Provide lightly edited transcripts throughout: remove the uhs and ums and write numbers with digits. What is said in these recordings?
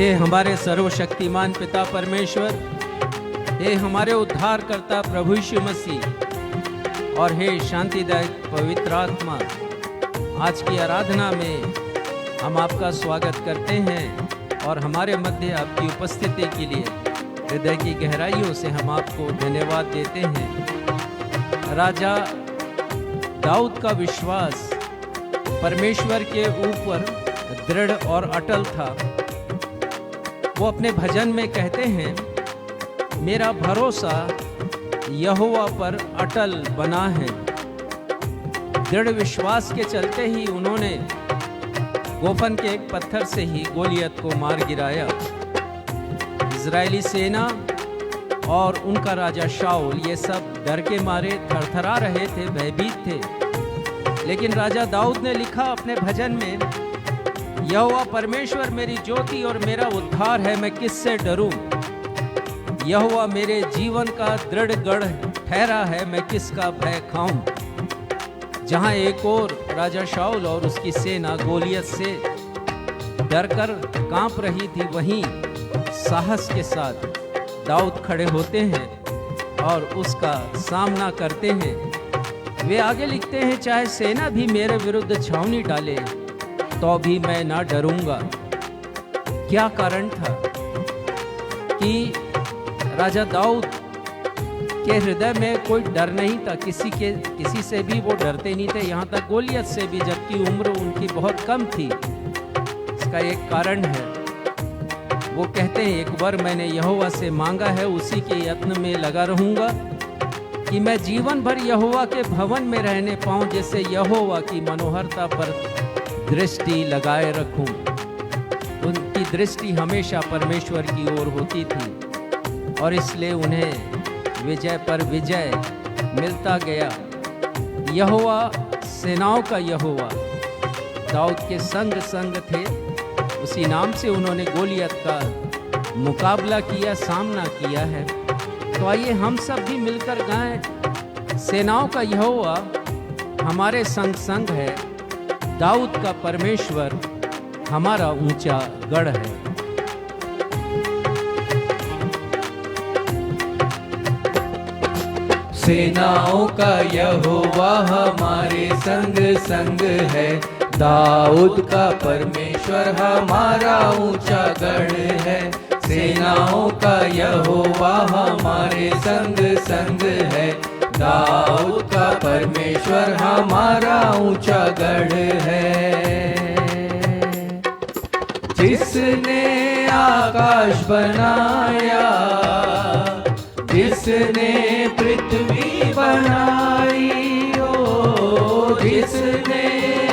हे हमारे सर्वशक्तिमान पिता परमेश्वर, हे हमारे उद्धारकर्ता प्रभु यीशु मसीह और हे शांतिदायक पवित्र आत्मा, आज की आराधना में हम आपका स्वागत करते हैं और हमारे मध्य आपकी उपस्थिति के लिए हृदय की गहराइयों से हम आपको धन्यवाद देते हैं। राजा दाऊद का विश्वास परमेश्वर के ऊपर दृढ़ और अटल था। वो अपने भजन में कहते हैं, मेरा भरोसा यहोवा पर अटल बना है। दृढ़ विश्वास के चलते ही उन्होंने गोफन के एक पत्थर से ही गोलियत को मार गिराया। इजरायली सेना और उनका राजा शाऊल ये सब डर के मारे थरथरा रहे थे, भयभीत थे। लेकिन राजा दाऊद ने लिखा अपने भजन में, यहोवा परमेश्वर मेरी ज्योति और मेरा उद्धार है, मैं किससे डरूं। यहोवा मेरे जीवन का दृढ़ गढ़ ठहरा है, मैं किसका भय खाऊं। जहां एक और राजा शाऊल और उसकी सेना गोलियत से डरकर कांप रही थी, वहीं साहस के साथ दाऊद खड़े होते हैं और उसका सामना करते हैं। वे आगे लिखते हैं, चाहे सेना भी मेरे विरुद्ध छावनी डाले तो भी मैं ना डरूंगा। क्या कारण था कि राजा दाऊद के हृदय में कोई डर नहीं था, किसी से भी वो डरते नहीं थे, यहाँ तक गोलियत से भी, जबकि उम्र उनकी बहुत कम थी। इसका एक कारण है, वो कहते हैं, एक बार मैंने यहोवा से मांगा है, उसी के यत्न में लगा रहूंगा कि मैं जीवन भर यहोवा के भवन में रहने पाऊं, जैसे यहोवा की मनोहरता पर दृष्टि लगाए रखूं। उनकी दृष्टि हमेशा परमेश्वर की ओर होती थी और इसलिए उन्हें विजय पर विजय मिलता गया। यहोवा सेनाओं का यहोवा दाऊद के संग संग थे, उसी नाम से उन्होंने गोलियत का मुकाबला किया, सामना किया है। तो आइए हम सब भी मिलकर गाएं, सेनाओं का यहोवा हमारे संग संग है, दाऊद का परमेश्वर हमारा ऊंचा गढ़ है। सेनाओं का यहोवा हमारे संग संग है, दाऊद का परमेश्वर हमारा ऊंचा गढ़ है। सेनाओं का यहोवा हमारे संग संग है, दाऊद का परमेश्वर हमारा ऊंचा गढ़ है। जिसने आकाश बनाया, जिसने पृथ्वी बनाई, ओ जिसने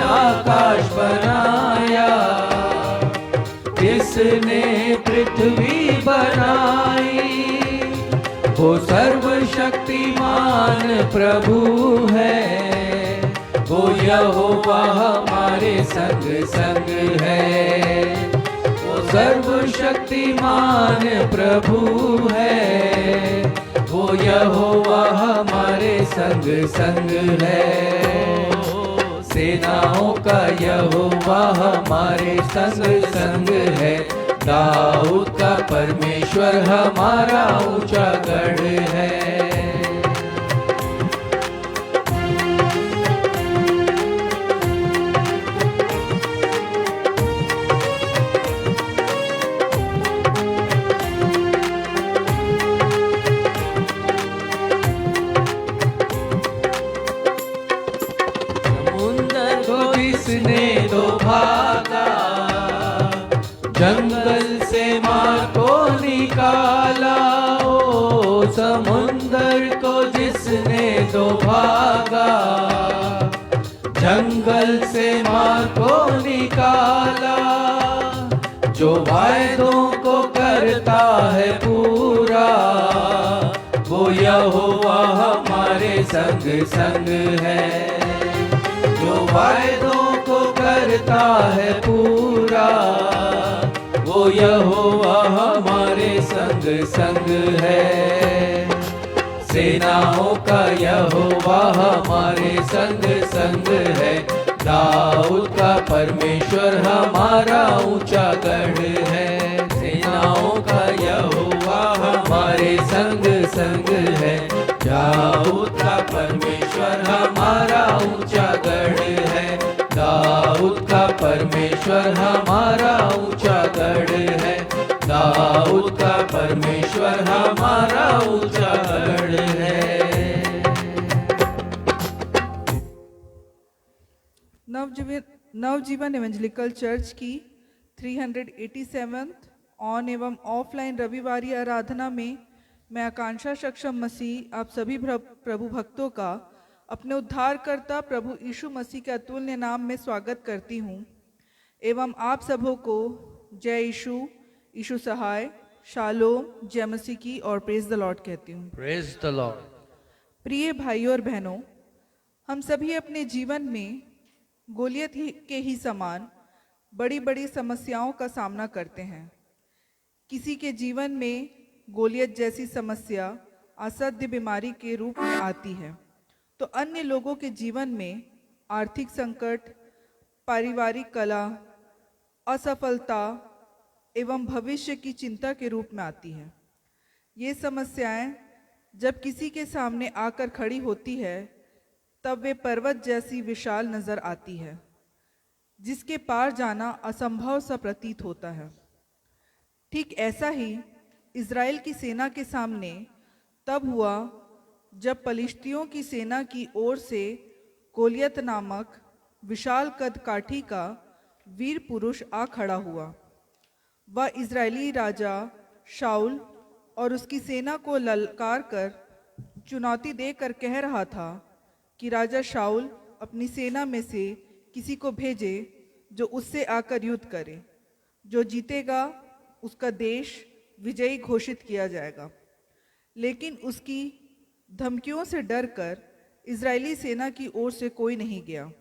आकाश बनाया, जिसने पृथ्वी बनाई, वो सर्वशक्तिमान प्रभु है, वो यहोवा हमारे संग संग है। वो सर्वशक्तिमान प्रभु है, वो यहोवा हमारे संग संग है। सेनाओं का यहोवा हमारे संग संग है, दाऊद का परमेश्वर हमारा ऊंचा गढ़ है। समुंदर को जिसने दो भागा, जंगल से मार को निकाला, ओ समुंदर को जिसने दो भागा, जंगल से मार को निकाला। जो वायदों को करता है पूरा, वो यहोवा हमारे संग संग है। जो वायदों को करता है पूरा, वो यहोवा हमारे संग संग है। सेनाओं का यहोवा हमारे संग संग है, दाऊद का परमेश्वर हमारा ऊंचा गढ़ है। दाऊद का परमेश्वर हमारा ऊंचा गढ़ है, दाऊद का परमेश्वर हमारा ऊंचा गढ़ है, दाऊद का परमेश्वर हमारा ऊंचा गढ़ है। नवजीवन एवेंजलिकल चर्च की 387 ऑन एवं ऑफलाइन रविवारी आराधना में मैं आकांक्षा सक्षम मसीह आप सभी प्रभु भक्तों का अपने उद्धारकर्ता प्रभु यीशु मसीह के अतुल्य नाम में स्वागत करती हूँ एवं आप सबों को जय यीशु, यीशु सहाय, शालोम, जय मसीह की और प्रेज द लॉर्ड कहती हूँ। Praise the Lord. प्रिय भाइयों और बहनों, हम सभी अपने जीवन में गोलियत के ही समान बड़ी बड़ी समस्याओं का सामना करते हैं। किसी के जीवन में गोलियत जैसी समस्या असाध्य बीमारी के रूप में आती है, तो अन्य लोगों के जीवन में आर्थिक संकट, पारिवारिक कलह, असफलता एवं भविष्य की चिंता के रूप में आती है। ये समस्याएं जब किसी के सामने आकर खड़ी होती है तब वे पर्वत जैसी विशाल नजर आती है, जिसके पार जाना असंभव सा प्रतीत होता है। ठीक ऐसा ही इज़राइल की सेना के सामने तब हुआ जब पलिश्तियों की सेना की ओर से गोलियत नामक विशाल कद काठी का वीर पुरुष आ खड़ा हुआ। वह इज़राइली राजा शाऊल और उसकी सेना को ललकार कर चुनौती देकर कह रहा था कि राजा शाऊल अपनी सेना में से किसी को भेजे जो उससे आकर युद्ध करे। जो जीतेगा उसका देश विजयी घोषित किया जाएगा। लेकिन उसकी धमकियों से डरकर इज़राइली सेना की ओर से कोई नहीं गया।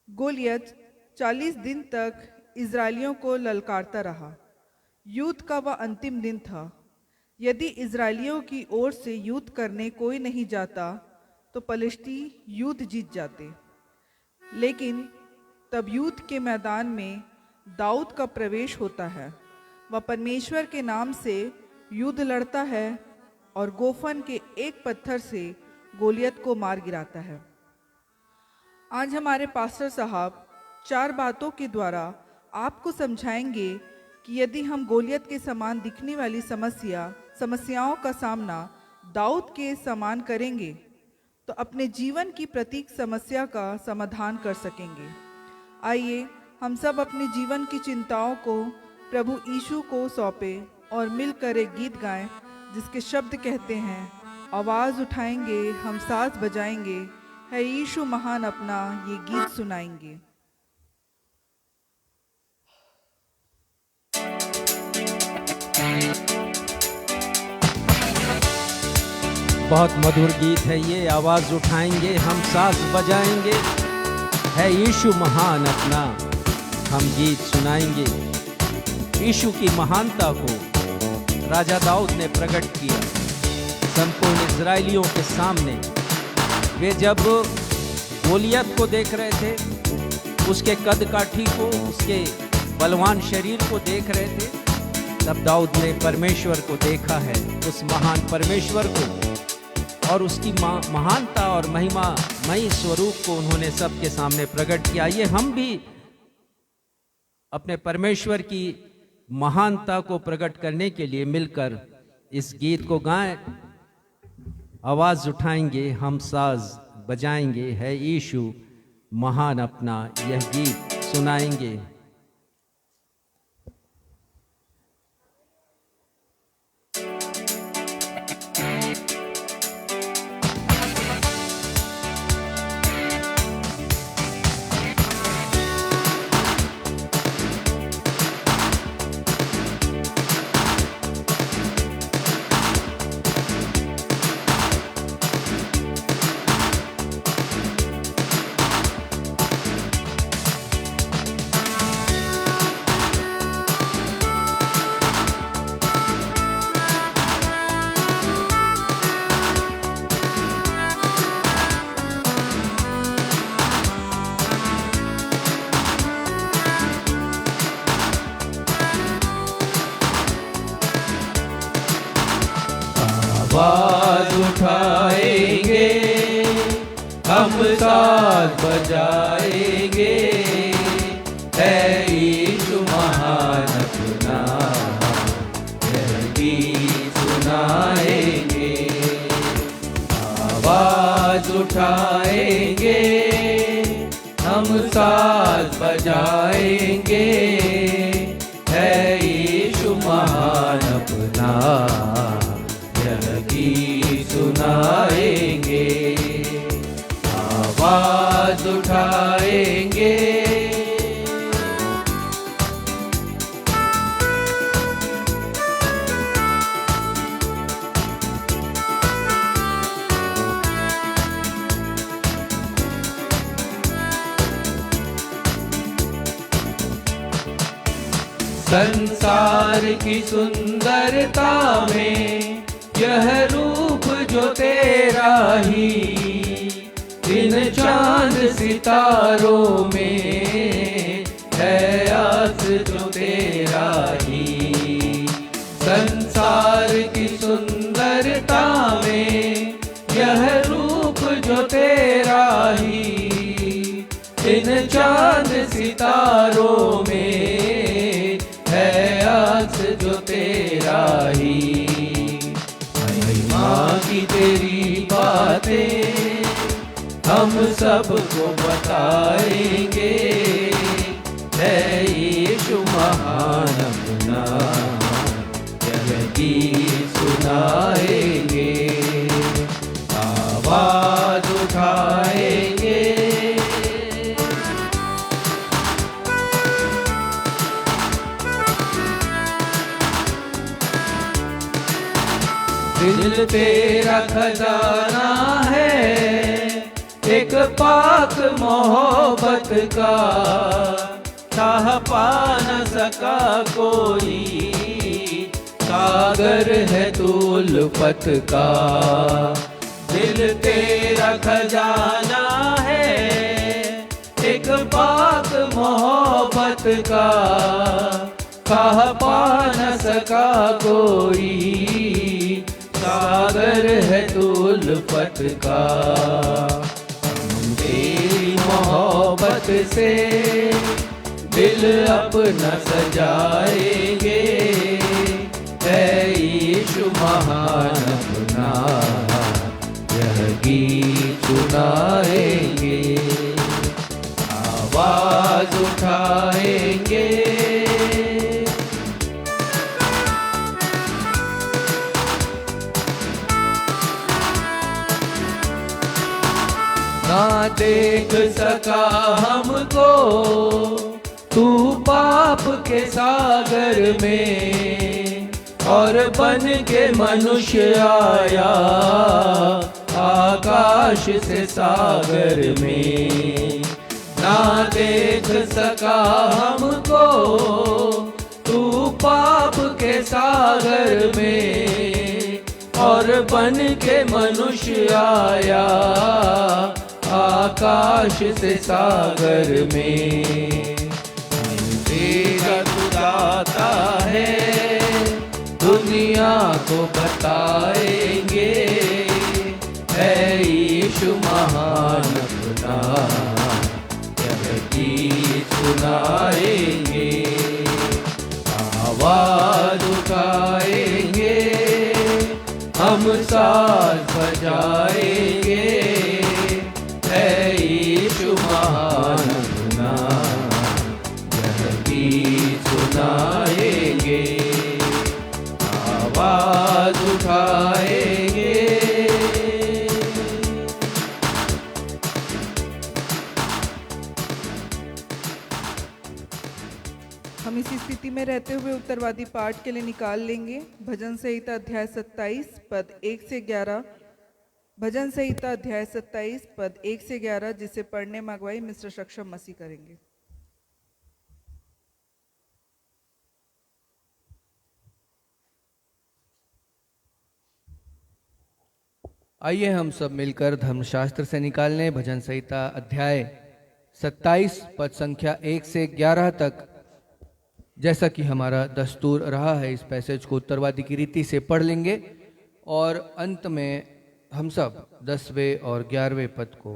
गोलियत 40 दिन तक इज़राइलियों को ललकारता रहा। युद्ध का वह अंतिम दिन था। यदि इज़राइलियों की ओर से युद्ध करने कोई नहीं जाता तो पलिश्ती युद्ध जीत जाते। लेकिन तब युद्ध के मैदान में दाऊद का प्रवेश होता है। वह परमेश्वर के नाम से युद्ध लड़ता है और गोफन के एक पत्थर से गोलियत को मार गिराता है। आज हमारे पास्टर साहब 4 बातों के द्वारा आपको समझाएंगे कि यदि हम गोलियत के समान दिखने वाली समस्याओं का सामना दाऊद के समान करेंगे तो अपने जीवन की प्रत्येक समस्या का समाधान कर सकेंगे। आइए हम सब अपने जीवन की चिंताओं को प्रभु यीशु को सौंपें और मिलकर एक गीत गाएं जिसके शब्द कहते हैं, आवाज़ उठाएंगे हम साज बजाएंगे, है यीशु महान अपना ये गीत सुनाएंगे। बहुत मधुर गीत है ये, आवाज़ उठाएंगे हम साज बजाएंगे, है यीशु महान अपना हम गीत सुनाएंगे। यीशु की महानता को राजा दाऊद ने प्रकट किया संपूर्ण इज़राइलियों के सामने। वे जब गोलियत को देख रहे थे, उसके कद काठी को, उसके बलवान शरीर को देख रहे थे, तब दाऊद ने परमेश्वर को देखा है, उस महान परमेश्वर को, और उसकी महानता और महिमामयी स्वरूप को उन्होंने सबके सामने प्रकट किया। ये हम भी अपने परमेश्वर की महानता को प्रकट करने के लिए मिलकर इस गीत को गाएं। आवाज उठाएंगे हम साज बजाएंगे, है यीशु महान अपना यह गीत सुनाएंगे। आवाज उठाएंगे हम साथ बजाएंगे, है यीशु महान अपना, यह गीत सुनाएंगे। आवाज उठाएंगे, हम साथ बजाएंगे, है यीशु महान अपना, यह गीत सुनाएंगे। आवाज उठाएंगे, संसार की सुंदरता में यह रूप जो तेरा ही, इन चांद सितारों में है आस जो तेरा ही। संसार की सुंदरता में यह रूप जो तेरा ही, इन चांद सितारों में है आस जो तेरा ही। महिमा की तेरी बातें हम सबको बताएंगे, है यीशु महान अपना, यह गीत सुनाएंगे। आवाज उठाएंगे, दिल तेरा खजाना है, एक पाक मोहब्बत का, चाह पा न सका कोई, सागर है तू उल्फत का। दिल तेरा खजाना है, एक पाक मोहब्बत का, चाह पा न सका कोई, सागर है तू उल्फत का। तेरी मोहब्बत से दिल अपना सजाएंगे, है यीशु महान अपना, यह गीत सुनाएंगे। आवाज उठाएंगे, ना देख सका हमको तू पाप के सागर में, और बन के मनुष्य आया आकाश से सागर में। ना देख सका हमको तू पाप के सागर में, और बन के मनुष्य आया आकाश से सागर में। तेरा तू दाता है, दुनिया को बताएंगे, है यीशु महान अपना, यह गीत सुनाएंगे। आवाज उठाएंगे, हम साथ बजाएंगे, है यीशु महान अपना, यह गीत सुनाएंगे। आवाज उठाएंगे, हम इसी स्थिति में रहते हुए उत्तरवादी पाठ के लिए निकाल लेंगे भजन संहिता अध्याय 27 पद 1 से 11। भजन संहिता अध्याय 27 पद 1 से 11, जिसे पढ़ने में अगुवाई मिस्टर सक्षम मसीह करेंगे। आइए हम सब मिलकर धर्मशास्त्र से निकाल लें भजन संहिता अध्याय 27 पद संख्या 1 से 11 तक। जैसा कि हमारा दस्तूर रहा है, इस पैसेज को उत्तरवादी की रीति से पढ़ लेंगे और अंत में हम सब 10वें और 11वें पद को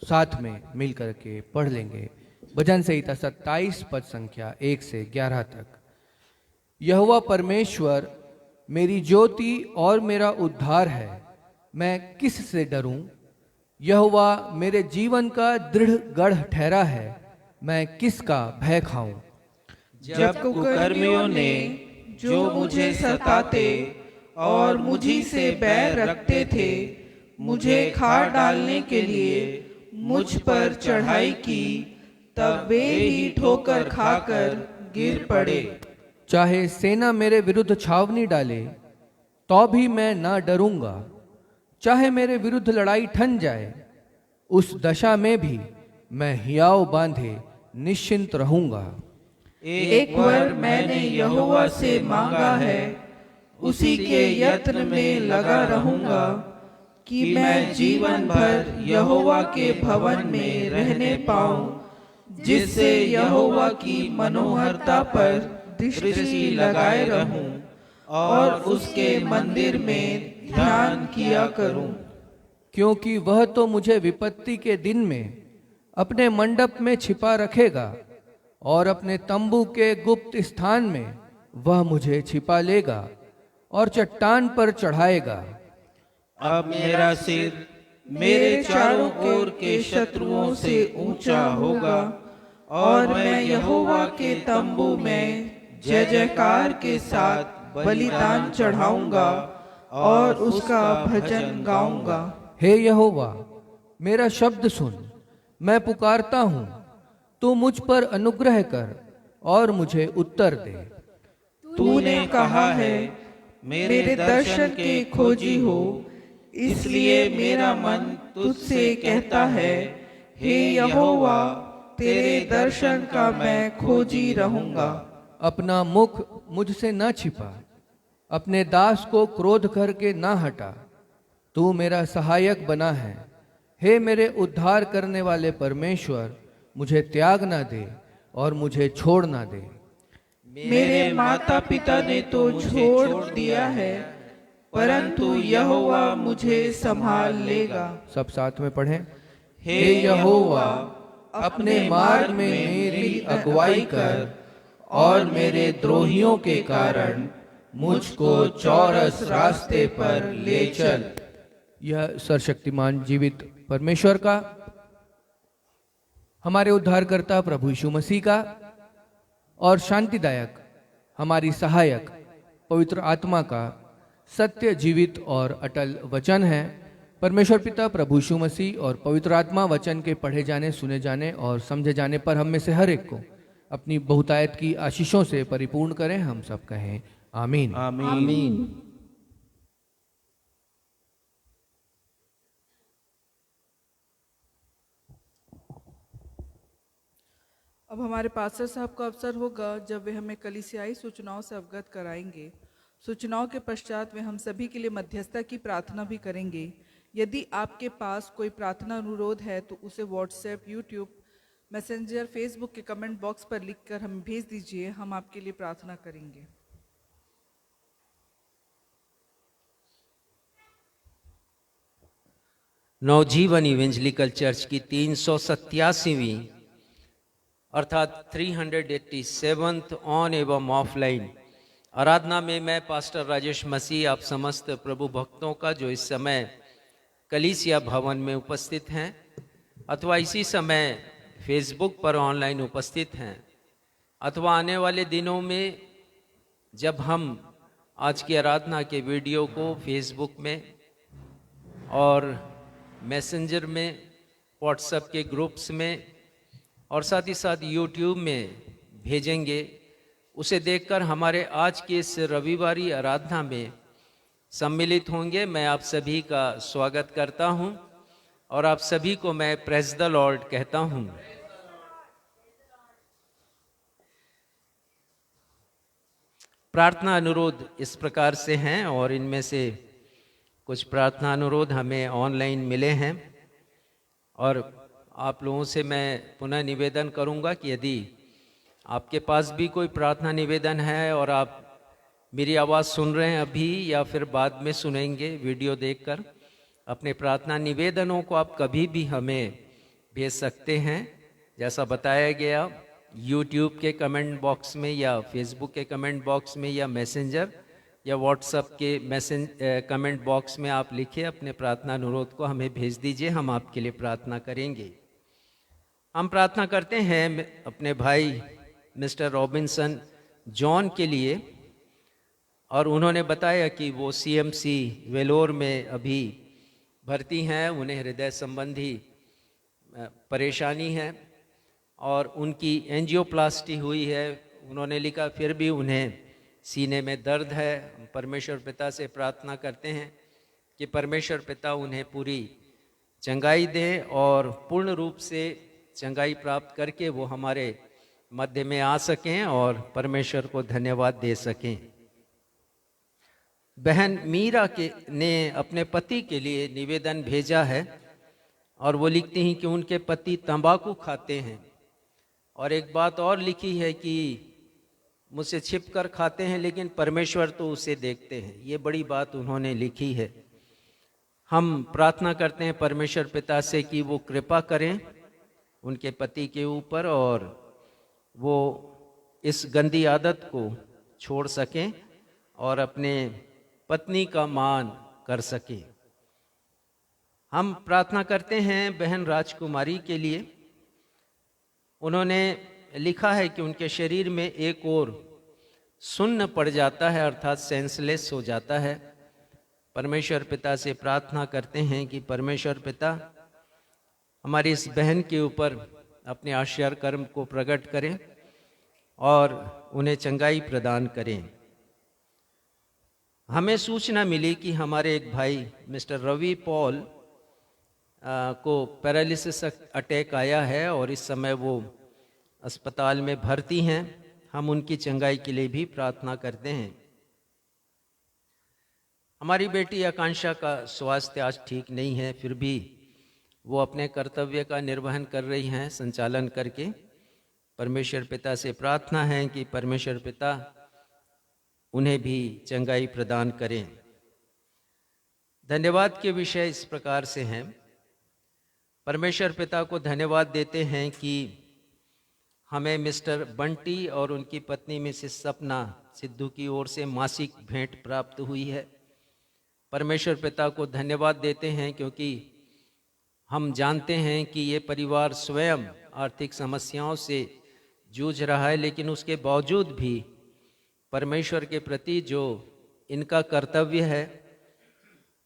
साथ में मिल करके पढ़ लेंगे। भजन संहिता 27 पद संख्या 1 से 11 तक। यहोवा परमेश्वर मेरी ज्योति और मेरा उद्धार है, मैं किस से डरूं? यहोवा मेरे जीवन का दृढ़ गढ़ ठहरा है, मैं किसका भय खाऊं? जब कुकर्मियों ने जो मुझे सताते और मुझी से बैर रखते थे, मुझे खार डालने के लिए मुझ पर चढ़ाई की, तब वे ही ठोकर खाकर गिर पड़े। चाहे सेना मेरे विरुद्ध छावनी डाले तो भी मैं ना डरूंगा। चाहे मेरे विरुद्ध लड़ाई ठन जाए, उस दशा में भी मैं हियाव बांधे निश्चिंत रहूंगा। एक वर मैंने यहोवा से मांगा है, उसी के यत्न में लगा रहूंगा, कि मैं जीवन भर यहोवा के भवन में रहने पाऊं, जिससे यहोवा की मनोहरता पर दृष्टि लगाए रहूं और उसके मंदिर में ध्यान किया करूं। क्योंकि वह तो मुझे विपत्ति के दिन में अपने मंडप में छिपा रखेगा और अपने तंबू के गुप्त स्थान में वह मुझे छिपा लेगा और चट्टान पर चढ़ाएगा। अब मेरा सिर मेरे चारों ओर के शत्रुओं से ऊंचा होगा और मैं यहोवा के तंबू में जय जयकार के साथ बलिदान चढ़ाऊंगा और उसका भजन गाऊंगा। हे यहोवा, मेरा शब्द सुन, मैं पुकारता हूँ, तू मुझ पर अनुग्रह कर और मुझे उत्तर दे। तूने कहा है, मेरे दर्शन के खोजी हो, इसलिए मेरा मन तुझसे कहता है, हे यहोवा, तेरे दर्शन का मैं खोजी रहूंगा। अपना मुख मुझसे न छिपा, अपने दास को क्रोध करके ना हटा। तू मेरा सहायक बना है। हे मेरे उद्धार करने वाले परमेश्वर, मुझे त्याग ना दे और मुझे छोड़ ना दे। मेरे माता पिता ने तो छोड़ दिया है, परंतु यहोवा मुझे संभाल लेगा। सब साथ में पढ़ें। हे यहोवा, अपने मार्ग में मेरी अगुवाई कर और मेरे द्रोहियों के कारण मुझको चौरस रास्ते पर ले चल। यह सर्वशक्तिमान जीवित परमेश्वर का, हमारे उद्धारकर्ता प्रभु यीशु मसीह का और शांतिदायक हमारी सहायक पवित्र आत्मा का सत्य, जीवित और अटल वचन है। परमेश्वर पिता, प्रभु यीशु मसीह और पवित्र आत्मा वचन के पढ़े जाने, सुने जाने और समझे जाने पर हम में से हर एक को अपनी बहुतायत की आशीषों से परिपूर्ण करें। हम सब कहें आमीन। आमीन। अब हमारे पास्टर साहब का अवसर होगा जब वे हमें कलीसियाई सूचनाओं से अवगत कराएंगे। सूचनाओं के पश्चात वे हम सभी के लिए मध्यस्थता की प्रार्थना भी करेंगे। यदि आपके पास कोई प्रार्थना अनुरोध है तो उसे व्हाट्सएप, यूट्यूब, मैसेंजर, फेसबुक के कमेंट बॉक्स पर लिखकर हमें भेज दीजिए। हम आपके लिए प्रार्थना करेंगे। नवजीवन इवेंजलिकल चर्च की 387वीं अर्थात 387th ऑन एवं ऑफलाइन आराधना में मैं पास्टर राजेश मसीह आप समस्त प्रभु भक्तों का, जो इस समय कलीसिया भवन में उपस्थित हैं अथवा इसी समय फेसबुक पर ऑनलाइन उपस्थित हैं अथवा आने वाले दिनों में जब हम आज की आराधना के वीडियो को फेसबुक में और मैसेंजर में, व्हाट्सएप के ग्रुप्स में और साथ ही साथ यूट्यूब में भेजेंगे, उसे देखकर हमारे आज के इस रविवारी आराधना में सम्मिलित होंगे। मैं आप सभी का स्वागत करता हूं और आप सभी को मैं प्रेज द लॉर्ड कहता हूं। प्रार्थना अनुरोध इस प्रकार से हैं और इनमें से कुछ प्रार्थना अनुरोध हमें ऑनलाइन मिले हैं और आप लोगों से मैं पुनः निवेदन करूंगा कि यदि आपके पास भी कोई प्रार्थना निवेदन है और आप मेरी आवाज़ सुन रहे हैं अभी या फिर बाद में सुनेंगे वीडियो देखकर, अपने प्रार्थना निवेदनों को आप कभी भी हमें भेज सकते हैं। जैसा बताया गया, यूट्यूब के कमेंट बॉक्स में या फेसबुक के कमेंट बॉक्स में या मैसेंजर या व्हाट्सएप के कमेंट बॉक्स में आप लिखिए अपने प्रार्थना अनुरोध को, हमें भेज दीजिए, हम आपके लिए प्रार्थना करेंगे। हम प्रार्थना करते हैं अपने भाई मिस्टर रॉबिन्सन जॉन के लिए, और उन्होंने बताया कि वो सीएमसी वेलोर में अभी भर्ती हैं, उन्हें हृदय संबंधी परेशानी है और उनकी एंजियोप्लास्टी हुई है। उन्होंने लिखा फिर भी उन्हें सीने में दर्द है। हम परमेश्वर पिता से प्रार्थना करते हैं कि परमेश्वर पिता उन्हें पूरी चंगाई दें और पूर्ण रूप से चंगाई प्राप्त करके वो हमारे मध्य में आ सकें और परमेश्वर को धन्यवाद दे सकें। बहन मीरा ने अपने पति के लिए निवेदन भेजा है और वो लिखती हैं कि उनके पति तंबाकू खाते हैं, और एक बात और लिखी है कि मुझसे छिपकर खाते हैं लेकिन परमेश्वर तो उसे देखते हैं। ये बड़ी बात उन्होंने लिखी है। हम प्रार्थना करते हैं परमेश्वर पिता से कि वो कृपा करें उनके पति के ऊपर और वो इस गंदी आदत को छोड़ सकें और अपने पत्नी का मान कर सकें। हम प्रार्थना करते हैं बहन राजकुमारी के लिए। उन्होंने लिखा है कि उनके शरीर में एक और सुन्न पड़ जाता है, अर्थात सेंसलेस हो जाता है। परमेश्वर पिता से प्रार्थना करते हैं कि परमेश्वर पिता हमारी इस बहन के ऊपर अपने आश्चर्य कर्म को प्रकट करें और उन्हें चंगाई प्रदान करें। हमें सूचना मिली कि हमारे एक भाई मिस्टर रवि पॉल को पैरालिसिस अटैक आया है और इस समय वो अस्पताल में भर्ती हैं। हम उनकी चंगाई के लिए भी प्रार्थना करते हैं। हमारी बेटी आकांक्षा का स्वास्थ्य आज ठीक नहीं है, फिर भी वो अपने कर्तव्य का निर्वहन कर रही हैं संचालन करके। परमेश्वर पिता से प्रार्थना है कि परमेश्वर पिता उन्हें भी चंगाई प्रदान करें। धन्यवाद के विषय इस प्रकार से हैं। परमेश्वर पिता को धन्यवाद देते हैं कि हमें मिस्टर बंटी और उनकी पत्नी मिसेस सपना सिद्धू की ओर से मासिक भेंट प्राप्त हुई है। परमेश्वर पिता को धन्यवाद देते हैं क्योंकि हम जानते हैं कि ये परिवार स्वयं आर्थिक समस्याओं से जूझ रहा है, लेकिन उसके बावजूद भी परमेश्वर के प्रति जो इनका कर्तव्य है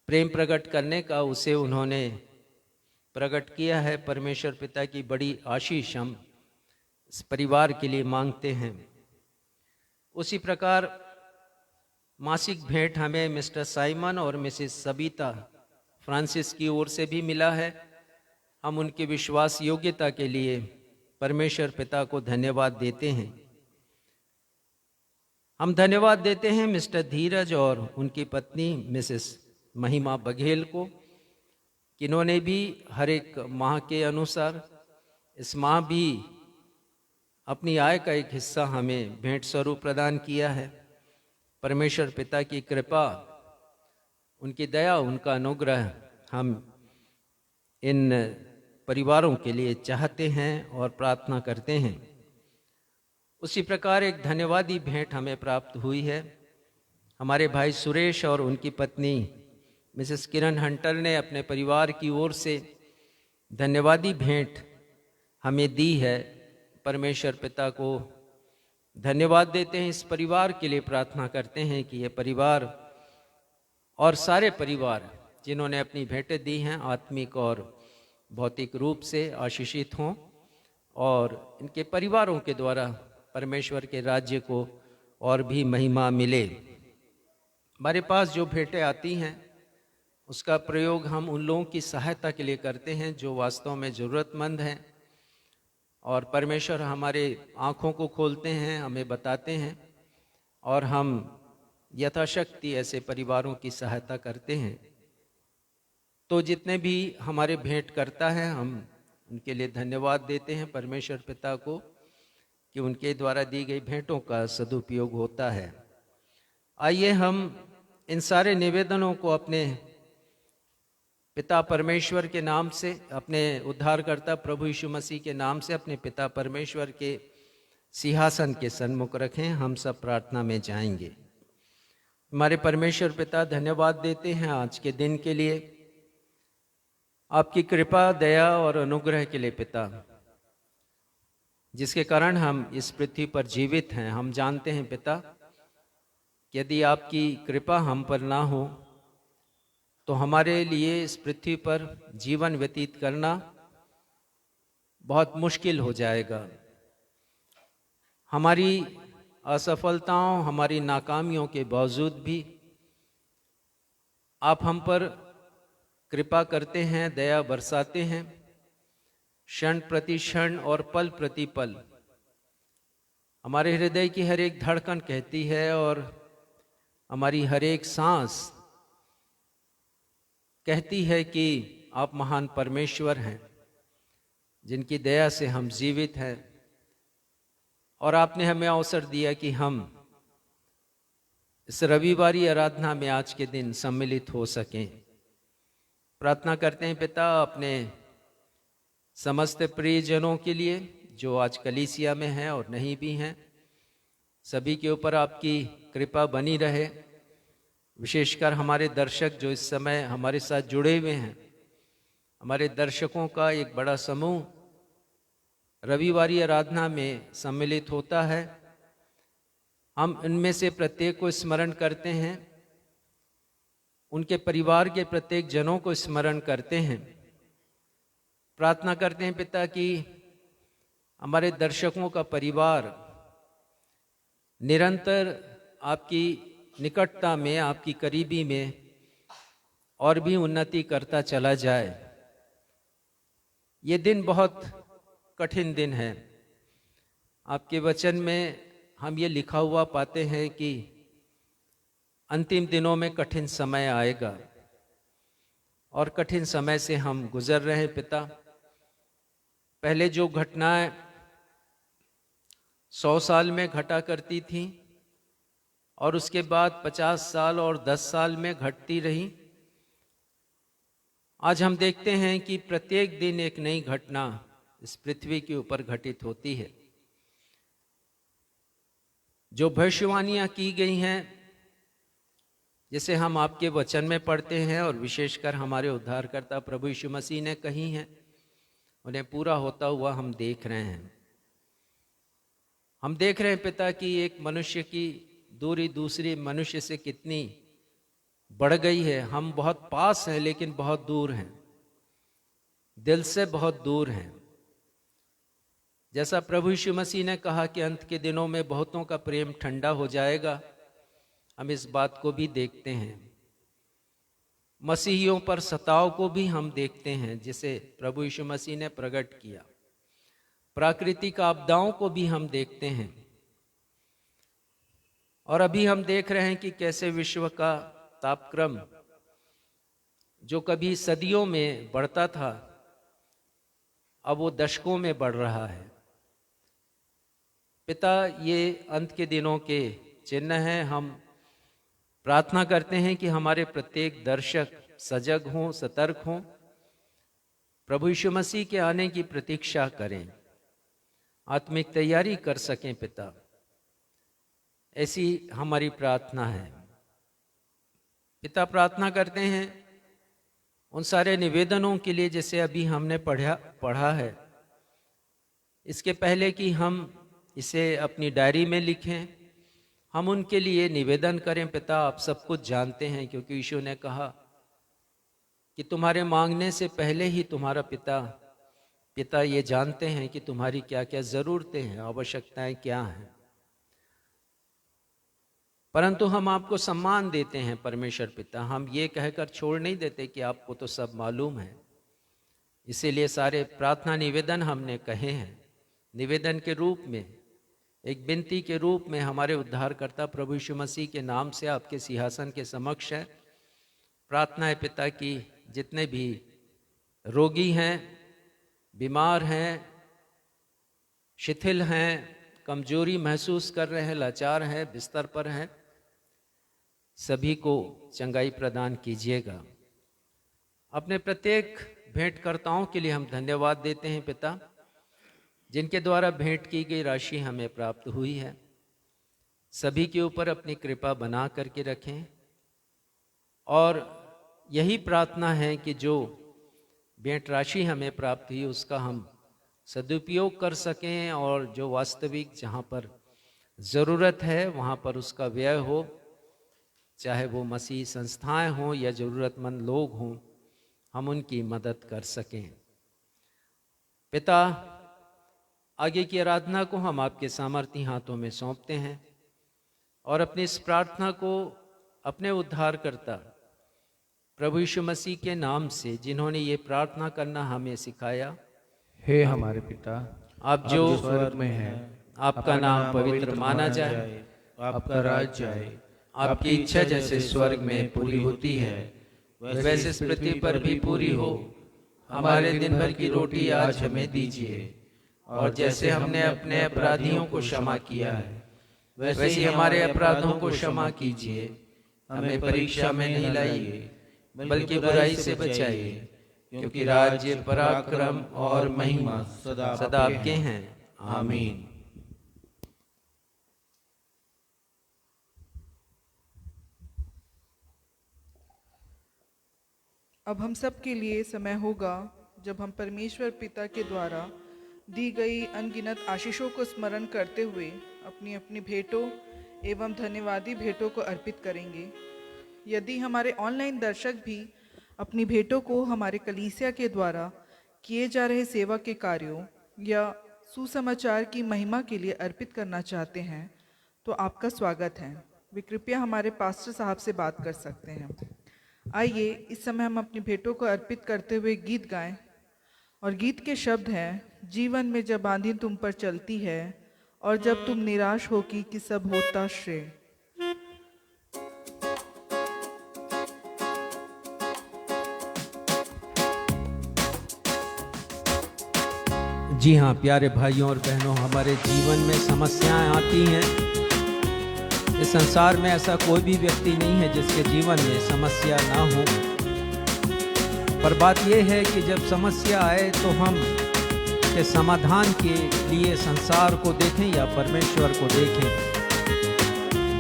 प्रेम प्रकट करने का, उसे उन्होंने प्रकट किया है। परमेश्वर पिता की बड़ी आशीष हम इस परिवार के लिए मांगते हैं। उसी प्रकार मासिक भेंट हमें मिस्टर साइमन और मिसेस सबिता फ्रांसिस की ओर से भी मिला है। हम उनकी विश्वास योग्यता के लिए परमेश्वर पिता को धन्यवाद देते हैं। हम धन्यवाद देते हैं मिस्टर धीरज और उनकी पत्नी मिसेस महिमा बघेल को, जिन्होंने भी हर एक माह के अनुसार इस माह भी अपनी आय का एक हिस्सा हमें भेंट स्वरूप प्रदान किया है। परमेश्वर पिता की कृपा, उनकी दया, उनका अनुग्रह हम इन परिवारों के लिए चाहते हैं और प्रार्थना करते हैं। उसी प्रकार एक धन्यवादी भेंट हमें प्राप्त हुई है। हमारे भाई सुरेश और उनकी पत्नी मिसेस किरण हंटर ने अपने परिवार की ओर से धन्यवादी भेंट हमें दी है। परमेश्वर पिता को धन्यवाद देते हैं। इस परिवार के लिए प्रार्थना करते हैं कि ये परिवार और सारे परिवार जिन्होंने अपनी भेंटें दी हैं आत्मिक और भौतिक रूप से आशीषित हों और इनके परिवारों के द्वारा परमेश्वर के राज्य को और भी महिमा मिले। हमारे पास जो भेंटें आती हैं उसका प्रयोग हम उन लोगों की सहायता के लिए करते हैं जो वास्तव में ज़रूरतमंद हैं, और परमेश्वर हमारे आँखों को खोलते हैं, हमें बताते हैं और हम यथाशक्ति ऐसे परिवारों की सहायता करते हैं। तो जितने भी हमारे भेंट करता है हम उनके लिए धन्यवाद देते हैं परमेश्वर पिता को कि उनके द्वारा दी गई भेंटों का सदुपयोग होता है। आइए हम इन सारे निवेदनों को अपने पिता परमेश्वर के नाम से, अपने उद्धारकर्ता प्रभु यीशु मसीह के नाम से अपने पिता परमेश्वर के सिंहासन के सन्मुख रखें। हम सब प्रार्थना में जाएंगे। हमारे परमेश्वर पिता, धन्यवाद देते हैं आज के दिन के लिए, आपकी कृपा, दया और अनुग्रह के लिए पिता, जिसके कारण हम इस पृथ्वी पर जीवित हैं। हम जानते हैं पिता, यदि आपकी कृपा हम पर ना हो तो हमारे लिए इस पृथ्वी पर जीवन व्यतीत करना बहुत मुश्किल हो जाएगा। हमारी असफलताओं, हमारी नाकामियों के बावजूद भी आप हम पर कृपा करते हैं, दया बरसाते हैं। क्षण प्रति क्षण और पल प्रति पल हमारे हृदय की हर एक धड़कन कहती है और हमारी हर एक सांस कहती है कि आप महान परमेश्वर हैं, जिनकी दया से हम जीवित हैं। और आपने हमें अवसर दिया कि हम इस रविवारी आराधना में आज के दिन सम्मिलित हो सकें। प्रार्थना करते हैं पिता, अपने समस्त प्रियजनों के लिए जो आज कलीसिया में हैं और नहीं भी हैं, सभी के ऊपर आपकी कृपा बनी रहे। विशेषकर हमारे दर्शक जो इस समय हमारे साथ जुड़े हुए हैं, हमारे दर्शकों का एक बड़ा समूह रविवारी आराधना में सम्मिलित होता है। हम इनमें से प्रत्येक को स्मरण करते हैं, उनके परिवार के प्रत्येक जनों को स्मरण करते हैं। प्रार्थना करते हैं पिता कि हमारे दर्शकों का परिवार निरंतर आपकी निकटता में, आपकी करीबी में और भी उन्नति करता चला जाए। ये दिन बहुत कठिन दिन है। आपके वचन में हम ये लिखा हुआ पाते हैं कि अंतिम दिनों में कठिन समय आएगा और कठिन समय से हम गुजर रहे हैं पिता। पहले जो घटनाएं 100 साल में घटा करती थी और उसके बाद 50 साल और 10 साल में घटती रही, आज हम देखते हैं कि प्रत्येक दिन एक नई घटना इस पृथ्वी के ऊपर घटित होती है। जो भविष्यवाणियां की गई हैं, जिसे हम आपके वचन में पढ़ते हैं और विशेषकर हमारे उद्धारकर्ता प्रभु यीशु मसीह ने कही हैं, उन्हें पूरा होता हुआ हम देख रहे हैं। हम देख रहे हैं पिता कि एक मनुष्य की दूरी दूसरी मनुष्य से कितनी बढ़ गई है। हम बहुत पास हैं लेकिन बहुत दूर हैं, दिल से बहुत दूर हैं। जैसा प्रभु यीशु मसीह ने कहा कि अंत के दिनों में बहुतों का प्रेम ठंडा हो जाएगा, हम इस बात को भी देखते हैं। मसीहियों पर सताव को भी हम देखते हैं, जिसे प्रभु यीशु मसीह ने प्रकट किया। प्राकृतिक आपदाओं को भी हम देखते हैं। और अभी हम देख रहे हैं कि कैसे विश्व का तापक्रम, जो कभी सदियों में बढ़ता था, अब वो दशकों में बढ़ रहा है। पिता, ये अंत के दिनों के चिन्ह हैं। हम प्रार्थना करते हैं कि हमारे प्रत्येक दर्शक सजग हों, सतर्क हों, प्रभु यीशु मसीह के आने की प्रतीक्षा करें, आत्मिक तैयारी कर सकें पिता। ऐसी हमारी प्रार्थना है पिता। प्रार्थना करते हैं उन सारे निवेदनों के लिए जैसे अभी हमने पढ़ा है। इसके पहले कि हम इसे अपनी डायरी में लिखें, हम उनके लिए निवेदन करें पिता। आप सब कुछ जानते हैं, क्योंकि यीशु ने कहा कि तुम्हारे मांगने से पहले ही तुम्हारा पिता ये जानते हैं कि तुम्हारी क्या क्या ज़रूरतें हैं, आवश्यकताएं क्या हैं। परंतु हम आपको सम्मान देते हैं परमेश्वर पिता। हम ये कहकर छोड़ नहीं देते कि आपको तो सब मालूम है। इसीलिए सारे प्रार्थना निवेदन हमने कहे हैं, निवेदन के रूप में, एक विनती के रूप में हमारे उद्धारकर्ता प्रभु यीशु मसीह के नाम से आपके सिंहासन के समक्ष है। प्रार्थना है पिता कि जितने भी रोगी हैं, बीमार हैं, शिथिल हैं, कमजोरी महसूस कर रहे हैं, लाचार हैं, बिस्तर पर हैं, सभी को चंगाई प्रदान कीजिएगा। अपने प्रत्येक भेंटकर्ताओं के लिए हम धन्यवाद देते हैं पिता, जिनके द्वारा भेंट की गई राशि हमें प्राप्त हुई है। सभी के ऊपर अपनी कृपा बना करके रखें और यही प्रार्थना है कि जो भेंट राशि हमें प्राप्त हुई उसका हम सदुपयोग कर सकें और जो वास्तविक जहाँ पर ज़रूरत है वहाँ पर उसका व्यय हो, चाहे वो मसीह संस्थाएं हों या ज़रूरतमंद लोग हों, हम उनकी मदद कर सकें। पिता, आगे की आराधना को हम आपके सामर्थी हाथों में सौंपते हैं और अपनी इस प्रार्थना को अपने उद्धारकर्ता प्रभु यीशु मसीह के नाम से, जिन्होंने ये प्रार्थना करना हमें सिखाया, हे हमारे पिता, आप जो स्वर्ग में है, आपका नाम पवित्र माना जाए, आपका राज्य आए, आपकी इच्छा जैसे स्वर्ग में पूरी होती है वैसे इस पृथ्वी पर भी पूरी हो। हमारे दिन भर की रोटी आज हमें दीजिए और जैसे हमने अपने अपराधियों को क्षमा किया है वैसे ही हमारे अपराधों को क्षमा कीजिए। हमें परीक्षा में नहीं लाइए बल्कि बुराई से बचाइए, क्योंकि राज्य, पराक्रम और महिमा सदा आपके हैं। आमीन। अब हम सब के लिए समय होगा जब हम परमेश्वर पिता के द्वारा दी गई अनगिनत आशीषों को स्मरण करते हुए अपनी अपनी भेंटों एवं धन्यवादी भेंटों को अर्पित करेंगे। यदि हमारे ऑनलाइन दर्शक भी अपनी भेंटों को हमारे कलीसिया के द्वारा किए जा रहे सेवा के कार्यों या सुसमाचार की महिमा के लिए अर्पित करना चाहते हैं तो आपका स्वागत है। वे कृपया हमारे पास्टर साहब से बात कर सकते हैं। आइए इस समय हम अपनी भेंटों को अर्पित करते हुए गीत गाएं और गीत के शब्द हैं, जीवन में जब आंधी तुम पर चलती है और जब तुम निराश हो कि सब होता श्रेय। जी हाँ प्यारे भाइयों और बहनों, हमारे जीवन में समस्याएं आती हैं। इस संसार में ऐसा कोई भी व्यक्ति नहीं है जिसके जीवन में समस्या ना हो, पर बात यह है कि जब समस्या आए तो हम के समाधान के लिए संसार को देखें या परमेश्वर को देखें।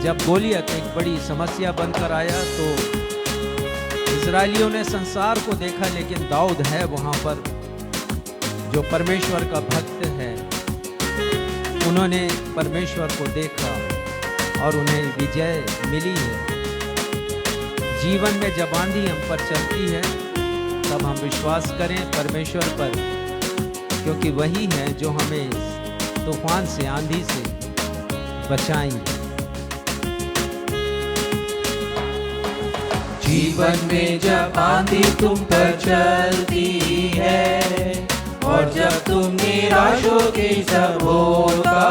जब गोलियत एक बड़ी समस्या बनकर आया तो इजरायलियों ने संसार को देखा, लेकिन दाऊद है वहाँ पर जो परमेश्वर का भक्त है, उन्होंने परमेश्वर को देखा और उन्हें विजय मिली है। जीवन में जब आंधी हम पर चलती है तब हम विश्वास करें परमेश्वर पर, क्योंकि वही है जो हमें तूफान से, आंधी से बचाएंगे। जीवन में जब आंधी तुम पर चलती है और जब तुम निराश हो के सब होता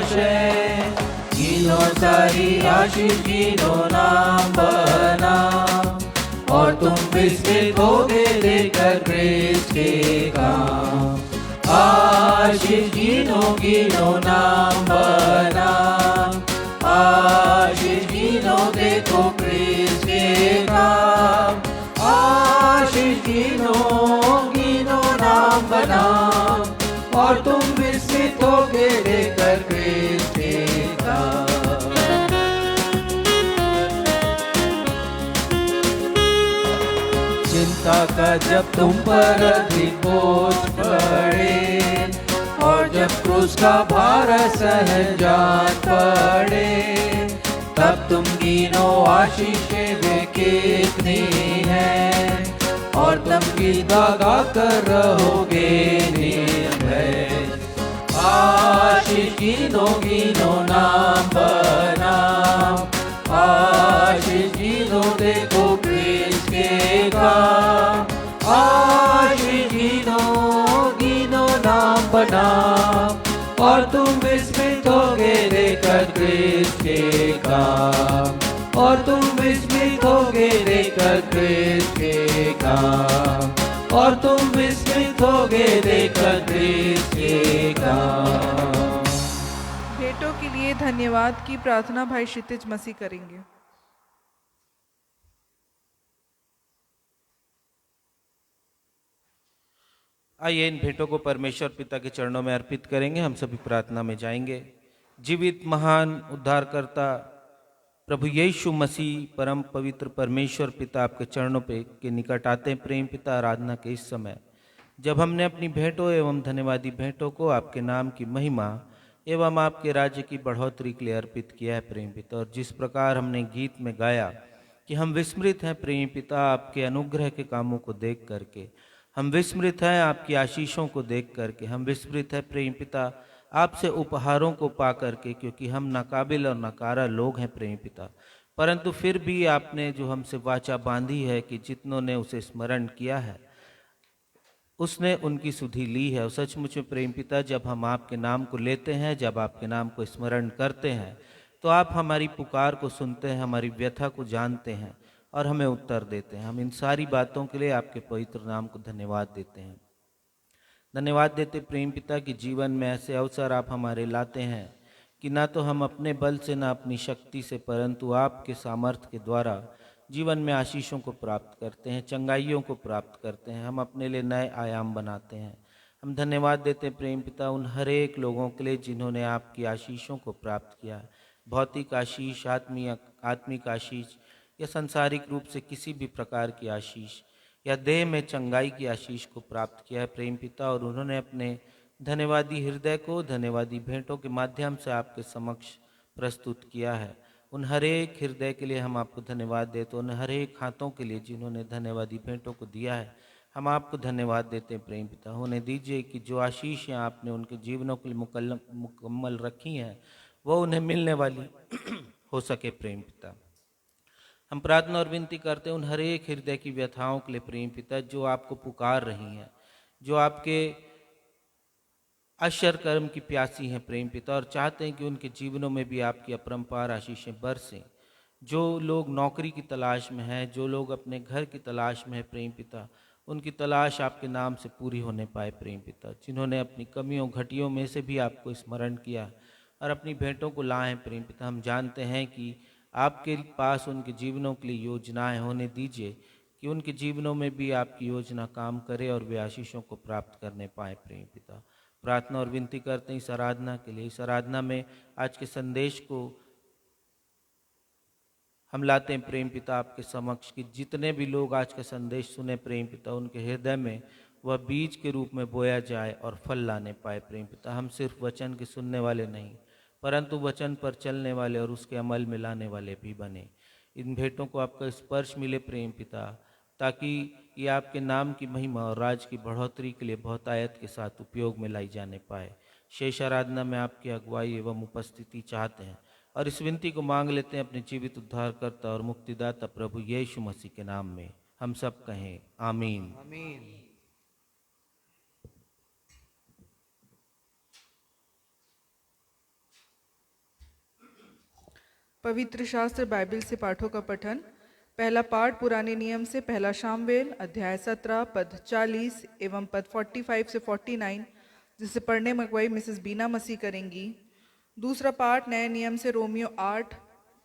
है, गिनो सारी आशीष, गिनो नाम बना और तुम विस्मित होगे देखकर प्रेस के काम। आशीष गिनो, गिनो नाम बना, आशीष गिनो देखो प्रेस के काम। आशीष गिनो, गिनो नाम बना और तुम विस्मित होगे देखकर प्रेस के काम। चिंता का जब तुम पर अधिक बोझ पड़े और जब क्रूस का भार सहन जान पड़े, तब तुम गिनो आशीषें वे कितनी हैं और तुम गीत गा कर रहोगे निर्भय। आशीष गिनो, गिनो नाम बना, आशीष गिनो देखो प्रेस के काम। आशीष गिनो, गिनो नाम बना और तुम विस्मित होगे देखकर प्रेस के काम। और तुम विस्मित होगे देखकर प्रेस के काम। और तुम विस्मित होगे देखकर प्रेस के काम। भेंटों के लिए धन्यवाद की प्रार्थना भाई क्षितिज मसीह करेंगे। आइए इन भेंटों को परमेश्वर पिता के चरणों में अर्पित करेंगे। हम सभी प्रार्थना में जाएंगे। जीवित महान उद्धारकर्ता प्रभु यीशु मसीह परम पवित्र परमेश्वर पिता, आपके चरणों पे के निकट आते हैं प्रेम पिता, आराधना के इस समय जब हमने अपनी भेंटों एवं धन्यवादी भेंटों को आपके नाम की महिमा एवं आपके राज्य की बढ़ोतरी के लिए अर्पित किया है प्रेम पिता। और जिस प्रकार हमने गीत में गाया कि हम विस्मृत हैं प्रेम पिता आपके अनुग्रह के कामों को देख करके, हम विस्मृत हैं आपकी आशीषों को देख करके, हम विस्मृत हैं प्रेम पिता आपसे उपहारों को पा करके, क्योंकि हम नाकाबिल और नकारा लोग हैं प्रेम पिता। परंतु फिर भी आपने जो हमसे वाचा बांधी है कि जितनों ने उसे स्मरण किया है उसने उनकी सुधि ली है। और सचमुच में प्रेम पिता, जब हम आपके नाम को लेते हैं, जब आपके नाम को स्मरण करते हैं, तो आप हमारी पुकार को सुनते हैं, हमारी व्यथा को जानते हैं और हमें उत्तर देते हैं। हम इन सारी बातों के लिए आपके पवित्र नाम को धन्यवाद देते हैं। धन्यवाद देते प्रेम पिता कि जीवन में ऐसे अवसर आप हमारे लाते हैं कि ना तो हम अपने बल से ना अपनी शक्ति से, परंतु आपके सामर्थ्य के द्वारा जीवन में आशीषों को प्राप्त करते हैं, चंगाइयों को प्राप्त करते हैं, हम अपने लिए नए आयाम बनाते हैं। हम धन्यवाद देते प्रेम पिता उन हर एक लोगों के लिए जिन्होंने आपकी आशीषों को प्राप्त किया है, भौतिक आशीष, आत्मिक आशीष या सांसारिक रूप से किसी भी प्रकार की आशीष या देह में चंगाई की आशीष को प्राप्त किया है प्रेम पिता। और उन्होंने अपने धन्यवादी हृदय को धन्यवादी भेंटों के माध्यम से आपके समक्ष प्रस्तुत किया है। उन हर एक हृदय के लिए हम आपको धन्यवाद देते, उन हर एक हाथों के लिए जिन्होंने धन्यवादी भेंटों को दिया है, हम आपको धन्यवाद देते हैं प्रेम पिता। होने दीजिए कि जो आशीष आपने उनके जीवनों के लिए मुकम्मल रखी हैं वो उन्हें मिलने वाली हो सके प्रेम पिता। हम प्रार्थना और विनती करते हैं उन हर एक हृदय की व्यथाओं के लिए प्रेम पिता, जो आपको पुकार रही हैं, जो आपके अक्षर कर्म की प्यासी हैं प्रेम पिता, और चाहते हैं कि उनके जीवनों में भी आपकी अपरंपार आशीषें बरसें। जो लोग नौकरी की तलाश में हैं, जो लोग अपने घर की तलाश में हैं प्रेम पिता, उनकी तलाश आपके नाम से पूरी होने पाए प्रेम पिता। जिन्होंने अपनी कमियों घटियों में से भी आपको स्मरण किया और अपनी भेंटों को लाए हैं प्रेम पिता, हम जानते हैं कि आपके पास उनके जीवनों के लिए योजनाएं। होने दीजिए कि उनके जीवनों में भी आपकी योजना काम करे और वे आशीषों को प्राप्त करने पाए प्रेम पिता। प्रार्थना और विनती करते हैं इस आराधना के लिए। इस आराधना में आज के संदेश को हम लाते हैं प्रेम पिता आपके समक्ष कि जितने भी लोग आज का संदेश सुने प्रेम पिता, उनके हृदय में वह बीज के रूप में बोया जाए और फल लाने पाए प्रेम पिता। हम सिर्फ वचन के सुनने वाले नहीं, परंतु वचन पर चलने वाले और उसके अमल में लाने वाले भी बने। इन भेंटों को आपका स्पर्श मिले प्रेम पिता, ताकि ये आपके नाम की महिमा और राज की बढ़ोतरी के लिए बहुतायत के साथ उपयोग में लाई जाने पाए। शेष आराधना में आपकी अगुवाई एवं उपस्थिति चाहते हैं और इस विनती को मांग लेते हैं अपने जीवित उद्धारकर्ता और मुक्तिदाता प्रभु यीशु मसीह के नाम में। हम सब कहें आमीन। आमीन। पवित्र शास्त्र बाइबल से पाठों का पठन। पहला पाठ पुराने नियम से पहला शामवेल अध्याय 17 पद 40 एवं पद 45 से 49, जिसे पढ़ने में अगुवाई मिसेस बीना मसीह करेंगी। दूसरा पाठ नए नियम से रोमियो 8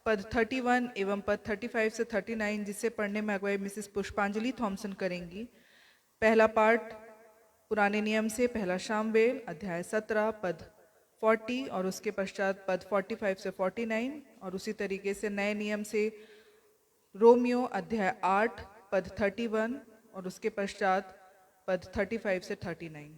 पद 31 एवं पद 35 से 39, जिसे पढ़ने में अगुवाई मिसेस पुष्पांजलि थॉमसन करेंगी। पहला पाठ पुराने नियम से पहला शामवेल अध्याय 17 पद 40 और उसके पश्चात पद 45 से 49, और उसी तरीके से नए नियम से रोमियो अध्याय 8 पद 31 और उसके पश्चात पद 35 से 39।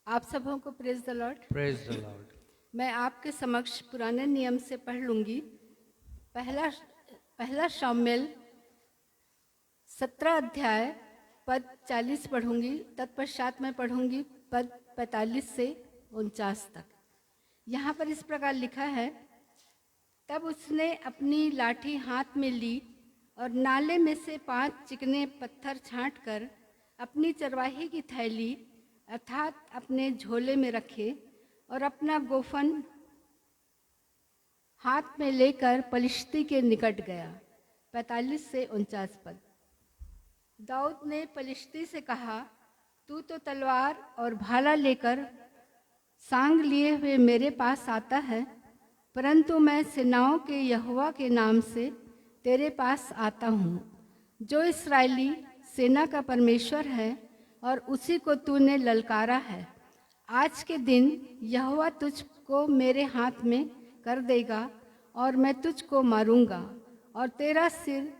आप सबों को praise the Lord. Praise the Lord. मैं आपके समक्ष पुराने नियम से पढ़ लूंगी। पहला शामवेल 17 अध्याय पद 40 पढ़ूंगी, तत्पश्चात मैं पढ़ूंगी पद 45 से 49 तक। यहाँ पर इस प्रकार लिखा है, तब उसने अपनी लाठी हाथ में ली और नाले में से 5 चिकने पत्थर छांटकर अपनी चरवाही की थैली अर्थात अपने झोले में रखे और अपना गोफन हाथ में लेकर पलिश्ती के निकट गया। 45 से 49 पद। दाऊद ने पलिश्ती से कहा, तू तो तलवार और भाला लेकर सांग लिए हुए मेरे पास आता है, परंतु मैं सेनाओं के यहोवा के नाम से तेरे पास आता हूँ, जो इस्राएली सेना का परमेश्वर है, और उसी को तूने ललकारा है। आज के दिन यहोवा तुझको मेरे हाथ में कर देगा, और मैं तुझको मारूंगा, और तेरा सिर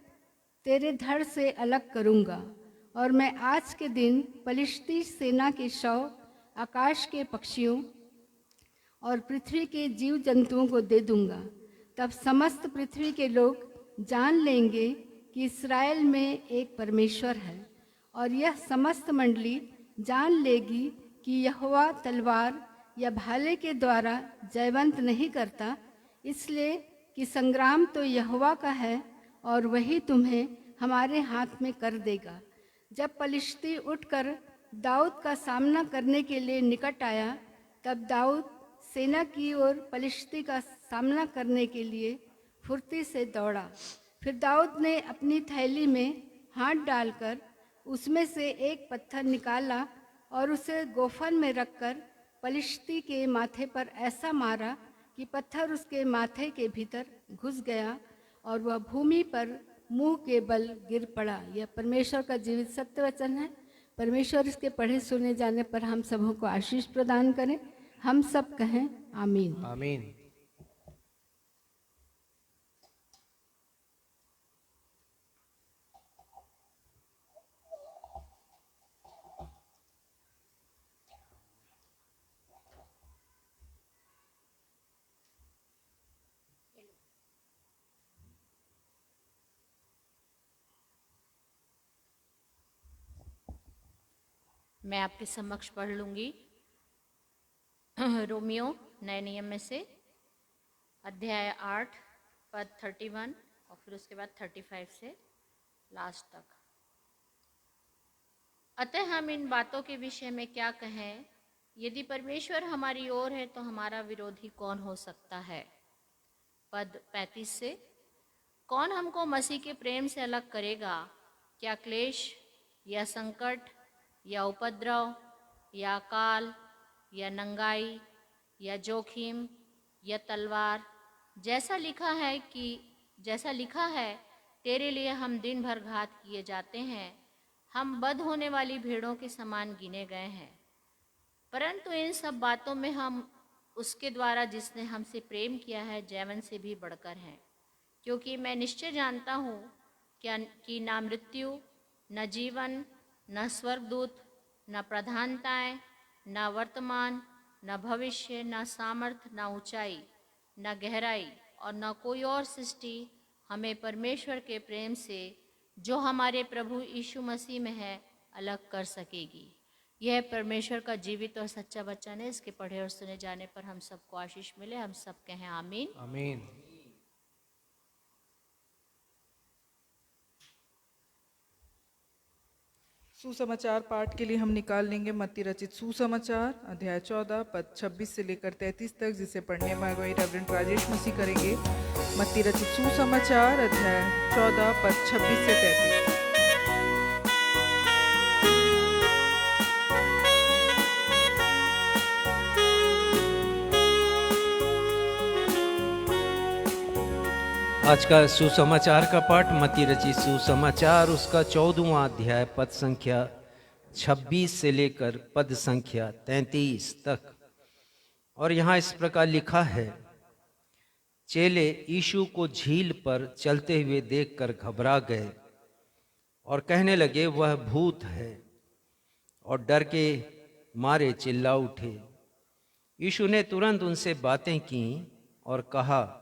तेरे धड़ से अलग करूंगा। और मैं आज के दिन पलिश्ती सेना के शव आकाश के पक्षियों और पृथ्वी के जीव जंतुओं को दे दूंगा। तब समस्त पृथ्वी के लोग जान लेंगे कि इस्राएल में एक परमेश्वर है, और यह समस्त मंडली जान लेगी कि यहोवा तलवार या भाले के द्वारा जयवंत नहीं करता, इसलिए कि संग्राम तो यहोवा का है, और वही तुम्हें हमारे हाथ में कर देगा। जब पलिश्ती उठकर दाऊद का सामना करने के लिए निकट आया, तब दाऊद सेना की ओर पलिश्ती का सामना करने के लिए फुर्ती से दौड़ा। फिर दाऊद ने अपनी थैली में हाथ डालकर उसमें से एक पत्थर निकाला, और उसे गोफन में रखकर पलिश्ती के माथे पर ऐसा मारा कि पत्थर उसके माथे के भीतर घुस गया, और वह भूमि पर मुंह के बल गिर पड़ा। यह परमेश्वर का जीवित सत्य वचन है। परमेश्वर इसके पढ़े सुने जाने पर हम सबों को आशीष प्रदान करें। हम सब कहें आमीन। आमीन। मैं आपके समक्ष पढ़ लूँगी रोमियो नए नियम में से अध्याय 8 पद 31 और फिर उसके बाद 35 से लास्ट तक। अतः हम इन बातों के विषय में क्या कहें? यदि परमेश्वर हमारी ओर है तो हमारा विरोधी कौन हो सकता है? पद 35 से, कौन हमको मसीह के प्रेम से अलग करेगा? क्या क्लेश या संकट या उपद्रव या काल या नंगाई या जोखिम या तलवार? जैसा लिखा है तेरे लिए हम दिन भर घात किए जाते हैं, हम बध होने वाली भेड़ों के समान गिने गए हैं। परंतु इन सब बातों में हम उसके द्वारा जिसने हमसे प्रेम किया है जैवन से भी बढ़कर हैं। क्योंकि मैं निश्चय जानता हूँ कि ना मृत्यु, न जीवन, न स्वर्गदूत, न प्रधानताएं, न वर्तमान, न भविष्य, न सामर्थ, न ऊंचाई, न गहराई और न कोई और सृष्टि हमें परमेश्वर के प्रेम से जो हमारे प्रभु यीशु मसीह में है अलग कर सकेगी। यह परमेश्वर का जीवित और सच्चा वचन है। इसके पढ़े और सुने जाने पर हम सबको आशीष मिले। हम सब कहें आमीन। आमीन। सुसमाचार पाठ के लिए हम निकाल लेंगे मत्ती रचित सुसमाचार अध्याय 14 पद 26 से लेकर 33 तक, जिसे पढ़ने में अगुवाई रेवरेंड राजेश मसीह करेंगे। मत्ती रचित सुसमाचार अध्याय 14 पद 26 से 33। आज का सुसमाचार का पाठ मत्ती रचित सुसमाचार उसका 14वां अध्याय पद संख्या 26 से लेकर पद संख्या 33 तक। और यहाँ इस प्रकार लिखा है, चेले यीशु को झील पर चलते हुए देखकर घबरा गए और कहने लगे वह भूत है, और डर के मारे चिल्ला उठे। यीशु ने तुरंत उनसे बातें की और कहा,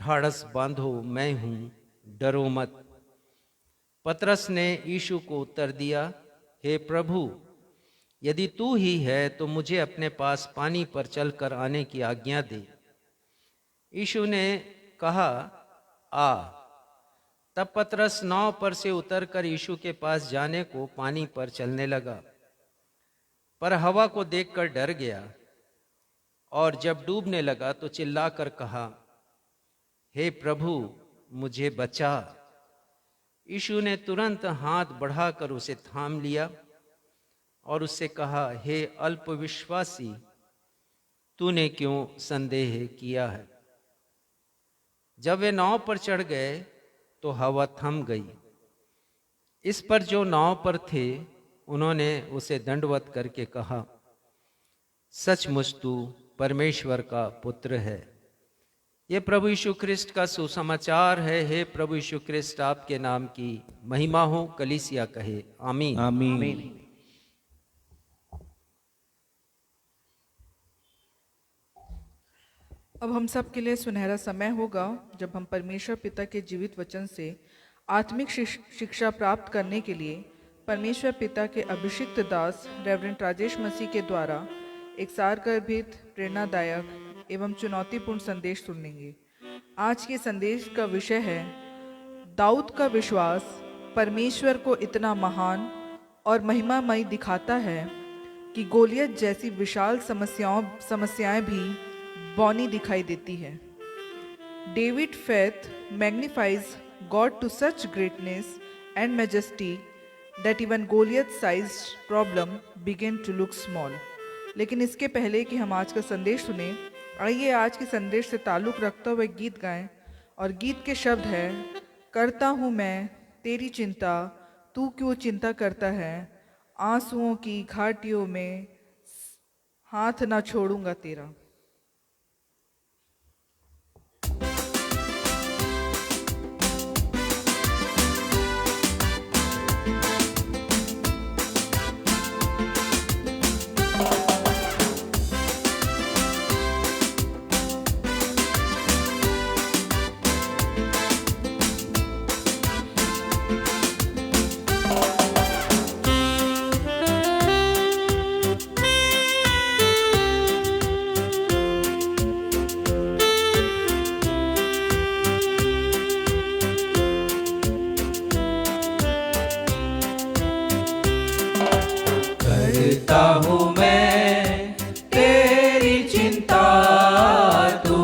ढाढ़स बांधो, मैं हूं, डरो मत। पतरस ने यीशु को उत्तर दिया, हे प्रभु, यदि तू ही है तो मुझे अपने पास पानी पर चलकर आने की आज्ञा दे। यीशु ने कहा, आ। तब पतरस नाव पर से उतरकर यीशु के पास जाने को पानी पर चलने लगा, पर हवा को देखकर डर गया, और जब डूबने लगा तो चिल्लाकर कहा, हे प्रभु, मुझे बचा। यीशु ने तुरंत हाथ बढ़ाकर उसे थाम लिया और उससे कहा, हे अल्पविश्वासी, तूने क्यों संदेह किया है? जब वे नाव पर चढ़ गए तो हवा थम गई। इस पर जो नाव पर थे उन्होंने उसे दंडवत करके कहा, सचमुच तू परमेश्वर का पुत्र है। ये प्रभु यीशु ख्रिस्ट का सुसमाचार है। हे प्रभु यीशु ख्रिस्ट, आपके नाम की महिमा हो। कलीसिया कहे आमीन। आमीन। अब हम सब के लिए सुनहरा समय होगा जब हम परमेश्वर पिता के जीवित वचन से आत्मिक शिक्षा प्राप्त करने के लिए परमेश्वर पिता के अभिषिक्त दास रेवरेंड राजेश मसीह के द्वारा एक सारगर्भित, प्रेरणादायक एवं चुनौतीपूर्ण संदेश सुनेंगे। आज के संदेश का विषय है दाऊद का विश्वास परमेश्वर को इतना महान और महिमामय दिखाता है कि गोलियत जैसी विशाल समस्याएं भी बौनी दिखाई देती है। David faith magnifies God to such greatness and majesty that even Goliath sized problem begin to look small. लेकिन इसके पहले कि हम आज का संदेश सुने, आइए आज के संदेश से ताल्लुक़ रखते हुए गीत गाएं। और गीत के शब्द है, करता हूँ मैं तेरी चिंता, तू क्यों चिंता करता है, आंसुओं की घाटियों में हाथ ना छोड़ूंगा तेरा। करता हूँ मैं तेरी चिंता, तू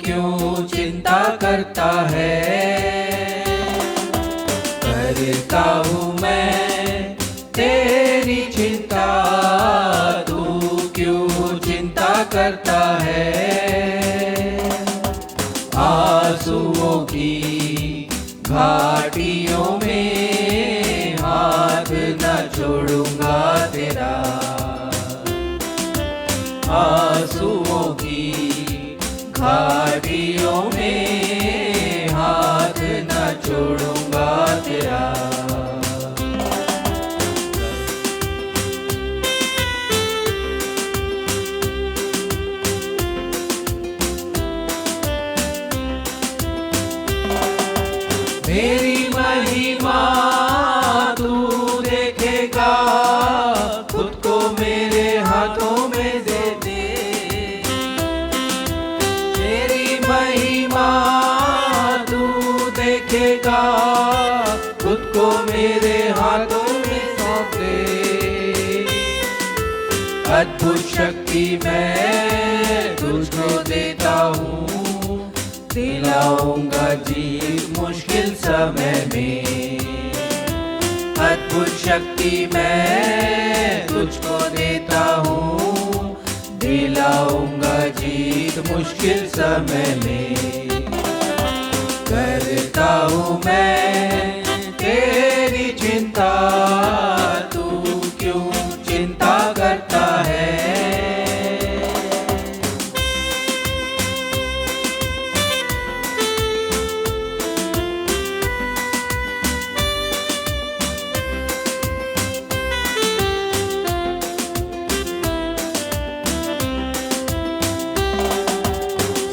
क्यों चिंता करता है। करता हूँ मैं तेरी चिंता, तू क्यों चिंता करता है। आंसुओं की घाटियों में हाथ न छोड़ूंगा तेरा। आंसुओं की घाटियों में हाथ न छोड़ूंगा तेरा। मेरी महिमा तू देखेगा, खुद को मेरे हाथों में दे दे। मेरी महिमा तू देखेगा, खुद को मेरे हाथों में सौंप दे। अद्भुत शक्ति मैं तुझको देता हूँ, दिलाऊंगा जीत मुश्किल समय में। अद्भुत शक्ति मैं तुझको देता हूँ, दिलाऊंगा जीत मुश्किल समय में। करता हूँ मैं तेरी चिंता, तू क्यों चिंता करता है।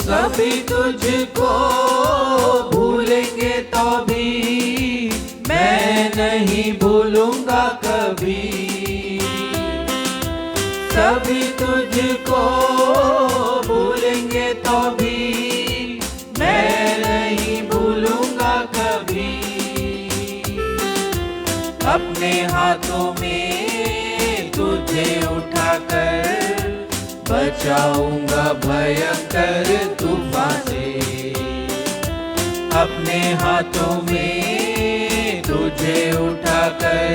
सभी तुझको भूलेंगे तो भी मैं नहीं भूलूंगा कभी। सभी तुझको भूलेंगे तो भी मैं नहीं भूलूंगा कभी। अपने हाथों में तुझे उठाकर बचाऊंगा भयंकर तूफान से। अपने हाथों में तुझे उठाकर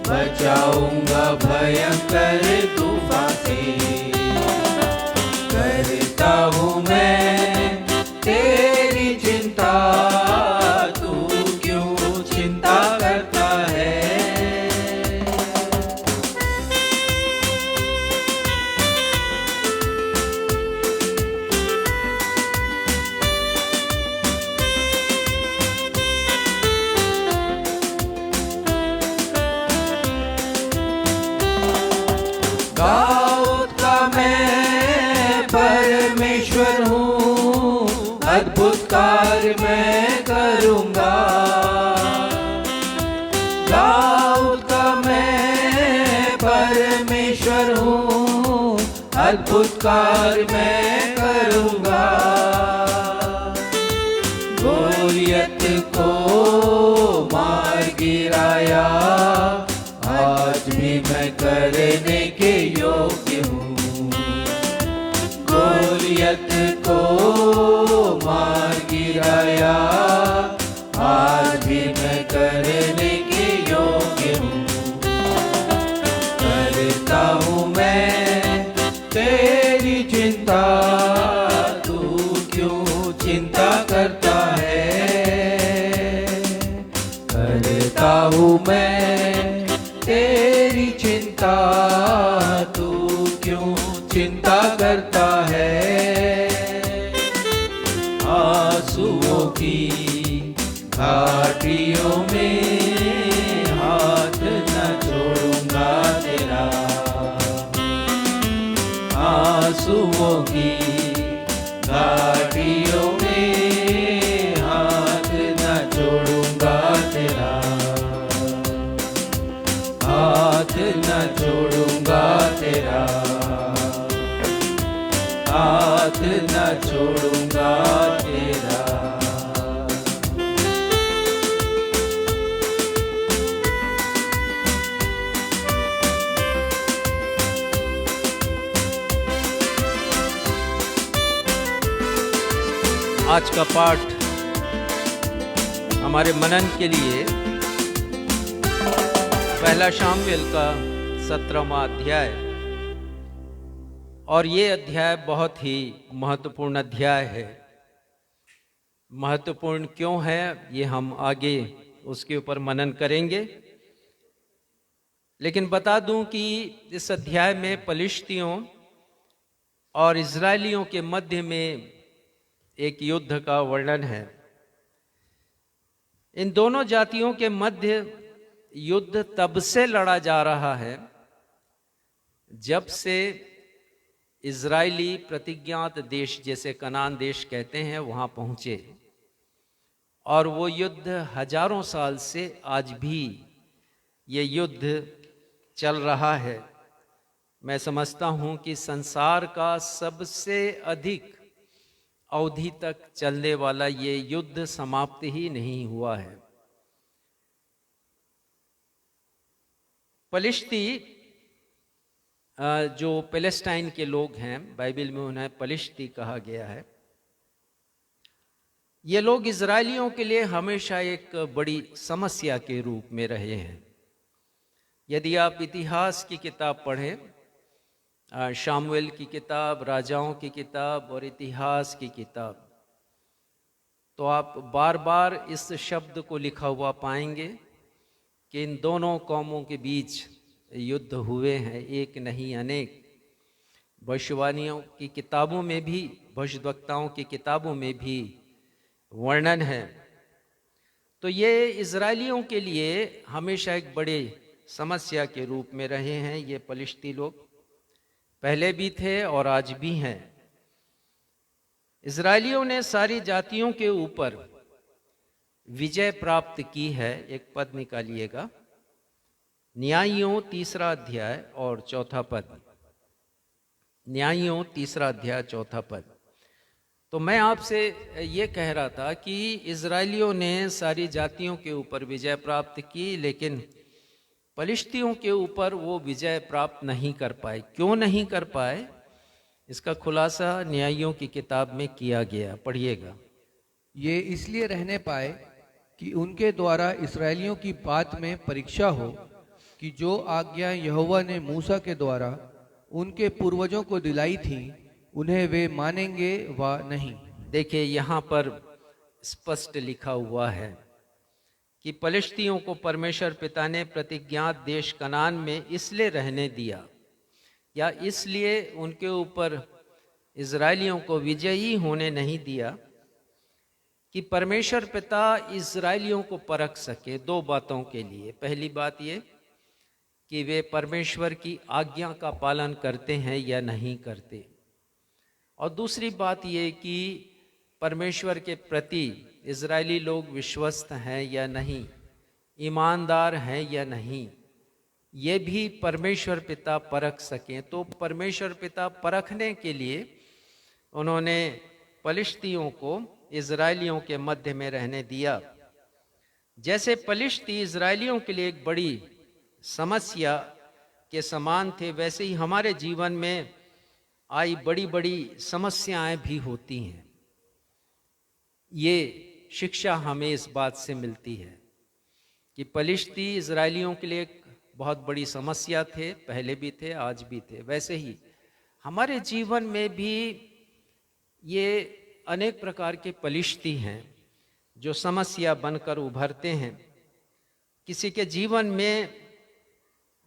बचाऊंगा भयंकर तूफान से। करता हूँ मैं तेरी अद्भुत कार्य मैं करूँगा। दाऊद का मैं परमेश्वर हूँ, अद्भुत कार्य मैं करूँगा। गोलियत को मार गिराया, आज भी मैं करने के योग्य हूँ। गोलियत को मार गिराया, आज भी मैं करने के योग्य हूँ। करता हूँ मैं तेरी चिंता, तू क्यों चिंता करता है। करता हूँ मैं तेरी चिंता, तू क्यों चिंता करता है। आंसुओं की घाटियों में हाथ न छोड़ूंगा तेरा। आंसुओं की घाटियों में हाथ न छोड़ूंगा तेरा। हाथ न छोड़ूंगा तेरा, हाथ न छोड़ूंगा तेरा। आज का पाठ हमारे मनन के लिए पहला शामुएल का 17वां अध्याय, और ये अध्याय बहुत ही महत्वपूर्ण अध्याय है। महत्वपूर्ण क्यों है ये हम आगे उसके ऊपर मनन करेंगे। लेकिन बता दूं कि इस अध्याय में पलिश्तियों और इजरायलियों के मध्य में एक युद्ध का वर्णन है। इन दोनों जातियों के मध्य युद्ध तब से लड़ा जा रहा है जब से इजरायली प्रतिज्ञात देश, जैसे कनान देश कहते हैं, वहां पहुंचे। और वो युद्ध हजारों साल से आज भी ये युद्ध चल रहा है। मैं समझता हूं कि संसार का सबसे अधिक अवधि तक चलने वाला ये युद्ध समाप्त ही नहीं हुआ है। पलिश्ती जो पैलेस्टाइन के लोग हैं, बाइबल में उन्हें पलिश्ती कहा गया है। ये लोग इजरायलियों के लिए हमेशा एक बड़ी समस्या के रूप में रहे हैं। यदि आप इतिहास की किताब पढ़ें, शामुएल की किताब, राजाओं की किताब और इतिहास की किताब, तो आप बार बार इस शब्द को लिखा हुआ पाएंगे कि इन दोनों कौमों के बीच युद्ध हुए हैं, एक नहीं अनेक। भविष्यवाणियों की किताबों में भी, भविष्यद्वक्ताओं की किताबों में भी वर्णन है। तो ये इजरायलियों के लिए हमेशा एक बड़े समस्या के रूप में रहे हैं। ये पलिश्ती लोग पहले भी थे और आज भी हैं। इजरायलियों ने सारी जातियों के ऊपर विजय प्राप्त की है। एक पद निकालिएगा, न्यायियों 3 अध्याय और 4 पद। न्यायियों 3 अध्याय 4 पद। तो मैं आपसे ये कह रहा था कि इजरायलियों ने सारी जातियों के ऊपर विजय प्राप्त की, लेकिन पलिश्तियों के ऊपर वो विजय प्राप्त नहीं कर पाए। क्यों नहीं कर पाए, इसका खुलासा न्यायियों की किताब में किया गया। पढ़िएगा। ये इसलिए रहने पाए कि उनके द्वारा इसराइलियों की बात में परीक्षा हो कि जो आज्ञा यहोवा ने मूसा के द्वारा उनके पूर्वजों को दिलाई थी, उन्हें वे मानेंगे व नहीं। देखिए, यहाँ पर स्पष्ट लिखा हुआ है कि पलिश्तियों को परमेश्वर पिता ने प्रतिज्ञात देश कनान में इसलिए रहने दिया, या इसलिए उनके ऊपर इजरायलियों को विजयी होने नहीं दिया कि परमेश्वर पिता इजरायलियों को परख सके 2 बातों के लिए। पहली बात ये कि वे परमेश्वर की आज्ञा का पालन करते हैं या नहीं करते, और दूसरी बात ये कि परमेश्वर के प्रति इजरायली लोग विश्वस्त हैं या नहीं, ईमानदार हैं या नहीं, ये भी परमेश्वर पिता परख सकें। तो परमेश्वर पिता परखने के लिए उन्होंने पलिश्तियों को इजरायलियों के मध्य में रहने दिया। जैसे पलिश्ती इजरायलियों के लिए एक बड़ी समस्या के समान थे, वैसे ही हमारे जीवन में आई बड़ी बड़ी समस्याएं भी होती हैं। ये शिक्षा हमें इस बात से मिलती है कि पलिश्ती इजरायलियों के लिए एक बहुत बड़ी समस्या थे, पहले भी थे, आज भी थे। वैसे ही हमारे जीवन में भी ये अनेक प्रकार के पलिश्ती हैं जो समस्या बनकर उभरते हैं। किसी के जीवन में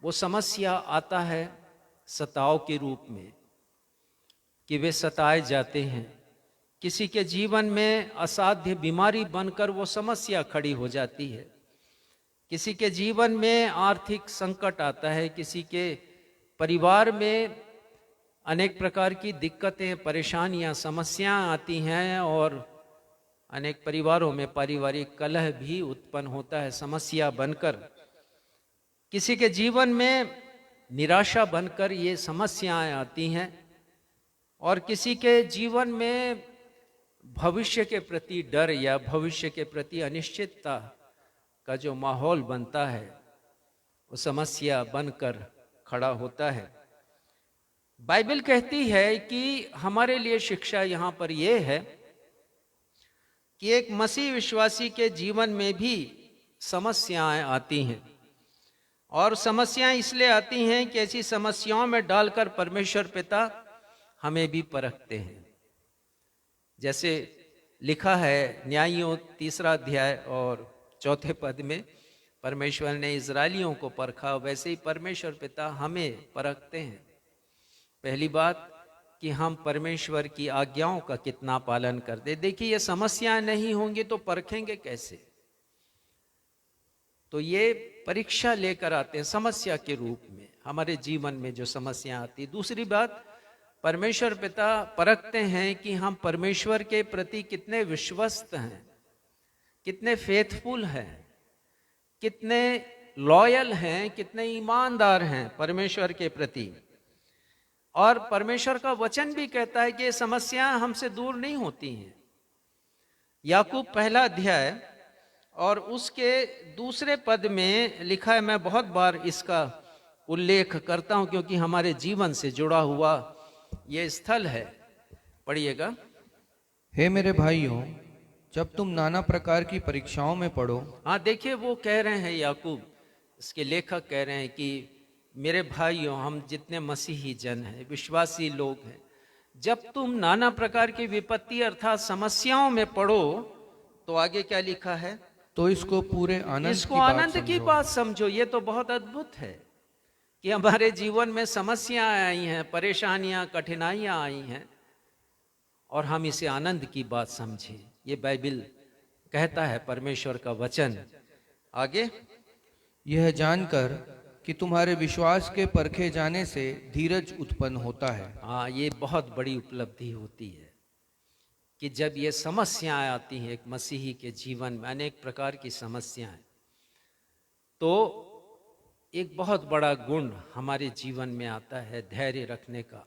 वो समस्या आता है सताव के रूप में कि वे सताए जाते हैं। किसी के जीवन में असाध्य बीमारी बनकर वो समस्या खड़ी हो जाती है। किसी के जीवन में आर्थिक संकट आता है, किसी के परिवार में अनेक प्रकार की दिक्कतें, परेशानियां, समस्याएं आती हैं और अनेक परिवारों में पारिवारिक कलह भी उत्पन्न होता है समस्या बनकर। किसी के जीवन में निराशा बनकर ये समस्याएं आती हैं और किसी के जीवन में भविष्य के प्रति डर या भविष्य के प्रति अनिश्चितता का जो माहौल बनता है वो समस्या बनकर खड़ा होता है। बाइबल कहती है कि हमारे लिए शिक्षा यहाँ पर यह है कि एक मसीह विश्वासी के जीवन में भी समस्याएं आती हैं और समस्याएं इसलिए आती हैं कि ऐसी समस्याओं में डालकर परमेश्वर पिता हमें भी परखते हैं। जैसे लिखा है न्यायियों 3 अध्याय और 4 पद में, परमेश्वर ने इजरायलियों को परखा, वैसे ही परमेश्वर पिता हमें परखते हैं। पहली बात कि हम परमेश्वर की आज्ञाओं का कितना पालन करते। देखिए, ये समस्याएं नहीं होंगी तो परखेंगे कैसे? तो ये परीक्षा लेकर आते हैं समस्या के रूप में, हमारे जीवन में जो समस्या आती। दूसरी बात, परमेश्वर पिता परखते हैं कि हम परमेश्वर के प्रति कितने विश्वस्त हैं, कितने फेथफुल हैं, कितने लॉयल हैं, कितने ईमानदार हैं परमेश्वर के प्रति। और परमेश्वर का वचन भी कहता है कि ये समस्याएं हमसे दूर नहीं होती हैं। याकूब 1 अध्याय और उसके 2 पद में लिखा है, मैं बहुत बार इसका उल्लेख करता हूं क्योंकि हमारे जीवन से जुड़ा हुआ ये स्थल है। पढ़िएगा। हे मेरे भाइयों, जब तुम नाना प्रकार की परीक्षाओं में पड़ो। हाँ, देखिए वो कह रहे हैं, याकूब इसके लेखक कह रहे हैं कि मेरे भाइयों, हम जितने मसीही जन हैं, विश्वासी लोग हैं, जब तुम नाना प्रकार की विपत्ति अर्थात समस्याओं में पड़ो, तो आगे क्या लिखा है? तो इसको पूरे आनंद की बात समझो। ये तो बहुत अद्भुत है कि हमारे जीवन में समस्याएं आई हैं, परेशानियां, कठिनाइयां आई हैं और हम इसे आनंद की बात समझें। ये बाइबल कहता है, परमेश्वर का वचन। आगे, यह जानकर कि तुम्हारे विश्वास के परखे जाने से धीरज उत्पन्न होता है। हाँ, ये बहुत बड़ी उपलब्धि होती है कि जब ये समस्याएं आती हैं एक मसीही के जीवन में, अनेक प्रकार की समस्याएं, तो एक बहुत बड़ा गुण हमारे जीवन में आता है धैर्य रखने का।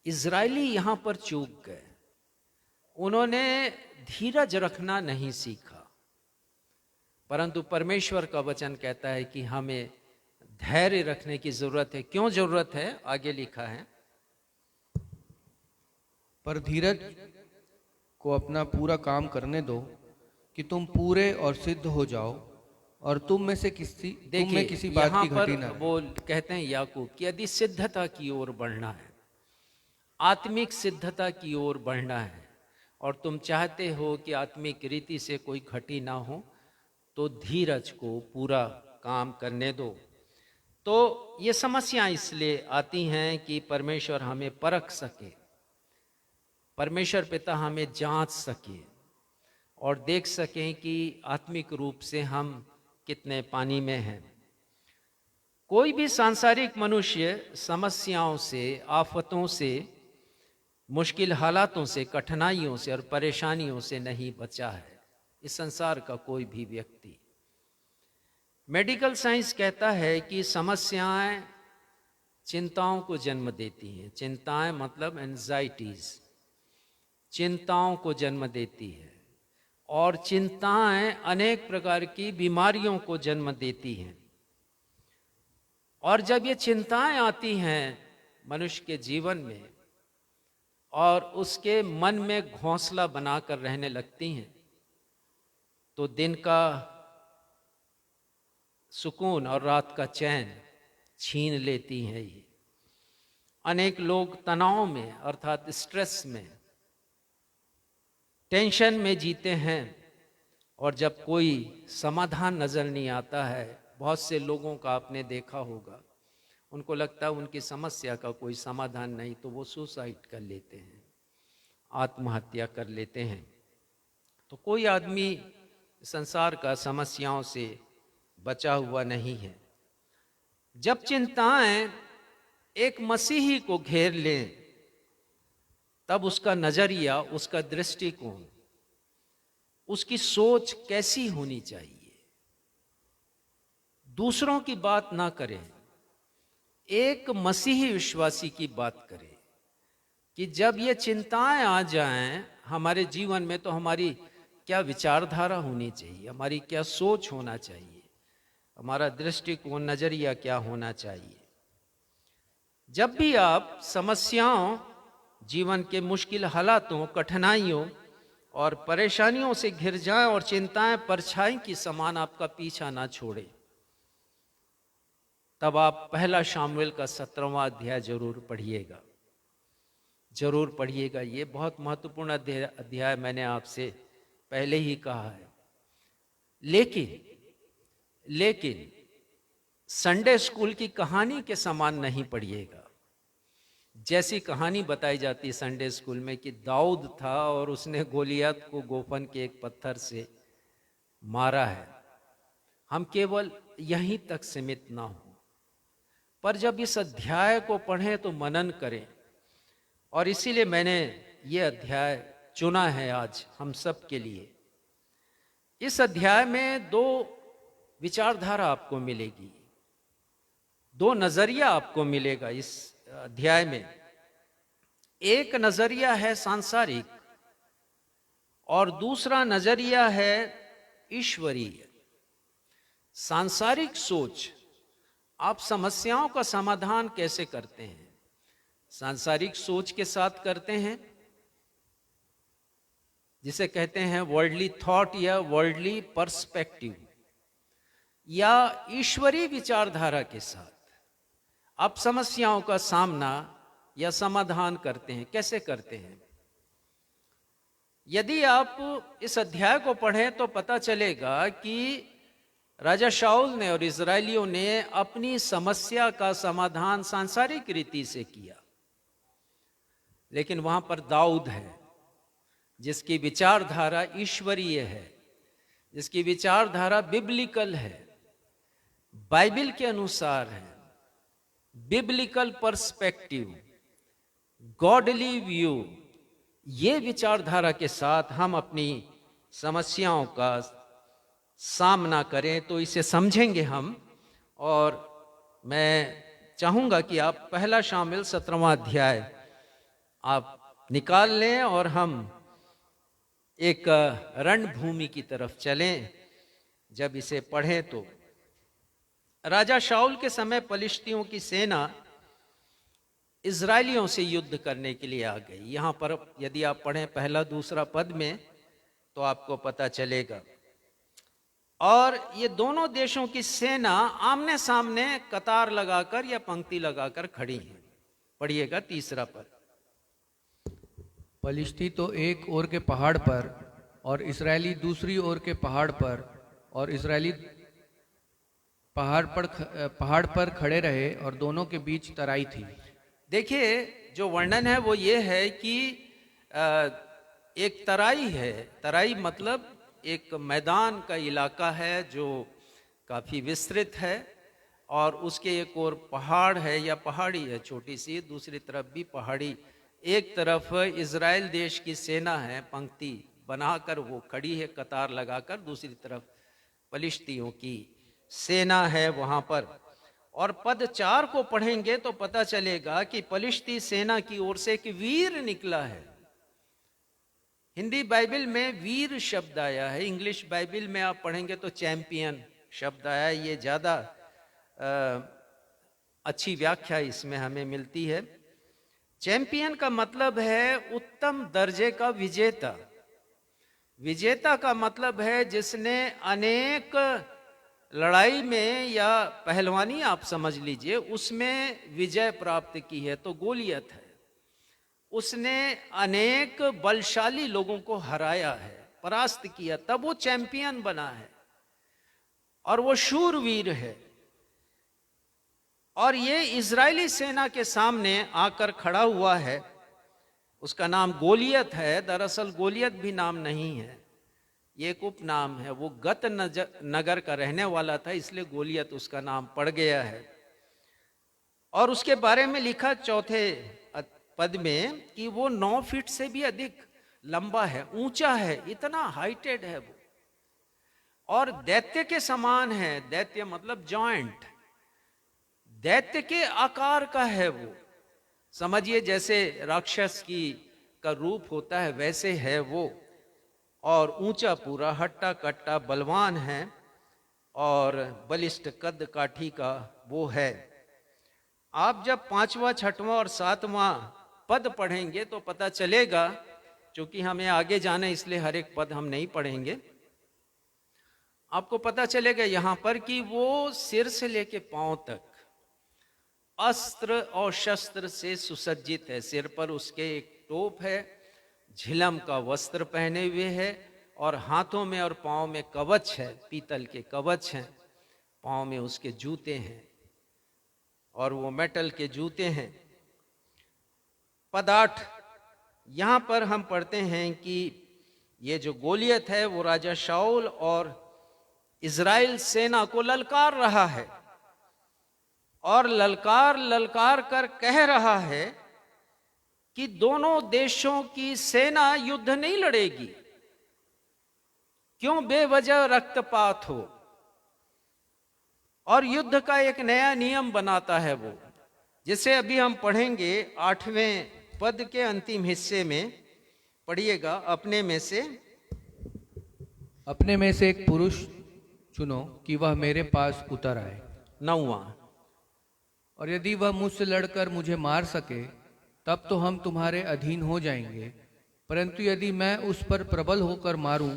इजरायली यहाँ पर चूक गए, उन्होंने धीरज रखना नहीं सीखा, परंतु परमेश्वर का वचन कहता है कि हमें धैर्य रखने की जरूरत है। क्यों जरूरत है? आगे लिखा है, पर धीरज को अपना पूरा काम करने दो कि तुम पूरे और सिद्ध हो जाओ और तुम में किसी बात की घटी ना। वो कहते हैं याकूब कि यदि सिद्धता की ओर बढ़ना है, आत्मिक सिद्धता की ओर बढ़ना है और तुम चाहते हो कि आत्मिक रीति से कोई घटी ना हो, तो धीरज को पूरा काम करने दो। तो ये समस्याएं इसलिए आती हैं कि परमेश्वर हमें परख सके, परमेश्वर पिता हमें जांच सके और देख सकें कि आत्मिक रूप से हम कितने पानी में हैं। कोई भी सांसारिक मनुष्य समस्याओं से, आफतों से मुश्किल हालातों से, कठिनाइयों से और परेशानियों से नहीं बचा है इस संसार का कोई भी व्यक्ति। मेडिकल साइंस कहता है कि समस्याएं चिंताओं को जन्म देती हैं। चिंताएं मतलब एंजाइटीज, चिंताओं को जन्म देती है, और चिंताएं अनेक प्रकार की बीमारियों को जन्म देती हैं। और जब ये चिंताएं आती हैं मनुष्य के जीवन में और उसके मन में घोंसला बनाकर रहने लगती हैं, तो दिन का सुकून और रात का चैन छीन लेती हैं ये। अनेक लोग तनाव में अर्थात स्ट्रेस में, टेंशन में जीते हैं, और जब कोई समाधान नजर नहीं आता है, बहुत से लोगों का आपने देखा होगा, उनको लगता है उनकी समस्या का कोई समाधान नहीं, तो वो सुसाइड कर लेते हैं, आत्महत्या कर लेते हैं। तो कोई आदमी संसार का समस्याओं से बचा हुआ नहीं है। जब चिंताएं एक मसीही को घेर लें, तब उसका नजरिया, उसका दृष्टिकोण, उसकी सोच कैसी होनी चाहिए। दूसरों की बात ना करें, एक मसीही विश्वासी की बात करें कि जब ये चिंताएं आ जाएं हमारे जीवन में, तो हमारी क्या विचारधारा होनी चाहिए, हमारी क्या सोच होना चाहिए, हमारा दृष्टिकोण, नजरिया क्या होना चाहिए। जब भी आप समस्याओं, जीवन के मुश्किल हालातों, कठिनाइयों और परेशानियों से घिर जाएं और चिंताएं परछाई की समान आपका पीछा ना छोड़े, तब आप पहला शामुएल का 17वां अध्याय जरूर पढ़िएगा, जरूर पढ़िएगा। ये बहुत महत्वपूर्ण अध्याय मैंने आपसे पहले ही कहा है। लेकिन संडे स्कूल की कहानी के समान नहीं पढ़िएगा। जैसी कहानी बताई जाती है संडे स्कूल में कि दाऊद था और उसने गोलियत को गोफन के एक पत्थर से मारा है, हम केवल यहीं तक सीमित ना हो, पर जब इस अध्याय को पढ़ें तो मनन करें। और इसीलिए मैंने ये अध्याय चुना है आज हम सब के लिए। इस अध्याय में दो विचारधारा आपको मिलेगी, दो नजरिया आपको मिलेगा इस अध्याय में। एक नजरिया है सांसारिक और दूसरा नजरिया है ईश्वरीय। सांसारिक सोच, आप समस्याओं का समाधान कैसे करते हैं? सांसारिक सोच के साथ करते हैं, जिसे कहते हैं वर्ल्डली थॉट या वर्ल्डली पर्सपेक्टिव, या ईश्वरीय विचारधारा के साथ आप समस्याओं का सामना या समाधान करते हैं। कैसे करते हैं? यदि आप इस अध्याय को पढ़ें तो पता चलेगा कि राजा शाऊल ने और इजरायलियों ने अपनी समस्या का समाधान सांसारिक रीति से किया, लेकिन वहां पर दाऊद है जिसकी विचारधारा ईश्वरीय है, जिसकी विचारधारा बिब्लिकल है, बाइबल के अनुसार है, बिब्लिकल पर्सपेक्टिव, गॉडली व्यू। ये विचारधारा के साथ हम अपनी समस्याओं का सामना करें तो इसे समझेंगे हम। और मैं चाहूंगा कि आप पहला शामिल 17वां अध्याय आप निकाल लें और हम एक रणभूमि की तरफ चलें। जब इसे पढ़ें तो राजा शाऊल के समय पलिश्तियों की सेना इजरायलियों से युद्ध करने के लिए आ गई। यहां पर यदि आप पढ़ें पहला दूसरा पद में तो आपको पता चलेगा। और ये दोनों देशों की सेना आमने सामने कतार लगाकर या पंक्ति लगाकर खड़ी है। पढ़िएगा तीसरा पद। पलिश्ती तो एक ओर के पहाड़ पर और इस्राएली दूसरी ओर के पहाड़ पर, और इस्राएली पहाड़ पर खड़े रहे और दोनों के बीच तराई थी। देखिए जो वर्णन है वो ये है कि एक तराई है। तराई मतलब एक मैदान का इलाका है जो काफी विस्तृत है, और उसके एक और पहाड़ है या पहाड़ी है छोटी सी, दूसरी तरफ भी पहाड़ी एक तरफ इज़राइल देश की सेना है, पंक्ति बनाकर वो खड़ी है कतार लगाकर, दूसरी तरफ फलिश्तियों की सेना है वहां पर। और पद 4 को पढ़ेंगे तो पता चलेगा कि फलिश्ती सेना की ओर से एक वीर निकला है। हिंदी बाइबल में वीर शब्द आया है, इंग्लिश बाइबल में आप पढ़ेंगे तो चैंपियन शब्द आया है। ये ज्यादा अच्छी व्याख्या इसमें हमें मिलती है। चैंपियन का मतलब है उत्तम दर्जे का विजेता। विजेता का मतलब है जिसने अनेक लड़ाई में या पहलवानी आप समझ लीजिए उसमें विजय प्राप्त की है। तो गोलियत है, उसने अनेक बलशाली लोगों को हराया है, परास्त किया, तब वो चैंपियन बना है और वो शूरवीर है। और ये इजरायली सेना के सामने आकर खड़ा हुआ है। उसका नाम गोलियत है। दरअसल गोलियत भी नाम नहीं है, ये एक उपनाम है। वो गत नगर का रहने वाला था, इसलिए गोलियत उसका नाम पड़ गया है। और उसके बारे में लिखा 4 पद में कि वो 9 फीट से भी अधिक लंबा है, ऊंचा है, इतना हाइटेड है वो, और दैत्य के समान है। दैत्य मतलब जॉइंट, दैत्य के आकार का है वो। समझिए जैसे राक्षस का रूप होता है वैसे है वो। और ऊंचा पूरा, हट्टा कट्टा, बलवान है और बलिष्ठ कद काठी का वो है। आप जब 5वां, 6वां और 7वां पद पढ़ेंगे तो पता चलेगा, क्योंकि हमें आगे जाना है इसलिए हर एक पद हम नहीं पढ़ेंगे। आपको पता चलेगा यहां पर कि वो सिर से लेके पांव तक अस्त्र और शस्त्र से सुसज्जित है। सिर पर उसके एक टोप है, झिलम का वस्त्र पहने हुए है, और हाथों में और पांव में कवच है, पीतल के कवच हैं। पांव में उसके जूते हैं और वो मेटल के जूते हैं। पद 8 यहां पर हम पढ़ते हैं कि ये जो गोलियत है वो राजा शाऊल और इजराइल सेना को ललकार रहा है, और ललकार ललकार कर कह रहा है कि दोनों देशों की सेना युद्ध नहीं लड़ेगी, क्यों बेवजह रक्तपात हो। और युद्ध का एक नया नियम बनाता है वो, जिसे अभी हम पढ़ेंगे 8वें पद के अंतिम हिस्से में। पढ़िएगा। अपने में से एक पुरुष चुनो कि वह मेरे पास उतर आए। 9वां। और यदि वह मुझसे लड़कर मुझे मार सके तब तो हम तुम्हारे अधीन हो जाएंगे, परंतु यदि मैं उस पर प्रबल होकर मारूं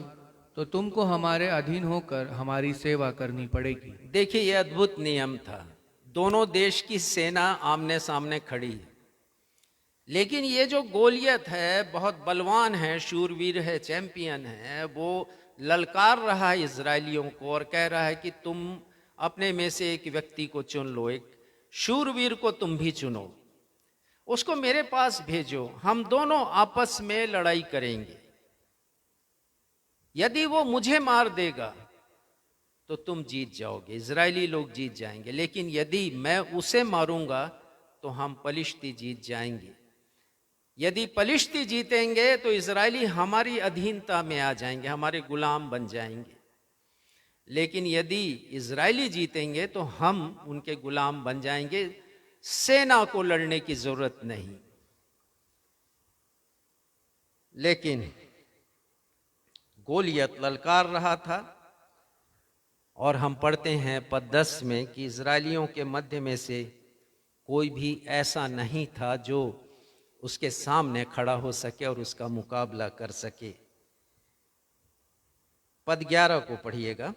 तो तुमको हमारे अधीन होकर हमारी सेवा करनी पड़ेगी। देखिए यह अद्भुत नियम था। दोनों देश की सेना आमने सामने खड़ी है, लेकिन ये जो गोलियत है बहुत बलवान है, शूरवीर है, चैंपियन है। वो ललकार रहा है इजरायलियों को और कह रहा है कि तुम अपने में से एक व्यक्ति को चुन लो, एक शूरवीर को तुम भी चुनो, उसको मेरे पास भेजो, हम दोनों आपस में लड़ाई करेंगे। यदि वो मुझे मार देगा तो तुम जीत जाओगे, इजरायली लोग जीत जाएंगे, लेकिन यदि मैं उसे मारूंगा तो हम पलिश्ती जीत जाएंगे। यदि पलिश्ती जीतेंगे तो इजरायली हमारी अधीनता में आ जाएंगे, हमारे गुलाम बन जाएंगे। लेकिन यदि इजरायली जीतेंगे तो हम उनके गुलाम बन जाएंगे, सेना को लड़ने की जरूरत नहीं। लेकिन गोलियत ललकार रहा था, और हम पढ़ते हैं पद 10 में कि इजरायलियों के मध्य में से कोई भी ऐसा नहीं था जो उसके सामने खड़ा हो सके और उसका मुकाबला कर सके। पद 11 को पढ़िएगा।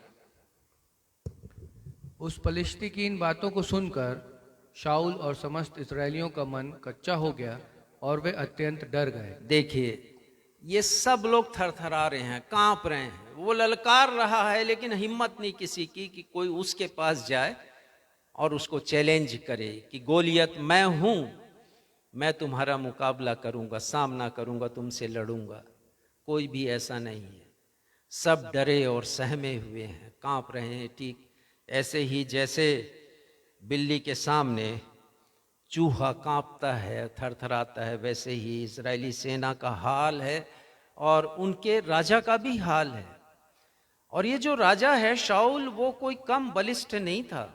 उस पलिश्ती की इन बातों को सुनकर शाऊल और समस्त इस्राएलियों का मन कच्चा हो गया और वे अत्यंत डर गए। देखिए ये सब लोग थरथरा रहे हैं, कांप रहे हैं। वो ललकार रहा है लेकिन हिम्मत नहीं किसी की कि कोई उसके पास जाए और उसको चैलेंज करे कि गोलियत मैं हूं, मैं तुम्हारा मुकाबला करूंगा, सामना करूंगा, तुमसे लड़ूंगा। कोई भी ऐसा नहीं है। सब डरे और सहमे हुए हैं, कांप रहे हैं। ठीक ऐसे ही जैसे बिल्ली के सामने चूहा कांपता है, थरथराता है, वैसे ही इजरायली सेना का हाल है और उनके राजा का भी हाल है। और ये जो राजा है शाऊल, वो कोई कम बलिष्ठ नहीं था।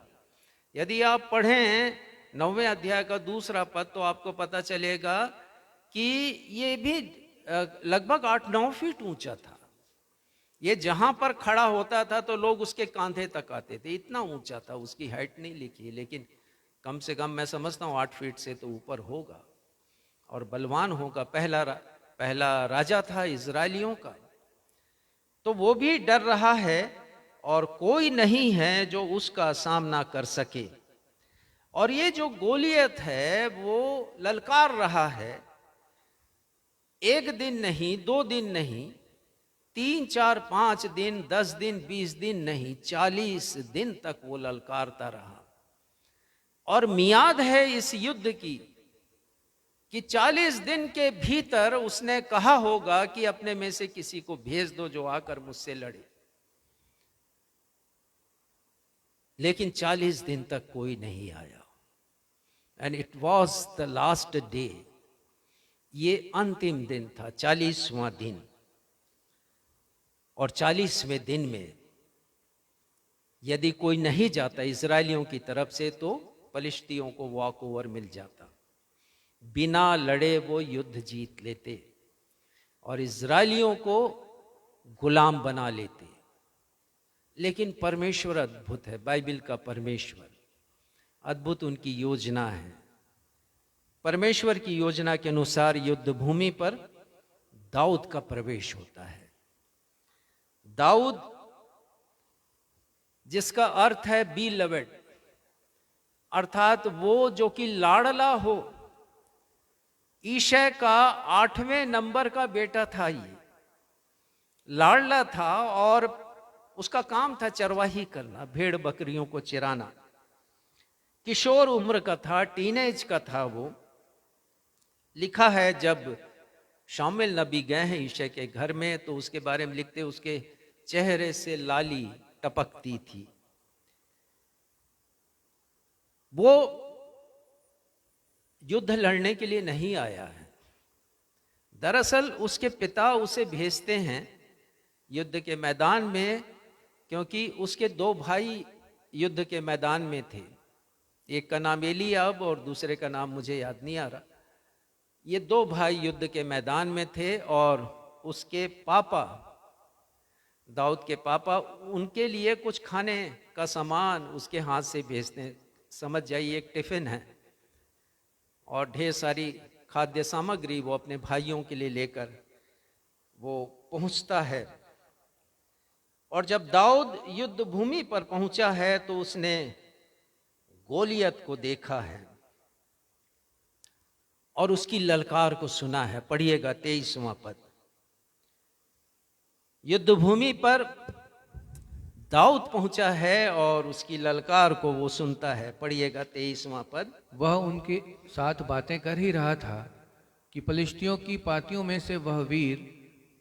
यदि आप पढ़ें 9वें अध्याय का 2 पद तो आपको पता चलेगा कि ये भी लगभग 8-9 फीट ऊंचा था। ये जहां पर खड़ा होता था तो लोग उसके कांधे तक आते थे, इतना ऊंचा था। उसकी हाइट नहीं लिखी, लेकिन कम से कम मैं समझता हूँ 8 फीट से तो ऊपर होगा और बलवान होगा। पहला राजा था इजरायलियों का। तो वो भी डर रहा है और कोई नहीं है जो उसका सामना कर सके। और ये जो गोलियत है वो ललकार रहा है, 1 दिन नहीं, 2 दिन नहीं, 3, 4, 5 दिन, 10 दिन, 20 दिन नहीं, 40 दिन तक वो ललकारता रहा। और मियाद है इस युद्ध की कि 40 दिन के भीतर उसने कहा होगा कि अपने में से किसी को भेज दो जो आकर मुझसे लड़े। लेकिन 40 दिन तक कोई नहीं आया। And it was the last day. ये अंतिम दिन था, 40वां दिन। और 40वें दिन में यदि कोई नहीं जाता इजरायलियों की तरफ से तो पलिश्तियों को वॉक ओवर मिल जाता। बिना लड़े वो युद्ध जीत लेते और इजरायलियों को गुलाम बना लेते। लेकिन परमेश्वर अद्भुत है, बाइबल का परमेश्वर अद्भुत उनकी योजना है। परमेश्वर की योजना के अनुसार युद्ध भूमि पर दाऊद का प्रवेश होता है। दाऊद जिसका अर्थ है बीलवेड, अर्थात वो जो कि लाडला हो। ईशै का 8वें नंबर का बेटा था, ये लाडला था और उसका काम था चरवाही करना, भेड़ बकरियों को चराना। किशोर उम्र का था, टीनेज का था वो। लिखा है जब शामिल नबी गए हैं ईशै के घर में तो उसके बारे में लिखते, उसके चेहरे से लाली टपकती थी। वो युद्ध लड़ने के लिए नहीं आया है। दरअसल उसके पिता उसे भेजते हैं युद्ध के मैदान में, क्योंकि उसके 2 भाई युद्ध के मैदान में थे। एक का नाम एलीआब और दूसरे का नाम मुझे याद नहीं आ रहा। ये 2 भाई युद्ध के मैदान में थे और उसके पापा, दाऊद के पापा, उनके लिए कुछ खाने का सामान उसके हाथ से भेजते हैं। समझ जाइए एक टिफिन है और ढेर सारी खाद्य सामग्री वो अपने भाइयों के लिए लेकर वो पहुंचता है। और जब दाऊद युद्ध भूमि पर पहुंचा है तो उसने गोलियत को देखा है और उसकी ललकार को सुना है। पढ़िएगा 23वां पद। युद्ध भूमि पर दाऊद पहुंचा है और उसकी ललकार को वो सुनता है। पढ़िएगा 23वां पद। वह उनके साथ बातें कर ही रहा था कि पलिश्तियों की पातियों में से वह वीर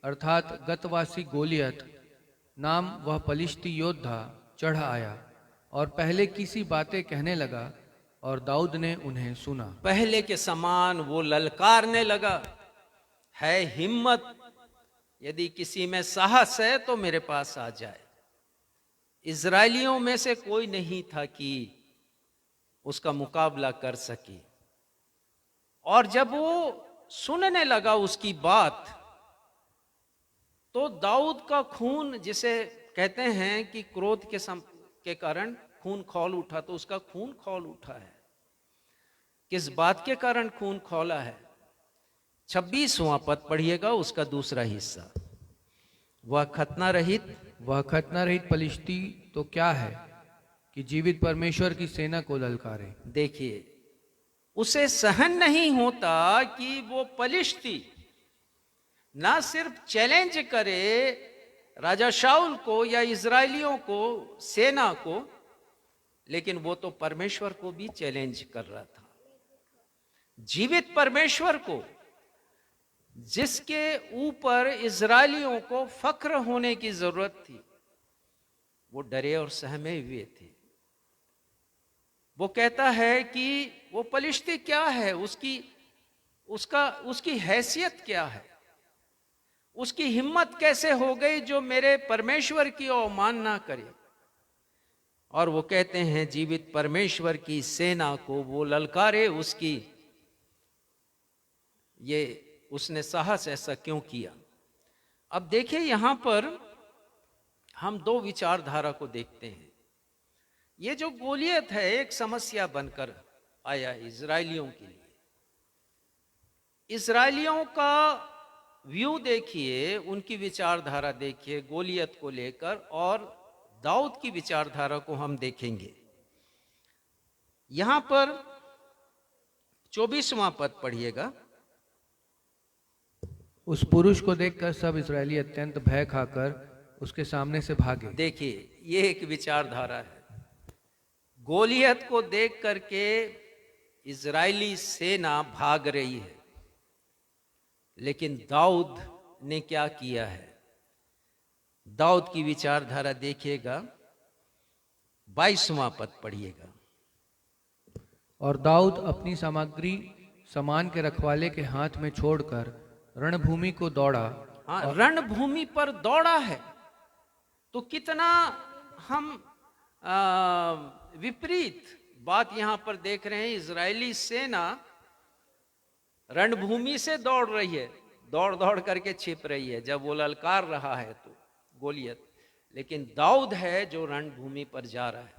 अर्थात गतवासी गोलियत नाम वह पलिश्ती योद्धा चढ़ आया और पहले की सी बातें कहने लगा और दाऊद ने उन्हें सुना। पहले के समान वो ललकारने लगा, है हिम्मत, यदि किसी में साहस है तो मेरे पास आ जाए। इजरायलियों में से कोई नहीं था कि उसका मुकाबला कर सके। और जब वो सुनने लगा उसकी बात तो दाऊद का खून, जिसे कहते हैं कि क्रोध के कारण खून खौल उठा, तो उसका खून खौल उठा है। किस बात के कारण खून खौला है? 26वां पद पढ़िएगा, उसका दूसरा हिस्सा। वह खतना रहित पलिश्ती तो क्या है कि जीवित परमेश्वर की सेना को ललकारे। देखिए, उसे सहन नहीं होता कि वो पलिश्ती ना सिर्फ चैलेंज करे राजा शाऊल को या इजरायलियों को, सेना को, लेकिन वो तो परमेश्वर को भी चैलेंज कर रहा था। जीवित परमेश्वर को, जिसके ऊपर इजरायलियों को फख्र होने की जरूरत थी, वो डरे और सहमे हुए थे। वो कहता है कि वो पलिश्ती क्या है, उसकी हैसियत क्या है, उसकी हिम्मत कैसे हो गई जो मेरे परमेश्वर की अवमानना करे। और वो कहते हैं जीवित परमेश्वर की सेना को वो ललकारे, उसने साहस ऐसा क्यों किया। अब देखिए यहां पर हम दो विचारधारा को देखते हैं। ये जो गोलियत है एक समस्या बनकर आया इजरायलियों के लिए। इजरायलियों का व्यू देखिए, उनकी विचारधारा देखिए गोलियत को लेकर, और दाऊद की विचारधारा को हम देखेंगे। यहां पर 24वां पद पढ़िएगा। उस पुरुष को देखकर सब इस्राएली अत्यंत भय खाकर उसके सामने से भागे। देखिए ये एक विचारधारा है। गोलियत को देख करके इजरायली सेना भाग रही है, लेकिन दाऊद ने क्या किया है। दाऊद की विचारधारा देखिएगा, 22वां पद पढ़िएगा। और दाऊद अपनी सामग्री सामान के रखवाले के हाथ में छोड़कर रणभूमि को दौड़ा। हाँ, रणभूमि पर दौड़ा है। तो कितना हम विपरीत बात यहां पर देख रहे हैं। इजरायली सेना रणभूमि से दौड़ रही है, दौड़ दौड़ करके छिप रही है जब वो ललकार रहा है तो गोलियत, लेकिन दाऊद है जो रणभूमि पर जा रहा है।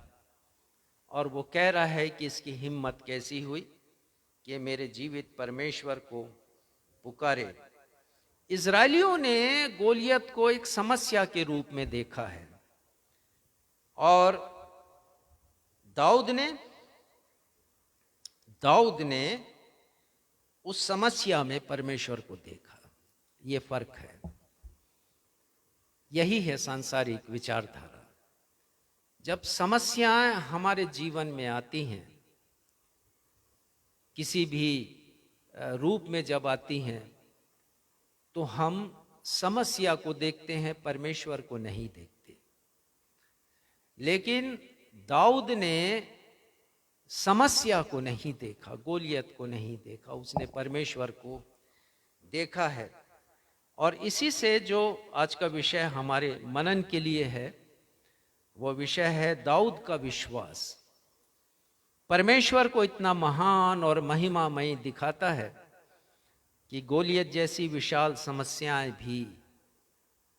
और वो कह रहा है कि इसकी हिम्मत कैसी हुई कि मेरे जीवित परमेश्वर को पुकारे। इजरायलियों ने गोलियत को एक समस्या के रूप में देखा है, और दाऊद ने उस समस्या में परमेश्वर को देखा। ये फर्क है। यही है सांसारिक विचारधारा। जब समस्याएं हमारे जीवन में आती हैं, किसी भी रूप में जब आती हैं, तो हम समस्या को देखते हैं, परमेश्वर को नहीं देखते। लेकिन दाऊद ने समस्या को नहीं देखा, गोलियत को नहीं देखा, उसने परमेश्वर को देखा है। और इसी से जो आज का विषय हमारे मनन के लिए है, वो विषय है दाऊद का विश्वास। परमेश्वर को इतना महान और महिमामय दिखाता है कि गोलियत जैसी विशाल समस्याएं भी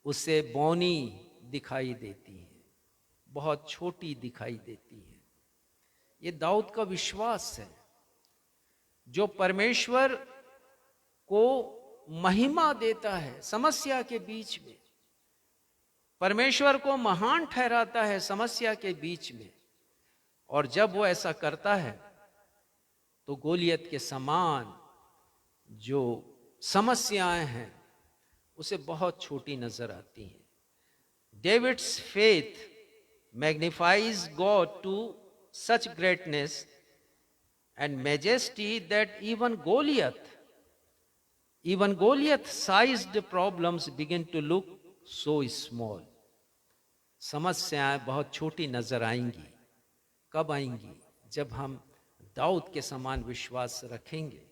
उससे बौनी दिखाई देती हैं, बहुत छोटी दिखाई देती हैं। ये दाऊद का विश्वास है, जो परमेश्वर को महिमा देता है समस्या के बीच में, परमेश्वर को महान ठहराता है समस्या के बीच में। और जब वो ऐसा करता है तो गोलियत के समान जो समस्याएं हैं उसे बहुत छोटी नजर आती हैं। David's faith magnifies God to such greatness and majesty that even Goliath sized problems begin to look so small. समस्याएं बहुत छोटी नजर आएंगी। कब आएंगी? जब हम दाऊद के समान विश्वास रखेंगे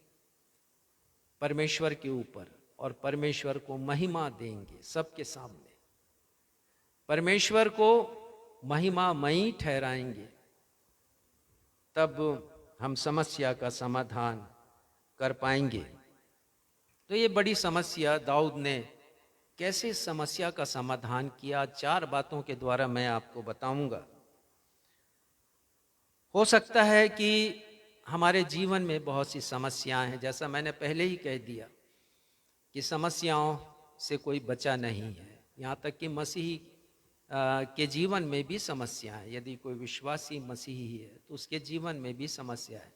परमेश्वर के ऊपर, और परमेश्वर को महिमा देंगे सबके सामने, परमेश्वर को महिमामयी ठहराएंगे, तब हम समस्या का समाधान कर पाएंगे। तो ये बड़ी समस्या, दाऊद ने कैसे इस समस्या का समाधान किया, 4 बातों के द्वारा मैं आपको बताऊंगा। हो सकता है कि हमारे जीवन में बहुत सी समस्याएं हैं, जैसा मैंने पहले ही कह दिया कि समस्याओं से कोई बचा नहीं है। यहाँ तक कि मसीही के जीवन में भी समस्या है। यदि कोई विश्वासी मसीही है तो उसके जीवन में भी समस्या है।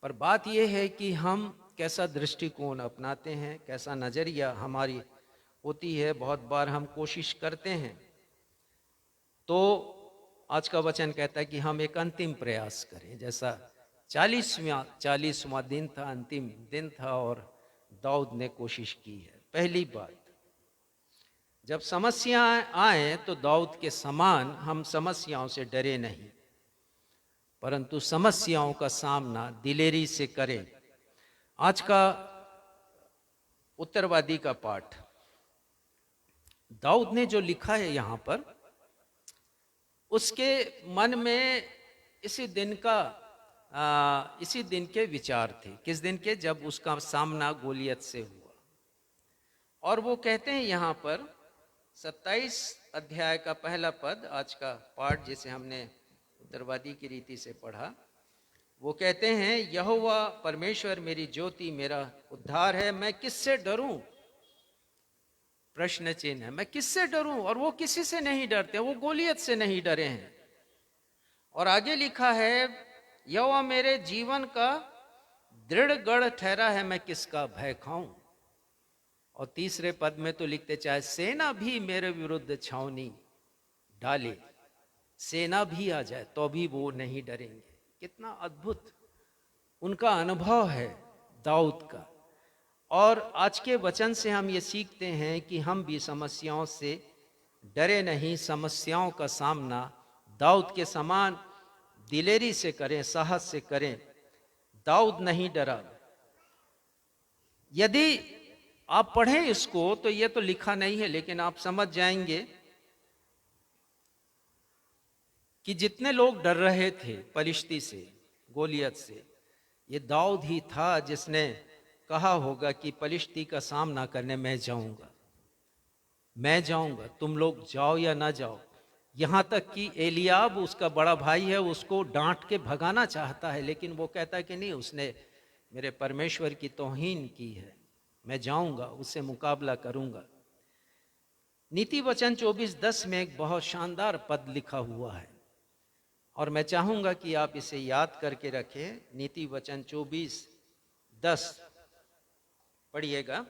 पर बात यह है कि हम कैसा दृष्टिकोण अपनाते हैं, कैसा नजरिया हमारी होती है। बहुत बार हम कोशिश करते हैं, तो आज का वचन कहता है कि हम एक अंतिम प्रयास करें। जैसा 40वां दिन था, अंतिम दिन था, और दाऊद ने कोशिश की है। पहली बात, जब समस्याएं आए तो दाऊद के समान हम समस्याओं से डरे नहीं। परंतु समस्याओं का सामना दिलेरी से करें। आज का उत्तरवादी का पाठ, दाऊद ने जो लिखा है यहाँ पर, उसके मन में इसी दिन के विचार थे। किस दिन के? जब उसका सामना गोलियत से हुआ। और वो कहते हैं यहाँ पर 27 अध्याय का पहला पद, आज का पाठ जिसे हमने उत्तरवादी की रीति से पढ़ा, वो कहते हैं, यहोवा परमेश्वर मेरी ज्योति, मेरा उद्धार है, मैं किससे डरूं? प्रश्न चिन्ह है, मैं किससे डरूं? और वो किसी से नहीं डरते, वो गोलियत से नहीं डरे हैं। और आगे लिखा है, यहोवा मेरे जीवन का दृढ़ गढ़ ठहरा है, मैं किसका भय खाऊं? और तीसरे पद में तो लिखते, चाहे सेना भी मेरे विरुद्ध छावनी डाले, सेना भी आ जाए तो भी वो नहीं डरेंगे। कितना अद्भुत उनका अनुभव है दाऊद का। और आज के वचन से हम ये सीखते हैं कि हम भी समस्याओं से डरे नहीं, समस्याओं का सामना दाऊद के समान दिलेरी से करें, साहस से करें। दाऊद नहीं डरा। यदि आप पढ़ें इसको तो ये तो लिखा नहीं है, लेकिन आप समझ जाएंगे कि जितने लोग डर रहे थे पलिश्ती से, गोलियत से, ये दाऊद ही था जिसने कहा होगा कि पलिश्ती का सामना करने मैं जाऊंगा, तुम लोग जाओ या ना जाओ। यहां तक कि एलियाब, उसका बड़ा भाई है, उसको डांट के भगाना चाहता है, लेकिन वो कहता है कि नहीं, उसने मेरे परमेश्वर की तौहीन की है, मैं जाऊंगा, उससे मुकाबला करूंगा। नीति वचन 24:10 में एक बहुत शानदार पद लिखा हुआ है और मैं चाहूंगा कि आप इसे याद करके रखें। नीति वचन 24:10 पढ़िएगा।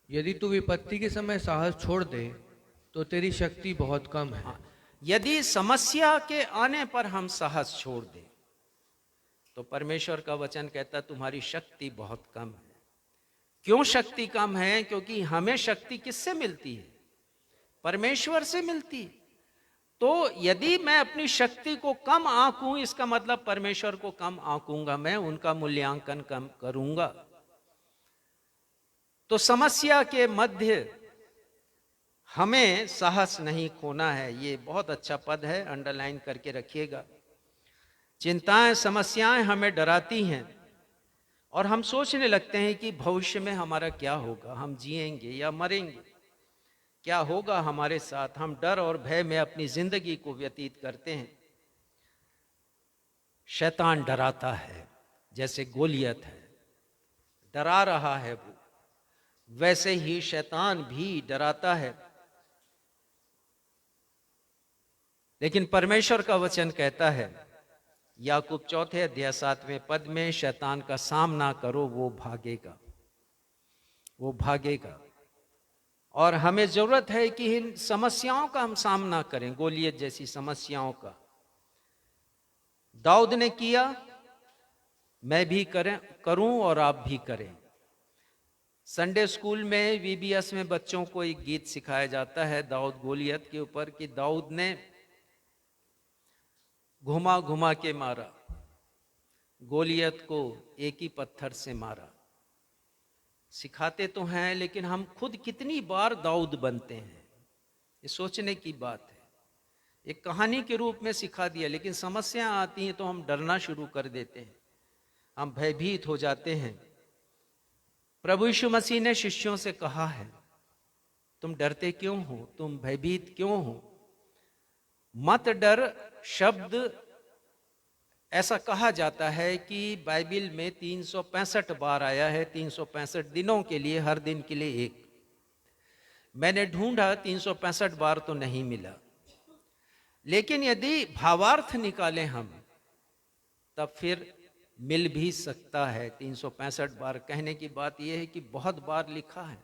यदि तू विपत्ति के समय साहस छोड़ दे तो तेरी शक्ति बहुत कम है। यदि समस्या के आने पर हम साहस छोड़ दें तो परमेश्वर का वचन कहता तुम्हारी शक्ति बहुत कम है। क्यों शक्ति कम है? क्योंकि हमें शक्ति किससे मिलती है? परमेश्वर से मिलती है। तो यदि मैं अपनी शक्ति को कम आंकूं, इसका मतलब परमेश्वर को कम आंकूंगा, मैं उनका मूल्यांकन कम करूंगा। तो समस्या के मध्य हमें साहस नहीं खोना है। ये बहुत अच्छा पद है, अंडरलाइन करके रखिएगा। चिंताएं, समस्याएं हमें डराती हैं और हम सोचने लगते हैं कि भविष्य में हमारा क्या होगा, हम जिएंगे या मरेंगे, क्या होगा हमारे साथ। हम डर और भय में अपनी जिंदगी को व्यतीत करते हैं। शैतान डराता है, जैसे गोलियत है, डरा रहा है वो, वैसे ही शैतान भी डराता है। लेकिन परमेश्वर का वचन कहता है, याकूब 4:7 पद में, शैतान का सामना करो, वो भागेगा, वो भागेगा। और हमें जरूरत है कि इन समस्याओं का हम सामना करें, गोलियत जैसी समस्याओं का। दाऊद ने किया, मैं भी करूं और आप भी करें। संडे स्कूल में, VBS में बच्चों को एक गीत सिखाया जाता है दाऊद गोलियत के ऊपर, कि दाऊद ने घुमा घुमा के मारा, गोलियत को एक ही पत्थर से मारा। सिखाते तो हैं, लेकिन हम खुद कितनी बार दाऊद बनते हैं, ये सोचने की बात है। एक कहानी के रूप में सिखा दिया, लेकिन समस्या आती है तो हम डरना शुरू कर देते हैं, हम भयभीत हो जाते हैं। प्रभु यीशु मसीह ने शिष्यों से कहा है, तुम डरते क्यों हो, तुम भयभीत क्यों हो? मत डर शब्द ऐसा कहा जाता है कि बाइबल में 365 बार आया है, 365 दिनों के लिए, हर दिन के लिए एक। मैंने ढूंढा, 365 बार तो नहीं मिला, लेकिन यदि भावार्थ निकालें हम, तब फिर मिल भी सकता है। 365 बार कहने की बात यह है कि बहुत बार लिखा है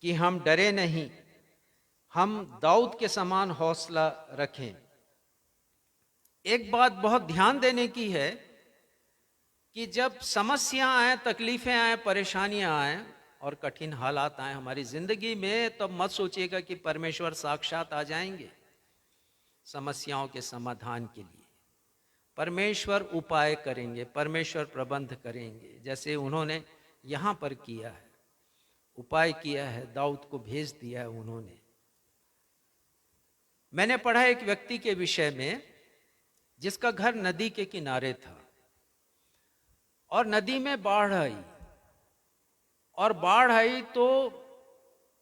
कि हम डरे नहीं, हम दाऊद के समान हौसला रखें। एक बात बहुत ध्यान देने की है कि जब समस्या आए, तकलीफें आए, परेशानियां आए और कठिन हालात आए हमारी जिंदगी में, तब मत सोचिएगा कि परमेश्वर साक्षात आ जाएंगे समस्याओं के समाधान के लिए। परमेश्वर उपाय करेंगे, परमेश्वर प्रबंध करेंगे, जैसे उन्होंने यहाँ पर किया है, उपाय किया है, दाऊद को भेज दिया है उन्होंने। मैंने पढ़ा एक व्यक्ति के विषय में जिसका घर नदी के किनारे था और नदी में बाढ़ आई, और बाढ़ आई तो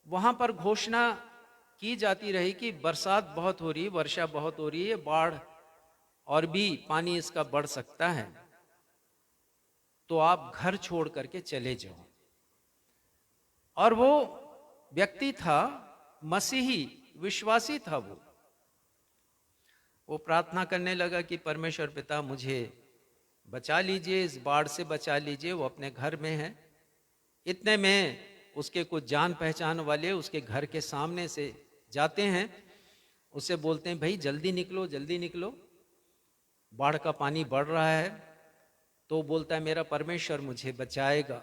वहां पर घोषणा की जाती रही कि बरसात बहुत हो रही है, वर्षा बहुत हो रही है, बाढ़ और भी पानी इसका बढ़ सकता है, तो आप घर छोड़ करके चले जाओ। और वो व्यक्ति था मसीही, विश्वासी था। वो प्रार्थना करने लगा कि परमेश्वर पिता मुझे बचा लीजिए, इस बाढ़ से बचा लीजिए। वो अपने घर में है। इतने में उसके कुछ जान पहचान वाले उसके घर के सामने से जाते हैं, उससे बोलते हैं भाई जल्दी निकलो, जल्दी निकलो, बाढ़ का पानी बढ़ रहा है। तो बोलता है मेरा परमेश्वर मुझे बचाएगा।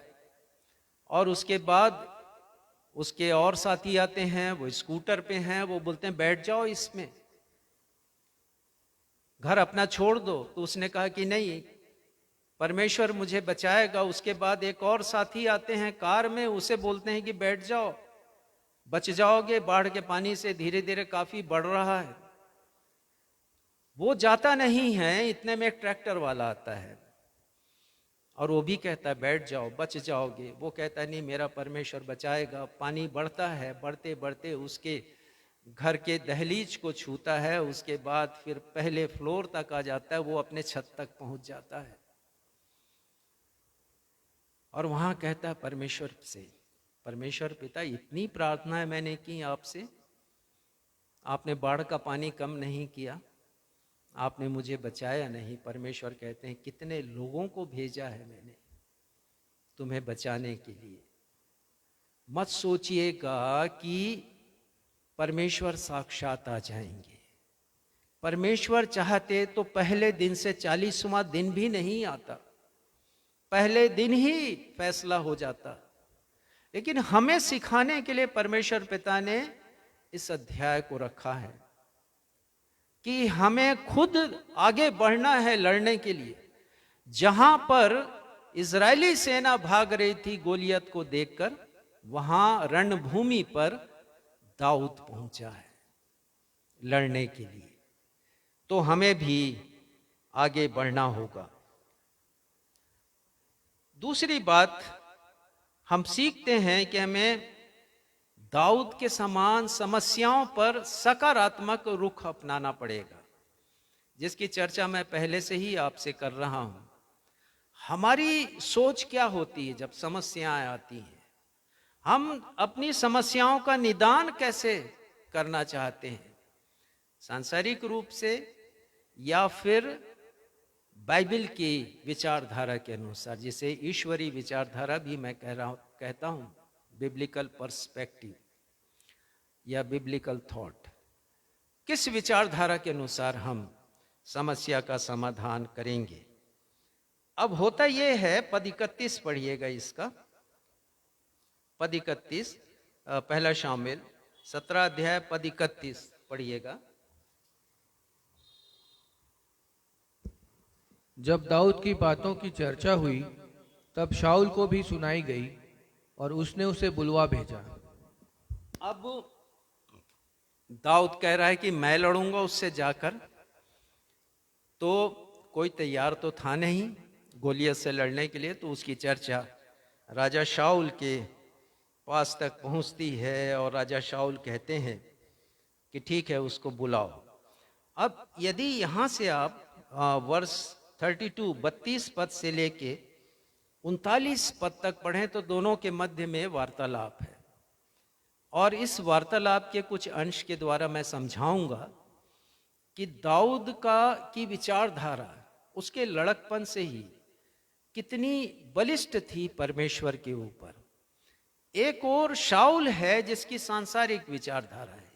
और उसके बाद उसके और साथी आते हैं, वो स्कूटर पे हैं, वो बोलते हैं बैठ जाओ इसमें, घर अपना छोड़ दो। तो उसने कहा कि नहीं, परमेश्वर मुझे बचाएगा। उसके बाद एक और साथी आते हैं कार में, उसे बोलते हैं कि बैठ जाओ, बच जाओगे, बाढ़ के पानी से धीरे धीरे काफी बढ़ रहा है। वो जाता नहीं है, इतने में एक ट्रैक्टर वाला आता है और वो भी कहता है बैठ जाओ, बच जाओगे। वो कहता है नहीं, मेरा परमेश्वर बचाएगा। पानी बढ़ता है, बढ़ते बढ़ते उसके घर के दहलीज को छूता है, उसके बाद फिर पहले फ्लोर तक आ जाता है, वो अपने छत तक पहुंच जाता है। और वहां कहता है परमेश्वर से, परमेश्वर पिता इतनी प्रार्थनाएं मैंने की आपसे, आपने बाढ़ का पानी कम नहीं किया, आपने मुझे बचाया नहीं। परमेश्वर कहते हैं कितने लोगों को भेजा है मैंने तुम्हें बचाने के लिए। मत सोचिएगा कि परमेश्वर साक्षात आ जाएंगे। परमेश्वर चाहते तो पहले दिन से 40वां दिन भी नहीं आता, पहले दिन ही फैसला हो जाता। लेकिन हमें सिखाने के लिए परमेश्वर पिता ने इस अध्याय को रखा है कि हमें खुद आगे बढ़ना है लड़ने के लिए। जहां पर इजरायली सेना भाग रही थी गोलियत को देखकर, वहां रणभूमि पर दाऊद पहुंचा है लड़ने के लिए। तो हमें भी आगे बढ़ना होगा। दूसरी बात हम सीखते हैं कि हमें दाऊद के समान समस्याओं पर सकारात्मक रुख अपनाना पड़ेगा, जिसकी चर्चा मैं पहले से ही आपसे कर रहा हूं। हमारी सोच क्या होती है जब समस्याएं आती हैं? हम अपनी समस्याओं का निदान कैसे करना चाहते हैं, सांसारिक रूप से या फिर बाइबल की विचारधारा के अनुसार, जिसे ईश्वरीय विचारधारा भी मैं कहता हूं, बिब्लिकल पर्सपेक्टिव या बिब्लिकल थॉट। किस विचारधारा के अनुसार हम समस्या का समाधान करेंगे? अब होता यह है, पद 31 पढ़िएगा इसका, पद 31, पहला शामिल 17 अध्याय पद 31 पढ़िएगा। जब दाऊद की बातों की चर्चा हुई तब शाऊल को भी सुनाई गई और उसने उसे बुलवा भेजा। अब दाऊद कह रहा है कि मैं लड़ूंगा उससे जाकर, तो कोई तैयार तो था नहीं गोलियत से लड़ने के लिए। तो उसकी चर्चा राजा शाऊल के पास तक पहुंचती है और राजा शाऊल कहते हैं कि ठीक है, उसको बुलाओ। अब यदि यहां से आप वर्ष 32 पद से लेके 39 पद तक पढ़ें तो दोनों के मध्य में वार्तालाप है। और इस वार्तालाप के कुछ अंश के द्वारा मैं समझाऊंगा कि दाऊद की विचारधारा उसके लड़कपन से ही कितनी बलिष्ठ थी परमेश्वर के ऊपर। एक और शाऊल है जिसकी सांसारिक विचारधारा है,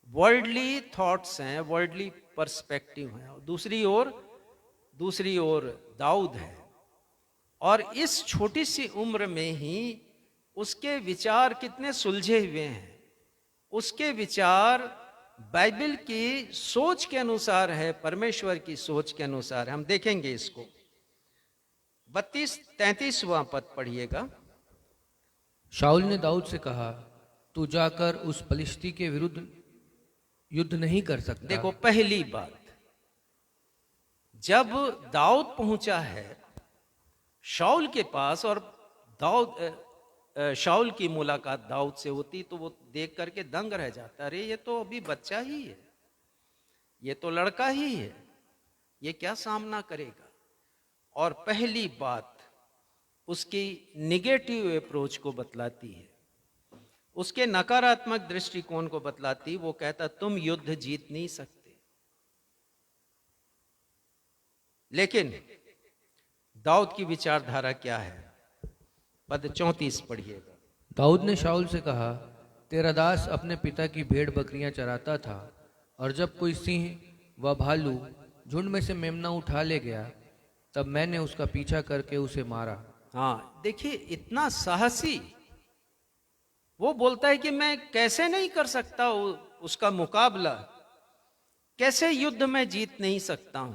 वर्ल्डली थॉट्स हैं, वर्ल्डली पर्सपेक्टिव हैं, और दूसरी ओर दाऊद है। और इस छोटी सी उम्र में ही उसके विचार कितने सुलझे हुए हैं। उसके विचार बाइबल की सोच के अनुसार है, परमेश्वर की सोच के अनुसार है। हम देखेंगे इसको। 32-33वां पद पढ़िएगा। शाऊल ने दाऊद से कहा, तू जाकर उस पलिश्ती के विरुद्ध युद्ध नहीं कर सकता। देखो, पहली बात, जब दाऊद पहुंचा है शाऊल के पास और शाऊल की मुलाकात दाऊद से होती तो वो देख करके दंग रह जाता, अरे ये तो अभी बच्चा ही है, ये तो लड़का ही है, ये क्या सामना करेगा। और पहली बात उसकी निगेटिव अप्रोच को बतलाती है, उसके नकारात्मक दृष्टिकोण को बतलाती। वो कहता तुम युद्ध जीत नहीं सकते। लेकिन दाऊद की विचारधारा क्या है? पद 34 पढ़िएगा। दाऊद ने शाऊल से कहा, तेरा दास अपने पिता की भेड़ बकरियां चराता था, और जब कोई सिंह व भालू झुंड में से मेमना उठा ले गया, तब मैंने उसका पीछा करके उसे मारा। हाँ, देखिए, इतना साहसी। वो बोलता है कि मैं कैसे नहीं कर सकता उसका मुकाबला, कैसे युद्ध में जीत नहीं सकता हूं,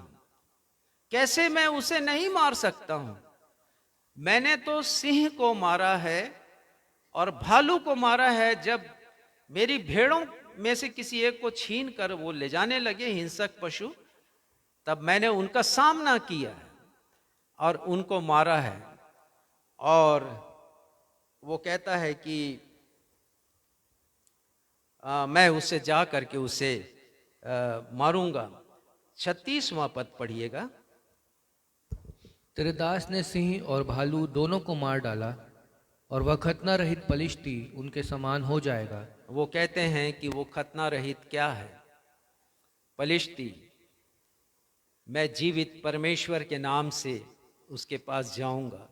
कैसे मैं उसे नहीं मार सकता हूं। मैंने तो सिंह को मारा है और भालू को मारा है। जब मेरी भेड़ों में से किसी एक को छीन कर वो ले जाने लगे हिंसक पशु, तब मैंने उनका सामना किया है और उनको मारा है। और वो कहता है कि मैं उससे जा करके उसे मारूंगा। 36वां पद पढ़िएगा। तेरे दास ने सिंह और भालू दोनों को मार डाला, और वह खतना रहित पलिश्ती उनके समान हो जाएगा। वो कहते हैं कि वो खतना रहित क्या है? पलिश्ती। मैं जीवित परमेश्वर के नाम से उसके पास जाऊंगा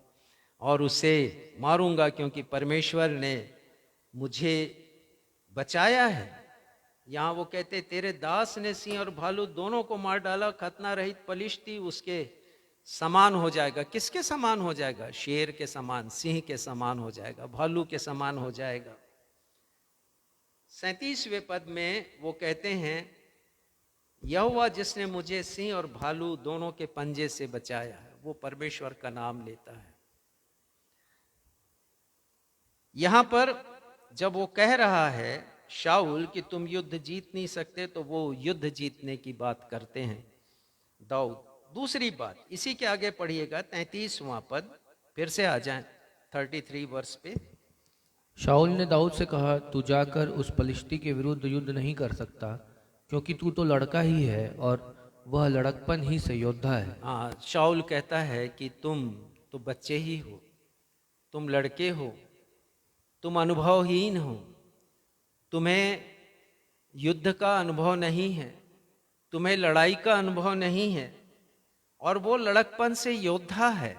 और उसे मारूंगा, क्योंकि परमेश्वर ने मुझे बचाया है। यहां वो कहते तेरे दास ने सिंह और भालू दोनों को मार डाला, खतना रहित पलिश्ती उसके समान हो जाएगा। किसके समान हो जाएगा? शेर के समान, सिंह के समान हो जाएगा, भालू के समान हो जाएगा। 37वें पद में वो कहते हैं, यहोवा जिसने मुझे सिंह और भालू दोनों के पंजे से बचाया है। वो परमेश्वर का नाम लेता है। यहां पर जब वो कह रहा है शाऊल कि तुम युद्ध जीत नहीं सकते, तो वो युद्ध जीतने की बात करते हैं दाऊद। दूसरी बात, इसी के आगे पढ़िएगा 33वां पद, फिर से आ जाएं 33 वर्ष पे। शाऊल ने दाऊद से कहा, तू जाकर उस पलिश्ती के विरुद्ध युद्ध नहीं कर सकता, क्योंकि तू तो लड़का ही है और वह लड़कपन ही से योद्धा है। हाँ, शाऊल कहता है कि तुम तो बच्चे ही हो, तुम लड़के हो, तुम अनुभवहीन हो, तुम्हें युद्ध का अनुभव नहीं है, तुम्हें लड़ाई का अनुभव नहीं है, और वो लड़कपन से योद्धा है।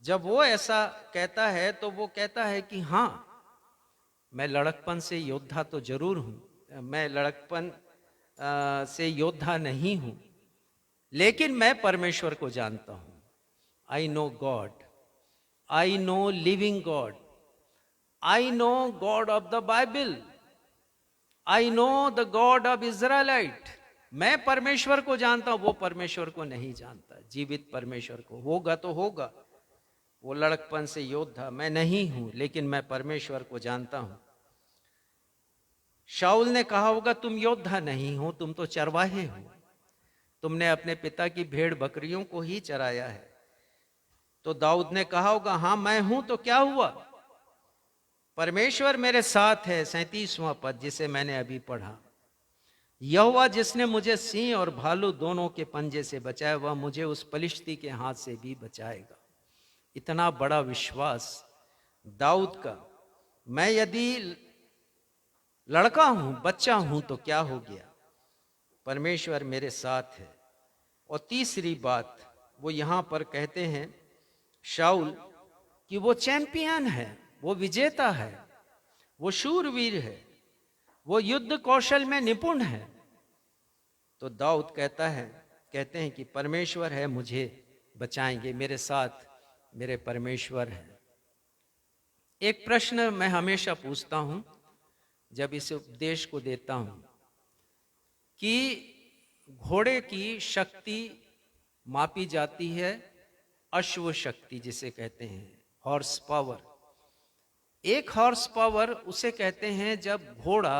जब वो ऐसा कहता है तो वो कहता है कि हाँ, मैं लड़कपन से योद्धा तो जरूर हूं, मैं लड़कपन से योद्धा नहीं हूं, लेकिन मैं परमेश्वर को जानता हूं। I know God, I know living God, I know God of the Bible, I know the God of Israelite. मैं परमेश्वर को जानता हूं, वो परमेश्वर को नहीं जानता, जीवित परमेश्वर को। होगा तो होगा, वो लड़कपन से योद्धा, मैं नहीं हूं, लेकिन मैं परमेश्वर को जानता हूं। शाऊल ने कहा होगा तुम योद्धा नहीं हो, तुम तो चरवाहे हो, तुमने अपने पिता की भेड़ बकरियों को ही चराया है। तो दाऊद ने कहा होगा हाँ मैं हूं, तो क्या हुआ? परमेश्वर मेरे साथ है। 37वां पद जिसे मैंने अभी पढ़ा, यहोवा जिसने मुझे सिंह और भालू दोनों के पंजे से बचाया, वह मुझे उस पलिश्ती के हाथ से भी बचाएगा। इतना बड़ा विश्वास दाऊद का। मैं यदि लड़का हूं, बच्चा हूं, तो क्या हो गया? परमेश्वर मेरे साथ है। और तीसरी बात वो यहां पर कहते हैं शाऊल कि वो चैंपियन है, वो विजेता है, वो शूरवीर है, वो युद्ध कौशल में निपुण है। तो दाऊद कहते हैं कि परमेश्वर है, मुझे बचाएंगे, मेरे साथ मेरे परमेश्वर है। एक प्रश्न मैं हमेशा पूछता हूं जब इस उपदेश को देता हूं कि घोड़े की शक्ति मापी जाती है, अश्व शक्ति जिसे कहते हैं, हॉर्स पावर। एक हॉर्स पावर उसे कहते हैं जब घोड़ा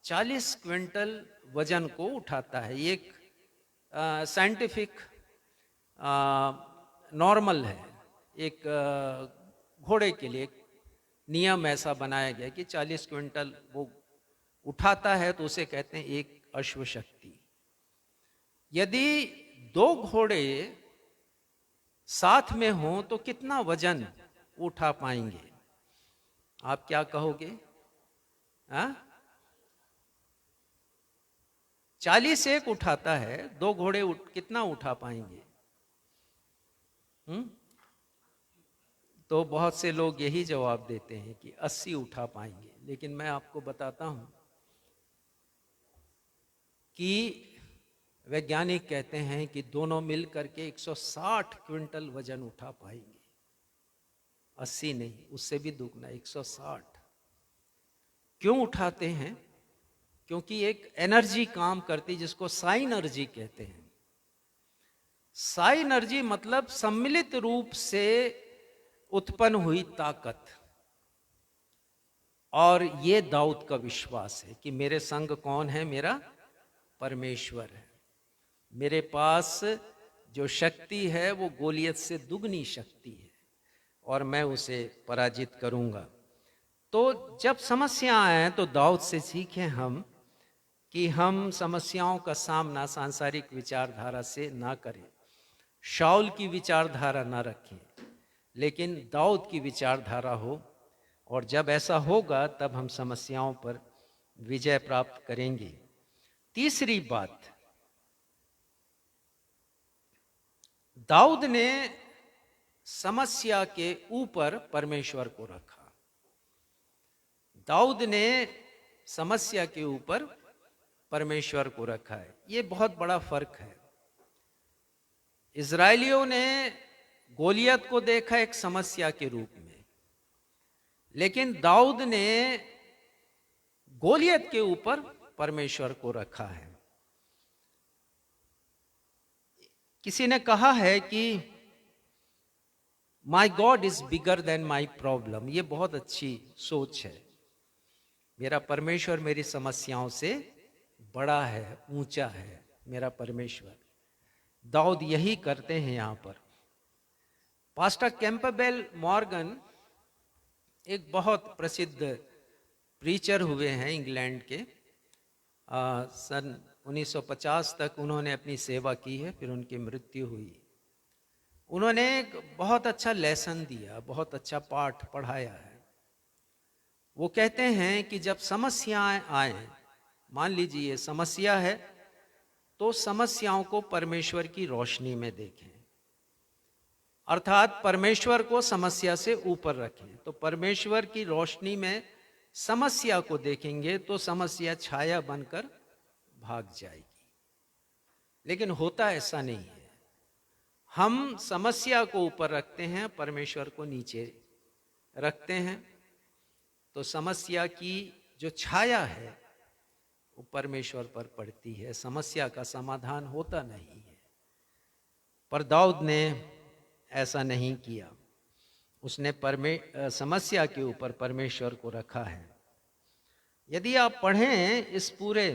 40 क्विंटल वजन को उठाता है। ये एक साइंटिफिक नॉर्मल है, एक घोड़े के लिए एक नियम ऐसा बनाया गया कि 40 क्विंटल वो उठाता है तो उसे कहते हैं एक अश्व शक्ति। यदि दो घोड़े साथ में हों तो कितना वजन उठा पाएंगे? आप क्या कहोगे? 40 एक उठाता है, दो घोड़े कितना उठा पाएंगे? तो बहुत से लोग यही जवाब देते हैं कि 80 उठा पाएंगे। लेकिन मैं आपको बताता हूं कि वैज्ञानिक कहते हैं कि दोनों मिलकर के 160 क्विंटल वजन उठा पाएंगे। 80 नहीं, उससे भी दुगना, 160। क्यों उठाते हैं? क्योंकि एक एनर्जी काम करती जिसको साइनर्जी कहते हैं। साइनर्जी मतलब सम्मिलित रूप से उत्पन्न हुई ताकत। और ये दाऊद का विश्वास है कि मेरे संग कौन है? मेरा परमेश्वर है। मेरे पास जो शक्ति है वो गोलियत से दुगनी शक्ति है और मैं उसे पराजित करूंगा। तो जब समस्या आए तो दाऊद से सीखें हम कि हम समस्याओं का सामना सांसारिक विचारधारा से ना करें, शाऊल की विचारधारा ना रखें, लेकिन दाऊद की विचारधारा हो। और जब ऐसा होगा तब हम समस्याओं पर विजय प्राप्त करेंगे। तीसरी बात, दाऊद ने समस्या के ऊपर परमेश्वर को रखा। दाऊद ने समस्या के ऊपर परमेश्वर को रखा है। ये बहुत बड़ा फर्क है। इजरायलियों ने गोलियत को देखा एक समस्या के रूप में, लेकिन दाऊद ने गोलियत के ऊपर परमेश्वर को रखा है। किसी ने कहा है कि my God is bigger than my problem. ये बहुत अच्छी सोच है। मेरा परमेश्वर मेरी समस्याओं से बड़ा है, ऊंचा है मेरा परमेश्वर। दाऊद यही करते हैं यहां पर। पास्टर कैंपबेल मॉर्गन एक बहुत प्रसिद्ध प्रीचर हुए हैं इंग्लैंड के। सन 1950 तक उन्होंने अपनी सेवा की है, फिर उनकी मृत्यु हुई। उन्होंने एक बहुत अच्छा लेसन दिया, बहुत अच्छा पाठ पढ़ाया है। वो कहते हैं कि जब समस्याएं आए, मान लीजिए समस्या है, तो समस्याओं को परमेश्वर की रोशनी में देखें, अर्थात परमेश्वर को समस्या से ऊपर रखें। तो परमेश्वर की रोशनी में समस्या को देखेंगे तो समस्या छाया बनकर भाग जाएगी। लेकिन होता ऐसा नहीं है। हम समस्या को ऊपर रखते हैं, परमेश्वर को नीचे रखते हैं, तो समस्या की जो छाया है वो परमेश्वर पर पड़ती है, समस्या का समाधान होता नहीं है। पर दाऊद ने ऐसा नहीं किया। उसने समस्या के ऊपर परमेश्वर को रखा है। यदि आप पढ़ें इस पूरे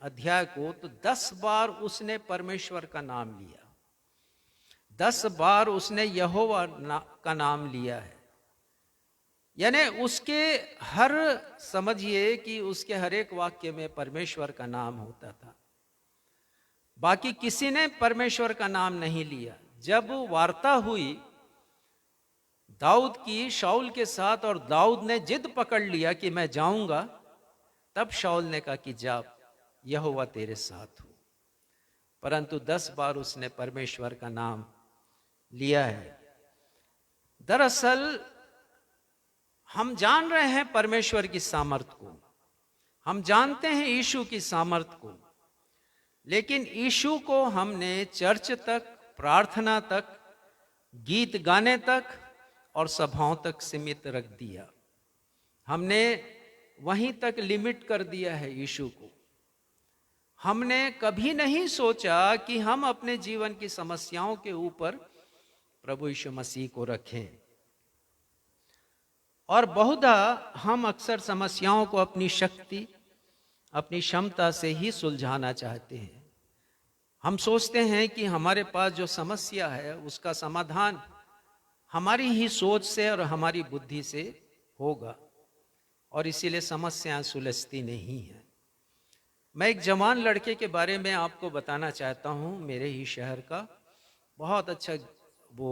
अध्याय को तो 10 बार उसने परमेश्वर का नाम लिया, 10 बार उसने यहोवा का नाम लिया है। यानी उसके हर, समझिए कि उसके हर एक वाक्य में परमेश्वर का नाम होता था। बाकी किसी ने परमेश्वर का नाम नहीं लिया। जब वार्ता हुई दाऊद की शाऊल के साथ और दाऊद ने जिद पकड़ लिया कि मैं जाऊंगा, तब शाऊल ने कहा कि जा, यहोवा तेरे साथ हो। परंतु 10 बार उसने परमेश्वर का नाम लिया है। दरअसल हम जान रहे हैं परमेश्वर की सामर्थ को, हम जानते हैं यीशु की सामर्थ को, लेकिन यीशु को हमने चर्च तक, प्रार्थना तक, गीत गाने तक और सभाओं तक सीमित रख दिया। हमने वहीं तक लिमिट कर दिया है यीशु को। हमने कभी नहीं सोचा कि हम अपने जीवन की समस्याओं के ऊपर प्रभु यीशु मसीह को रखें। और बहुधा हम अक्सर समस्याओं को अपनी शक्ति, अपनी क्षमता से ही सुलझाना चाहते हैं। हम सोचते हैं कि हमारे पास जो समस्या है उसका समाधान हमारी ही सोच से और हमारी बुद्धि से होगा, और इसीलिए समस्याएं सुलझती नहीं हैं। मैं एक जवान लड़के के बारे में आपको बताना चाहता हूं, मेरे ही शहर का, बहुत अच्छा वो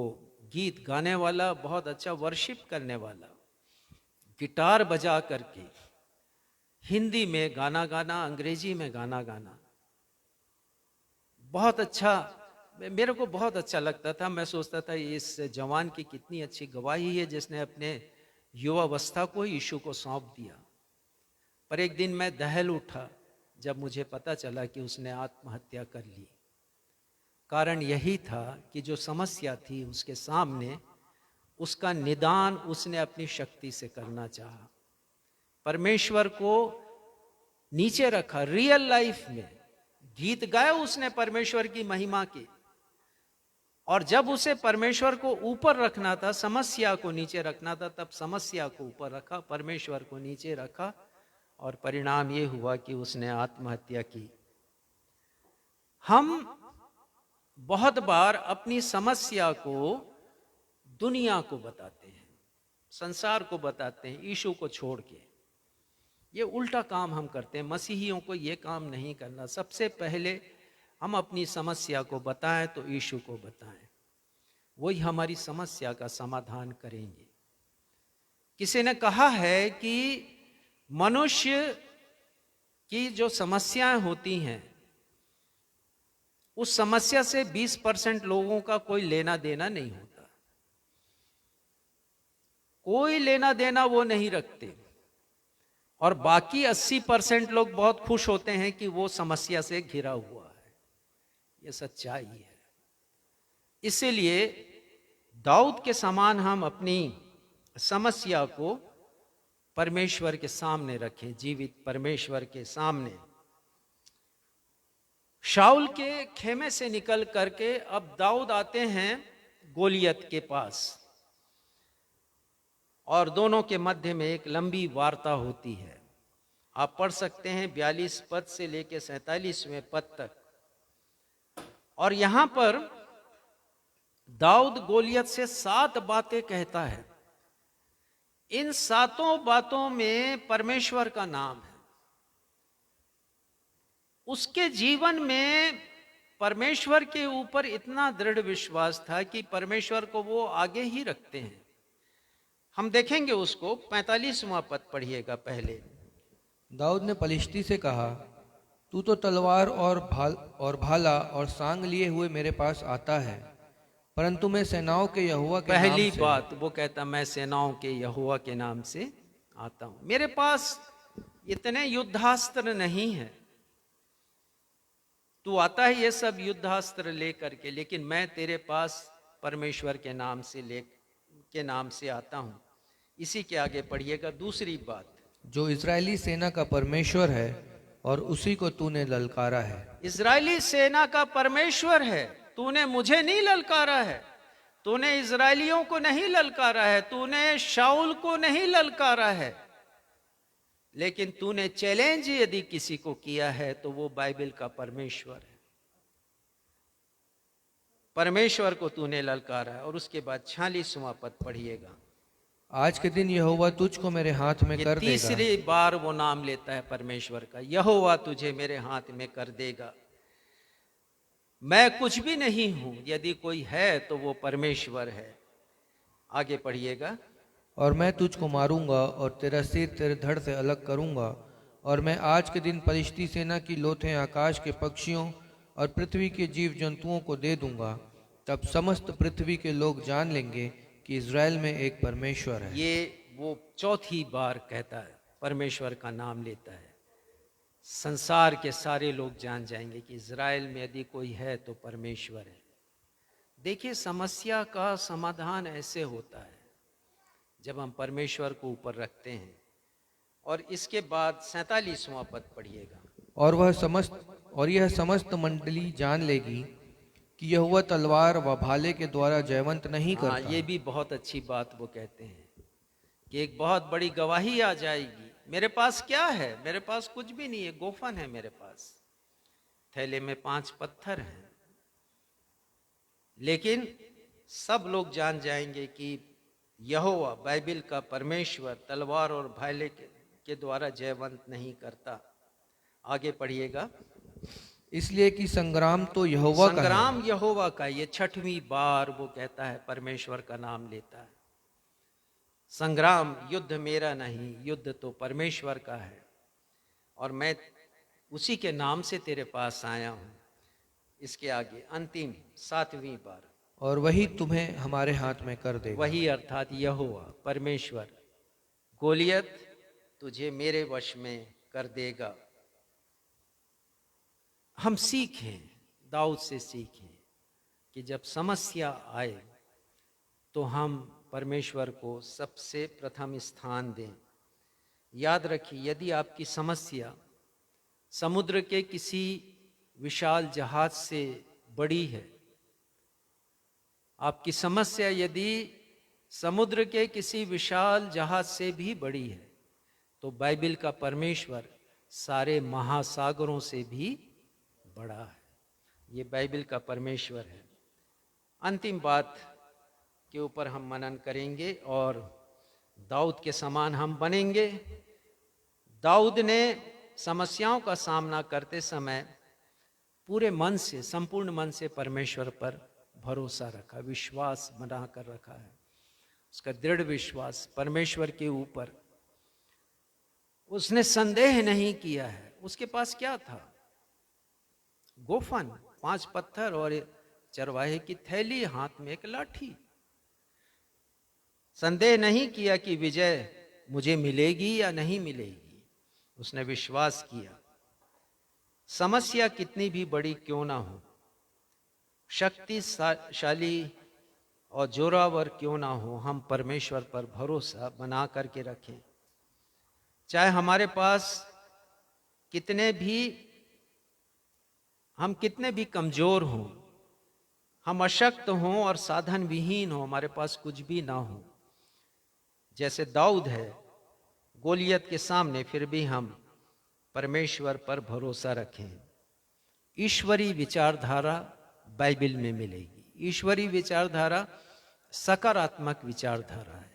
गीत गाने वाला, बहुत अच्छा वर्शिप करने वाला, गिटार बजा करके हिंदी में गाना गाना, अंग्रेजी में गाना गाना, बहुत अच्छा, मेरे को बहुत अच्छा लगता था। मैं सोचता था इस जवान की कितनी अच्छी गवाही है जिसने अपने युवावस्था को यीशु को सौंप दिया। पर एक दिन मैं दहल उठा जब मुझे पता चला कि उसने आत्महत्या कर ली। कारण यही था कि जो समस्या थी उसके सामने, उसका निदान उसने अपनी शक्ति से करना चाहा। परमेश्वर को नीचे रखा। रियल लाइफ में गीत गाए उसने परमेश्वर की महिमा की, और जब उसे परमेश्वर को ऊपर रखना था, समस्या को नीचे रखना था, तब समस्या को ऊपर रखा, परमेश्वर को नीचे रखा, और परिणाम ये हुआ कि उसने आत्महत्या की। हम बहुत बार अपनी समस्या को दुनिया को बताते हैं, संसार को बताते हैं, यीशु को छोड़ के। ये उल्टा काम हम करते हैं। मसीहियों को ये काम नहीं करना। सबसे पहले हम अपनी समस्या को बताएं तो यीशु को बताएं, वही हमारी समस्या का समाधान करेंगे। किसी ने कहा है कि मनुष्य की जो समस्याएं होती हैं, उस समस्या से 20% लोगों का कोई लेना देना नहीं होता, कोई लेना देना वो नहीं रखते, और बाकी 80% लोग बहुत खुश होते हैं कि वो समस्या से घिरा हुआ है। ये सच्चाई है। इसीलिए दाऊद के समान हम अपनी समस्या को परमेश्वर के सामने रखें, जीवित परमेश्वर के सामने। शाऊल के खेमे से निकल करके अब दाऊद आते हैं गोलियत के पास, और दोनों के मध्य में एक लंबी वार्ता होती है। आप पढ़ सकते हैं 42 पद से लेकर 47वें पद तक। और यहां पर दाऊद गोलियत से 7 बातें कहता है। इन 7 बातों में परमेश्वर का नाम है। उसके जीवन में परमेश्वर के ऊपर इतना दृढ़ विश्वास था कि परमेश्वर को वो आगे ही रखते हैं। हम देखेंगे उसको। 45वां पद पढ़िएगा पहले। दाऊद ने पलिश्ती से कहा, तू तो तलवार और भाला और सांग लिए हुए मेरे पास आता है, परंतु मैं सेनाओं के यहोवा के नाम से। पहली बात वो कहता, मैं सेनाओं के यहोवा के नाम से आता हूं। मेरे पास इतने युद्धास्त्र नहीं है, तू आता है ये सब युद्धास्त्र लेकर के, लेकिन मैं तेरे पास परमेश्वर के नाम से आता हूं। इसी के आगे पढ़िएगा। दूसरी बात, जो इजरायली सेना का परमेश्वर है और उसी को तूने ललकारा है। इजरायली सेना का परमेश्वर है, तूने मुझे नहीं ललकारा है, तूने इजरायलियों को नहीं ललकारा है, तूने शाऊल को नहीं ललकारा है, लेकिन तूने चैलेंज यदि किसी को किया है तो वो बाइबल का परमेश्वर है। परमेश्वर को तूने ललकारा है। और उसके बाद 46वां पद पढ़िएगा। आज के दिन यहोवा तुझको मेरे हाथ में कर देगा। तीसरी बार वो नाम लेता है परमेश्वर का, यहोवा तुझे मेरे हाथ में कर देगा। मैं कुछ भी नहीं हूं, यदि कोई है तो वो परमेश्वर है। आगे पढ़िएगा। और मैं तुझको मारूंगा और तेरा सिर तेरे धड़ से अलग करूंगा, और मैं आज के दिन पलिश्ती सेना की लोथें आकाश के पक्षियों और पृथ्वी के जीव जंतुओं को दे दूंगा। तब समस्त पृथ्वी के लोग जान लेंगे कि इज़राइल में एक परमेश्वर है। ये वो चौथी बार कहता है, परमेश्वर का नाम लेता है। संसार के सारे लोग जान जाएंगे कि इज़राइल में यदि कोई है तो परमेश्वर है। देखिए, समस्या का समाधान ऐसे होता है जब हम परमेश्वर को ऊपर रखते हैं। और इसके बाद 47वां पद पढ़िएगा। और वह समस्त और यह समस्त मंडली जान लेगी कि यहोवा तलवार व भाले के द्वारा जयवंत नहीं हाँ, करता। ये भी बहुत अच्छी बात वो कहते हैं कि एक बहुत बड़ी गवाही आ जाएगी। मेरे पास क्या है? मेरे पास कुछ भी नहीं है, गोफन है मेरे पास, थैले में 5 पत्थर हैं, लेकिन सब लोग जान जाएंगे कि यहोवा बाइबिल का परमेश्वर तलवार और भाले के द्वारा जयवंत नहीं करता। आगे पढ़िएगा। इसलिए कि संग्राम तो यहोवा का है। संग्राम यहोवा का, ये 6वीं बार वो कहता है, परमेश्वर का नाम लेता है। संग्राम, युद्ध मेरा नहीं, युद्ध तो परमेश्वर का है और मैं उसी के नाम से तेरे पास आया हूं। इसके आगे अंतिम 7वीं बार, और वही तुम्हें हमारे हाथ में कर देगा। वही अर्थात यहोवा परमेश्वर, गोलियत तुझे मेरे वश में कर देगा। हम सीखें, दाऊद से सीखें कि जब समस्या आए तो हम परमेश्वर को सबसे प्रथम स्थान दें। याद रखिए, यदि आपकी समस्या समुद्र के किसी विशाल जहाज से बड़ी है, आपकी समस्या यदि समुद्र के किसी विशाल जहाज से भी बड़ी है, तो बाइबिल का परमेश्वर सारे महासागरों से भी बड़ा है। ये बाइबिल का परमेश्वर है। अंतिम बात के ऊपर हम मनन करेंगे और दाऊद के समान हम बनेंगे। दाऊद ने समस्याओं का सामना करते समय पूरे मन से, संपूर्ण मन से परमेश्वर पर भरोसा रखा, विश्वास बना कर रखा है। उसका दृढ़ विश्वास परमेश्वर के ऊपर, उसने संदेह नहीं किया है। उसके पास क्या था? गोफन, 5 पत्थर और चरवाहे की थैली, हाथ में एक लाठी। संदेह नहीं किया कि विजय मुझे मिलेगी या नहीं मिलेगी। उसने विश्वास किया, समस्या कितनी भी बड़ी क्यों ना हो, शक्तिशाली और जोरावर क्यों ना हो, हम परमेश्वर पर भरोसा बना करके रखें। चाहे हमारे पास हम कितने भी कमजोर हों, हम अशक्त हों और साधन विहीन हों, हमारे पास कुछ भी ना हो, जैसे दाऊद है गोलियत के सामने, फिर भी हम परमेश्वर पर भरोसा रखें। ईश्वरीय विचारधारा बाइबिल में मिलेगी। ईश्वरीय विचारधारा सकारात्मक विचारधारा है।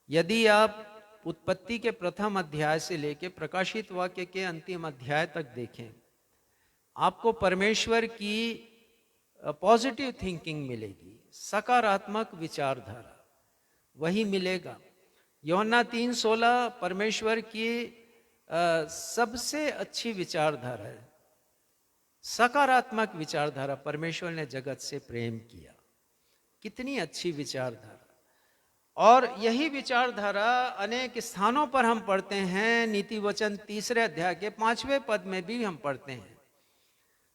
यदि आप उत्पत्ति के प्रथम अध्याय से लेकर प्रकाशित वाक्य के अंतिम अध्याय तक देखें, आपको परमेश्वर की पॉजिटिव थिंकिंग मिलेगी, सकारात्मक विचारधारा वही मिलेगा। यूहन्ना 3:16 परमेश्वर की सबसे अच्छी विचारधारा है, सकारात्मक विचारधारा। परमेश्वर ने जगत से प्रेम किया, कितनी अच्छी विचारधारा। और यही विचारधारा अनेक स्थानों पर हम पढ़ते हैं। नीति वचन 3 अध्याय के 5वें पद में भी हम पढ़ते हैं,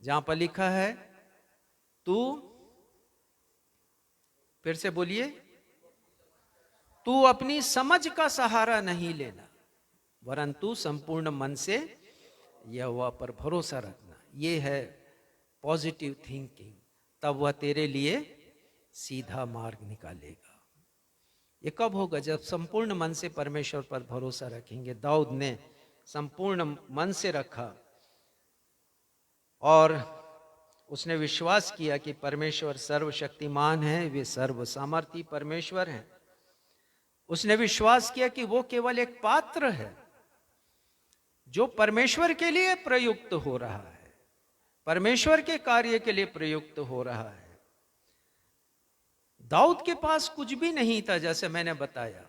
जहां पर लिखा है, तू, फिर से बोलिए, तू अपनी समझ का सहारा नहीं लेना, वरन तू संपूर्ण मन से यहोवा पर भरोसा रखना। ये है पॉजिटिव थिंकिंग, तब वह तेरे लिए सीधा मार्ग निकालेगा। ये कब होगा? जब संपूर्ण मन से परमेश्वर पर भरोसा रखेंगे। दाऊद ने संपूर्ण मन से रखा और उसने विश्वास किया कि परमेश्वर सर्वशक्तिमान है, वे सर्व सामर्थी परमेश्वर हैं। उसने विश्वास किया कि वो केवल एक पात्र है जो परमेश्वर के लिए प्रयुक्त हो रहा है, परमेश्वर के कार्य के लिए प्रयुक्त हो रहा है। दाऊद के पास कुछ भी नहीं था, जैसे मैंने बताया,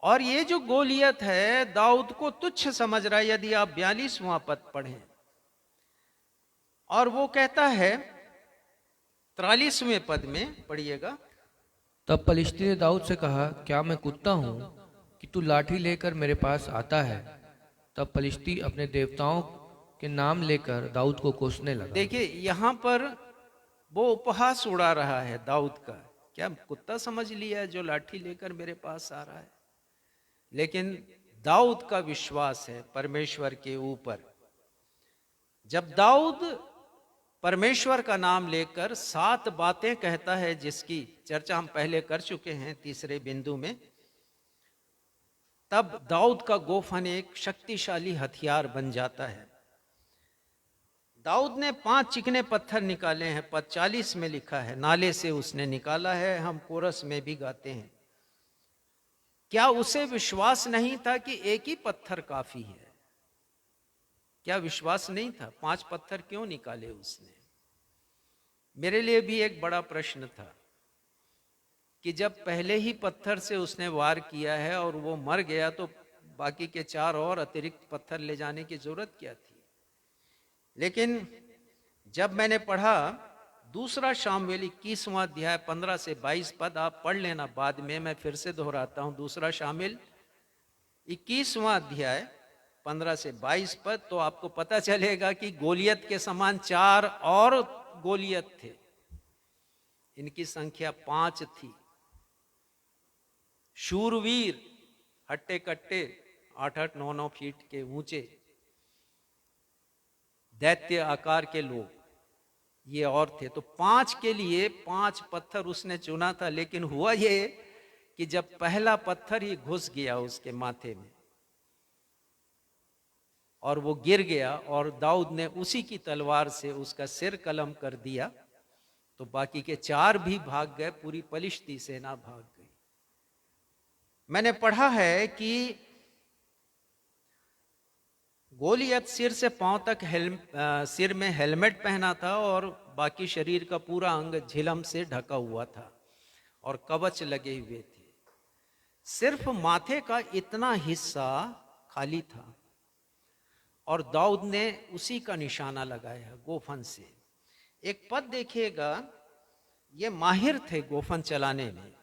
और ये जो गोलियत है दाऊद को तुच्छ समझ रहा है। यदि आप 42वां पद पढ़ें, और वो कहता है 43वें पद में, पढ़िएगा। तब पलिश्ती ने दाऊद से कहा, क्या मैं कुत्ता हूं कि तू लाठी लेकर मेरे पास आता है? तब पलिश्ती अपने देवताओं के नाम लेकर दाऊद को कोसने लगा। देखिए, यहां पर वो उपहास उड़ा रहा है दाऊद का, क्या कुत्ता समझ लिया है जो लाठी लेकर मेरे पास आ रहा है? लेकिन दाऊद का विश्वास है परमेश्वर के ऊपर। जब दाऊद परमेश्वर का नाम लेकर 7 बातें कहता है, जिसकी चर्चा हम पहले कर चुके हैं तीसरे बिंदु में, तब दाऊद का गोफन एक शक्तिशाली हथियार बन जाता है। दाऊद ने 5 चिकने पत्थर निकाले हैं, पद 40 में लिखा है, नाले से उसने निकाला है। हम कोरस में भी गाते हैं। क्या उसे विश्वास नहीं था कि एक ही पत्थर काफी है? क्या विश्वास नहीं था? 5 पत्थर क्यों निकाले उसने? मेरे लिए भी एक बड़ा प्रश्न था कि जब पहले ही पत्थर से उसने वार किया है और वो मर गया, तो बाकी के 4 और अतिरिक्त पत्थर ले जाने की जरूरत क्या थी? लेकिन जब मैंने पढ़ा दूसरा शामुएल 21वां अध्याय 15 से 22 पद, आप पढ़ लेना बाद में, मैं फिर से दोहराता हूं। दूसरा शामुएल 21वां अध्याय 15 से 22 पद, तो आपको पता चलेगा कि गोलियत के समान 4 और गोलियत थे। इनकी संख्या 5 थी। शूरवीर, हट्टे कट्टे, 8-8, 9-9 फीट के ऊंचे, दैत्य आकार के लोग, ये और थे। तो 5 के लिए 5 पत्थर उसने चुना था। लेकिन हुआ ये कि जब पहला पत्थर ही घुस गया उसके माथे में और वो गिर गया, और दाऊद ने उसी की तलवार से उसका सिर कलम कर दिया, तो बाकी के 4 भी भाग गए, पूरी पलिश्ती सेना भाग गई। मैंने पढ़ा है कि गोलियत सिर से पांव तक सिर में हेलमेट पहना था और बाकी शरीर का पूरा अंग झिलम से ढका हुआ था और कवच लगे हुए थे। सिर्फ माथे का इतना हिस्सा खाली था और दाऊद ने उसी का निशाना लगाया गोफन से। एक पद देखिएगा, ये माहिर थे गोफन चलाने में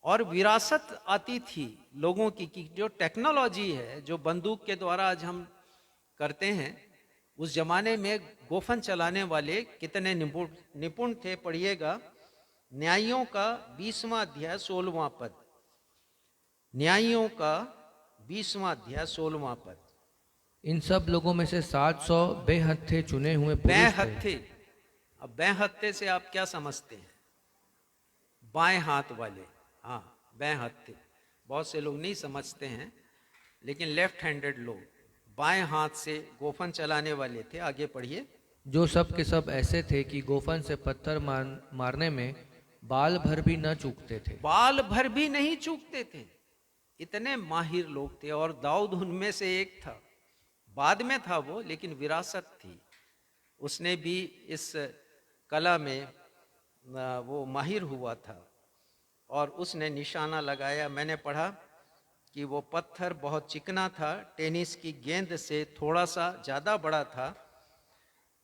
और विरासत आती थी लोगों की कि जो टेक्नोलॉजी है, जो बंदूक के द्वारा आज हम करते हैं, उस जमाने में गोफन चलाने वाले कितने निपुण थे। पढ़िएगा न्यायियों का 20वां अध्याय 16वां पद। न्यायियों का 20वां अध्याय 16वां पद। इन सब लोगों में से 700 बेहत्थे चुने हुए पुरुष थे। बेहत्थे। अब बेहत्थे से आप क्या समझते हैं? बाएं हाथ वाले। हाँ, बेहत्थे। बहुत से लोग नहीं समझते हैं, लेकिन लेफ्ट हैंडेड लोग, बाएं हाथ से गोफन चलाने वाले थे। आगे पढ़िए। जो सब के सब ऐसे थे कि गोफन से पत्थर मारने में बाल भर भी न चूकते थे। बाल भर भी नहीं चूकते थे, इतने माहिर लोग थे। और दाऊद उनमें से एक था। बाद में था वो, लेकिन विरासत थी। उसने भी इस कला में वो माहिर हुआ था और उसने निशाना लगाया। मैंने पढ़ा कि वो पत्थर बहुत चिकना था, टेनिस की गेंद से थोड़ा सा ज़्यादा बड़ा था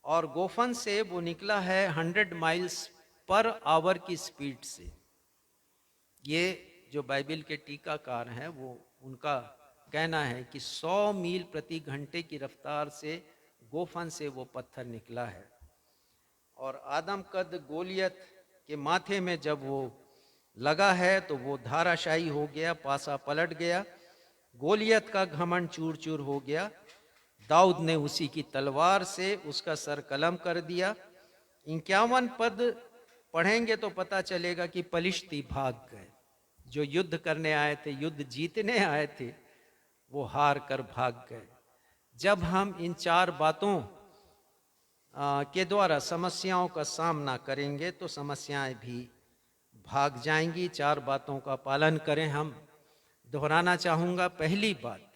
और गोफन से वो निकला है 100 माइल्स पर आवर की स्पीड से। ये जो बाइबिल के टीकाकार हैं, वो उनका कहना है कि 100 मील प्रति घंटे की रफ्तार से गोफन से वो पत्थर निकला है। और आदम कद गोलियत के माथे में जब वो लगा है तो वो धाराशायी हो गया, पासा पलट गया, गोलियत का घमंड चूर चूर हो गया। दाऊद ने उसी की तलवार से उसका सर कलम कर दिया। 51 पद पढ़ेंगे तो पता चलेगा कि पलिश्ती भाग गए। जो युद्ध करने आए थे, युद्ध जीतने आए थे, वो हार कर भाग गए। जब हम इन 4 बातों के द्वारा समस्याओं का सामना करेंगे तो समस्याएं भी भाग जाएंगी। 4 बातों का पालन करें। हम दोहराना चाहूंगा, पहली बात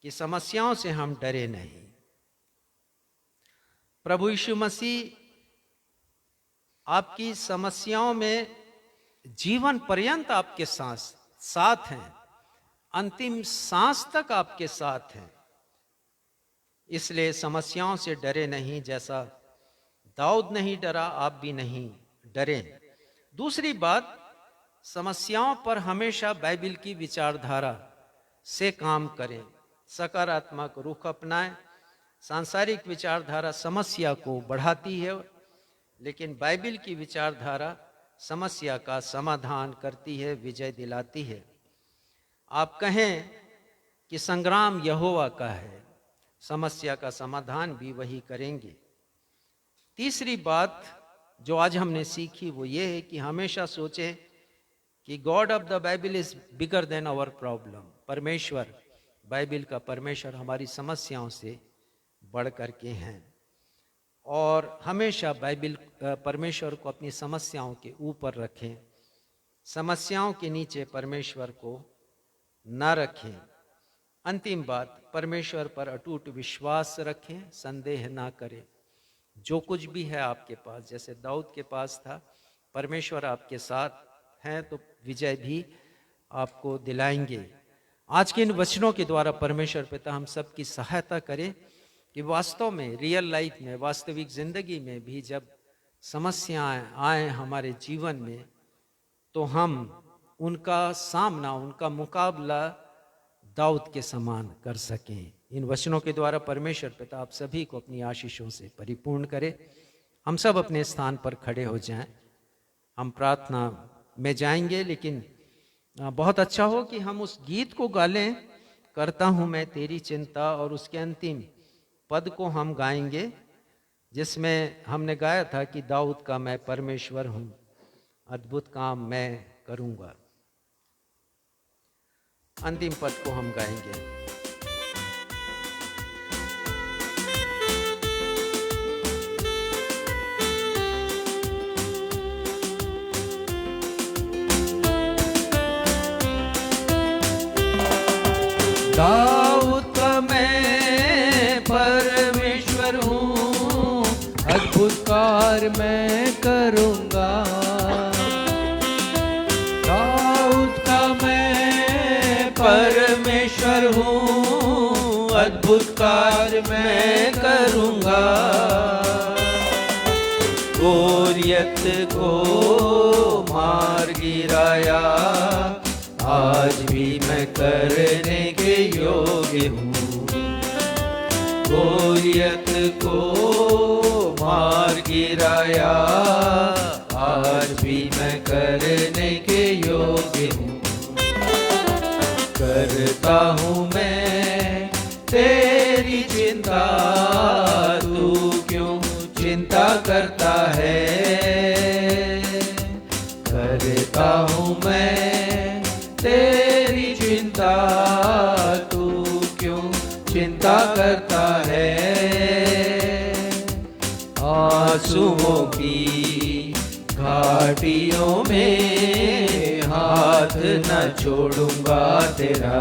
कि समस्याओं से हम डरे नहीं। प्रभु यीशु मसीह आपकी समस्याओं में जीवन पर्यंत आपके साथ हैं, अंतिम सांस तक आपके साथ हैं। इसलिए समस्याओं से डरे नहीं। जैसा दाऊद नहीं डरा, आप भी नहीं डरें। दूसरी बात, समस्याओं पर हमेशा बाइबिल की विचारधारा से काम करें, सकारात्मक रुख अपनाएं। सांसारिक विचारधारा समस्या को बढ़ाती है, लेकिन बाइबिल की विचारधारा समस्या का समाधान करती है, विजय दिलाती है। आप कहें कि संग्राम यहोवा का है, समस्या का समाधान भी वही करेंगे। तीसरी बात जो आज हमने सीखी वो ये है कि हमेशा सोचें कि God of the Bible is bigger than our problem. परमेश्वर, बाइबल का परमेश्वर हमारी समस्याओं से बढ़ कर के हैं, और हमेशा बाइबल परमेश्वर को अपनी समस्याओं के ऊपर रखें, समस्याओं के नीचे परमेश्वर को न रखें। अंतिम बात, परमेश्वर पर अटूट विश्वास रखें, संदेह ना करें। जो कुछ भी है आपके पास, जैसे दाऊद के पास था, परमेश्वर आपके साथ हैं तो विजय भी आपको दिलाएंगे। आज के इन वचनों के द्वारा परमेश्वर पिता हम सब की सहायता करें कि वास्तव में रियल लाइफ में, वास्तविक जिंदगी में भी जब समस्याएं आए हमारे जीवन में तो हम उनका सामना, उनका मुकाबला दाऊद के समान कर सकें। इन वचनों के द्वारा परमेश्वर पिता आप सभी को अपनी आशीषों से परिपूर्ण करे। हम सब अपने स्थान पर खड़े हो जाएं, हम प्रार्थना में जाएंगे, लेकिन बहुत अच्छा हो कि हम उस गीत को गा लें, करता हूं मैं तेरी चिंता, और उसके अंतिम पद को हम गाएंगे जिसमें हमने गाया था कि दाऊद का मैं परमेश्वर हूं, अद्भुत काम मैं करूंगा। अंतिम पद को हम गाएंगे। दाऊद का मैं परमेश्वर हूँ, अद्भुत कार्य मैं करूँगा। दाऊद का मैं परमेश्वर हूँ, अद्भुत कार्य मैं करूँगा। गोलियत को मार गिराया, आज भी मैं करने के योग्य हूँ। गोलियत को मार गिराया, आज भी मैं करने के योग्य हूँ। करता हूँ मैं तेरी चिंता, तू क्यों चिंता करता है। करता हूँ मैं तेरी चिंता, तू क्यों चिंता करता है। आंसुओं की घाटियों में हाथ न छोड़ूंगा तेरा।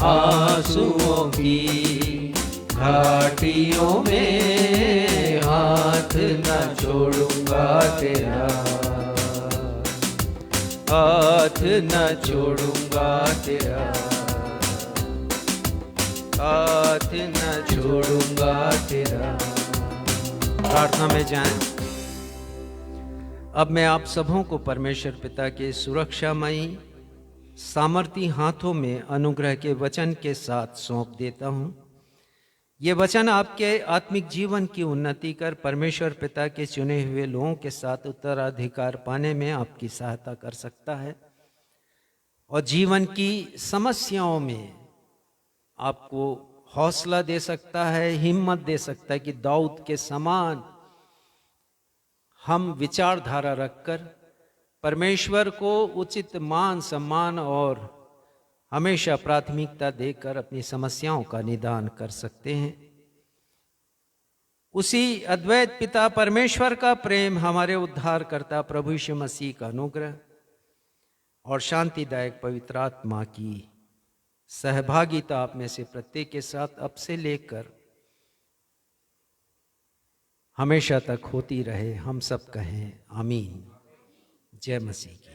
आंसुओं की घाटियों में हाथ न छोड़ूंगा तेरा। हाथ न छोड़ूंगा तेरा, हाथ न छोड़ूंगा तेरा। प्रार्थना में जाएं। अब मैं आप सबों को परमेश्वर पिता के सुरक्षामयी सामर्थी हाथों में अनुग्रह के वचन के साथ सौंप देता हूं। ये वचन आपके आत्मिक जीवन की उन्नति कर परमेश्वर पिता के चुने हुए लोगों के साथ उत्तराधिकार पाने में आपकी सहायता कर सकता है, और जीवन की समस्याओं में आपको हौसला दे सकता है, हिम्मत दे सकता है कि दाऊद के समान हम विचारधारा रखकर परमेश्वर को उचित मान सम्मान और हमेशा प्राथमिकता देकर अपनी समस्याओं का निदान कर सकते हैं। उसी अद्वैत पिता परमेश्वर का प्रेम, हमारे उद्धारकर्ता प्रभु यीशु मसीह का अनुग्रह और शांतिदायक पवित्र आत्मा की सहभागिता आप में से प्रत्येक के साथ अब से लेकर हमेशा तक होती रहे। हम सब कहें आमीन। जय मसीह की।